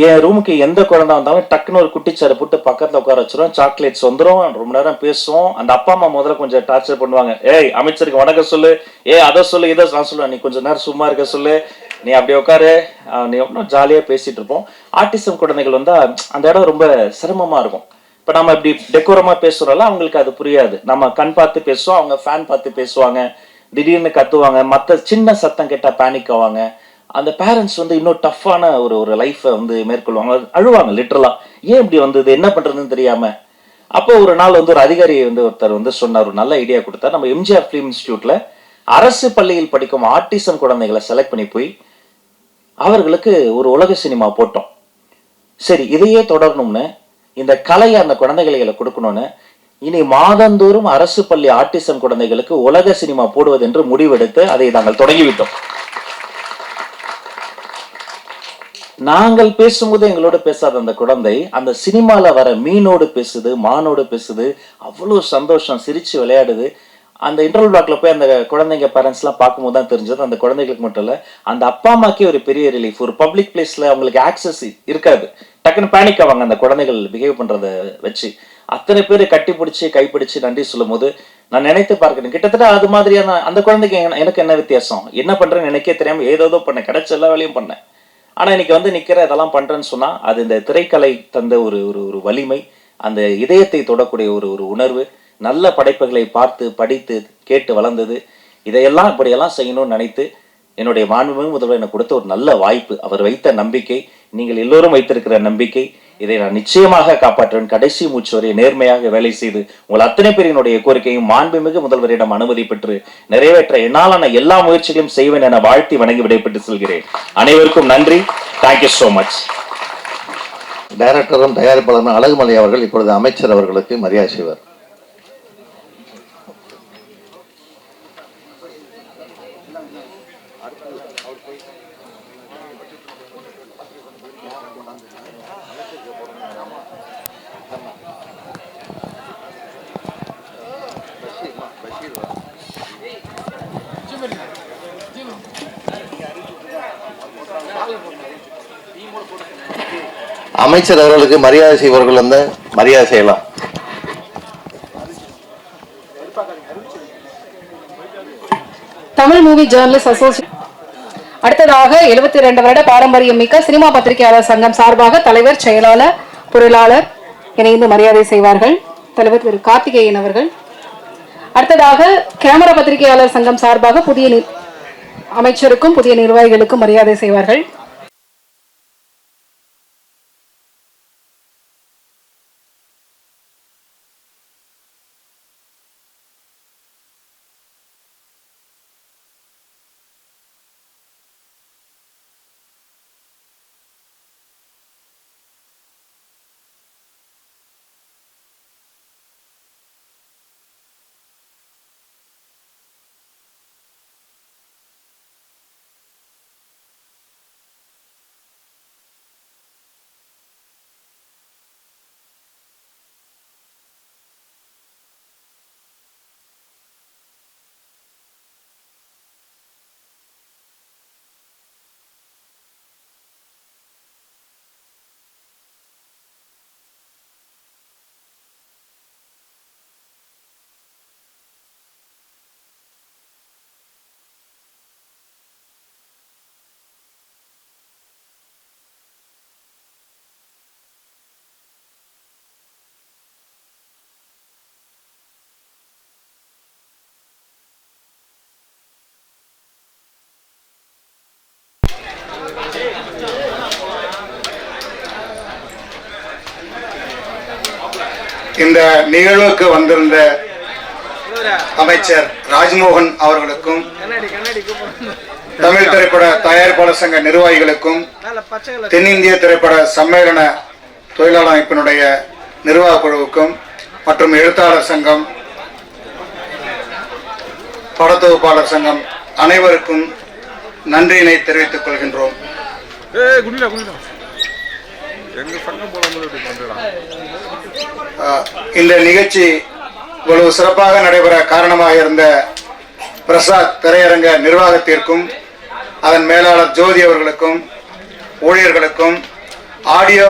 என் ரூமுக்கு எந்த குழந்தை வந்தாலும் டக்குன்னு ஒரு குட்டிச்சாரை போட்டு பக்கத்துல உட்கார வச்சிரும், சாக்லேட்ஸ் வந்துடும், ரொம்ப நேரம் பேசுவோம். அந்த அப்பா அம்மா முதல்ல கொஞ்சம் டார்ச்சர் பண்ணுவாங்க, ஏய் அமைச்சருக்கு வணக்கம் சொல்லு, அதை சொல்லு இதை நான் சொல்லுவேன், நீ கொஞ்ச நேரம் சும்மா இருக்க சொல்லு, நீ அப்படி உட்காரு, நீ ஒன்றும் ஜாலியா பேசிட்டு இருப்போம். ஆட்டிசம் குழந்தைகள் வந்தா அந்த இடம் ரொம்ப சிரமமா இருக்கும். இப்ப நம்ம இப்படி டெக்கோரமா பேசுறோம்ல, அவங்களுக்கு அது புரியாது. நம்ம கண் பார்த்து பேசுவோம், அவங்க ஃபேன் பார்த்து பேசுவாங்க, திடீர்னு கத்துவாங்க, மற்ற சின்ன சத்தம் கேட்டா பேனிக் ஆவாங்க. அந்த பேரண்ட்ஸ் வந்து இன்னும் டஃப்பான ஒரு லைஃப்பை வந்து மேற்கொள்வாங்க, அழுவாங்க லிட்டரலா. ஏன் இப்படி வந்தது என்ன பண்றதுன்னு தெரியாம. அப்போ ஒரு நாள் வந்து ஒரு அதிகாரி வந்து ஒருத்தர் வந்து சொன்னார், ஒரு நல்ல ஐடியா கொடுத்தார். நம்ம எம்ஜிஆர் ஃபிலிம் இன்ஸ்டிடியூட்ல அரசு பள்ளியில் படிக்கும் ஆட்டிசம் குழந்தைகளை செலக்ட் பண்ணி போய் அவர்களுக்கு ஒரு உலக சினிமா போட்டோம். சரி, இதையே தொடரணும்னு இந்த கலையை அந்த குழந்தைகளை கொடுக்கணும்னு இனி மாதந்தோறும் அரசு பள்ளி ஆட்டிசம் குழந்தைகளுக்கு உலக சினிமா போடுவது என்று முடிவெடுத்து அதை நாங்கள் தொடங்கிவிட்டோம். நாங்கள் பேசும்போது எங்களோட பேசாத அந்த குழந்தை அந்த சினிமால வர மீனோடு பேசுது, மானோடு பேசுது, அவ்வளவு சந்தோஷம், சிரிச்சு விளையாடுது. அந்த இன்டர்வல் பிளாக்ல போய் அந்த குழந்தைங்க பேரண்ட்ஸ் எல்லாம் பார்க்கும்போது தான் தெரிஞ்சது, அந்த குழந்தைகளுக்கு மட்டும் இல்ல அந்த அப்பா அம்மாக்கே ஒரு பெரிய ரிலீஃப். ஒரு பப்ளிக் பிளேஸ்ல அவங்களுக்கு ஆக்சஸ் இருக்காது, டக்குன்னு பேனிக் ஆவாங்க அந்த குழந்தைகள் பிஹேவ் பண்றதை வச்சு. அத்தனை பேர் கட்டி பிடிச்சி கைப்பிடிச்சு நன்றி சொல்லும் போது நான் நினைத்து பார்க்கிறேன், கிட்டத்தட்ட அது மாதிரியான அந்த குழந்தைக்கு எனக்கு என்ன வித்தியாசம், என்ன பண்றேன்னு எனக்கே தெரியாம ஏதோ பண்ணேன், கிடைச்ச எல்லா வேலையும் பண்ணேன். ஆனா இன்னைக்கு வந்து நிக்கிற இதெல்லாம் பண்றேன்னு சொன்னா அது இந்த திரைக்கலை தந்த ஒரு வலிமை, அந்த இதயத்தை தொடக்கூடிய ஒரு உணர்வு, நல்ல படைப்புகளை பார்த்து படித்து கேட்டு வளர்ந்தது. இதையெல்லாம் இப்படியெல்லாம் செய்யணும்னு நினைத்து என்னுடைய மாண்புமிகு முதல்வர் எனக்கு கொடுத்த ஒரு நல்ல வாய்ப்பு, அவர் வைத்த நம்பிக்கை, நீங்கள் எல்லோரும் வைத்திருக்கிற நம்பிக்கை, இதை நான் நிச்சயமாக காப்பாற்றுவேன். கடைசி மூச்சு வரை நேர்மையாக வேலை செய்து உங்கள் அத்தனை பேரினுடைய கோரிக்கையும் மாண்புமிகு முதல்வரிடம் அனுமதி பெற்று நிறைவேற்ற என்னாலான எல்லா முயற்சிகளையும் செய்வேன் என வாழ்த்தி வணங்கி விடைபெற்று செல்கிறேன். அனைவருக்கும் நன்றி. Thank you so much. டைரக்டரும் தயாரிப்பாளரும் அழகுமலை அவர்கள் இப்பொழுது அமைச்சர் அவர்களுக்கு மரியாதை செய்வார். அமைச்சர் அவர்களுக்கு மரியாதை செய்வர்கள் வந்து மரியாதை செய்யலாம். Tamil movie journalist association. அடுத்ததாக 72 வருட பாரம்பரியம் மிக்க சினிமா பத்திரிகையாளர் சங்கம் சார்பாக தலைவர், செயலாளர், பொருளாளர் இணைந்து மரியாதை செய்வார்கள். தலைவர் திரு கார்த்திகேயன் அவர்கள். அடுத்ததாக கேமரா பத்திரிகையாளர் சங்கம் சார்பாக புதிய அமைச்சருக்கும் புதிய நிர்வாகிகளுக்கும் மரியாதை செய்வார்கள். இந்த நிகழ்வுக்கு வந்திருந்த அமைச்சர் ராஜ்மோகன் அவர்களுக்கும், தமிழ் திரைப்பட தயாரிப்பாளர் சங்க நிர்வாகிகளுக்கும், தென்னிந்திய திரைப்பட சம்மேளன தொழிலாளர் அமைப்பினுடைய நிர்வாக குழுவுக்கும் மற்றும் எழுத்தாளர் சங்கம், படத்தொகுப்பாளர் சங்கம் அனைவருக்கும் நன்றியினை தெரிவித்துக் கொள்கின்றோம். இந்த நிகழ்ச்சி இவ்வளவு சிறப்பாக நடைபெற காரணமாக இருந்த பிரசாத் திரையரங்க நிர்வாகத்திற்கும், அதன் மேலாளர் ஜோதி அவர்களுக்கும், ஊழியர்களுக்கும், ஆடியோ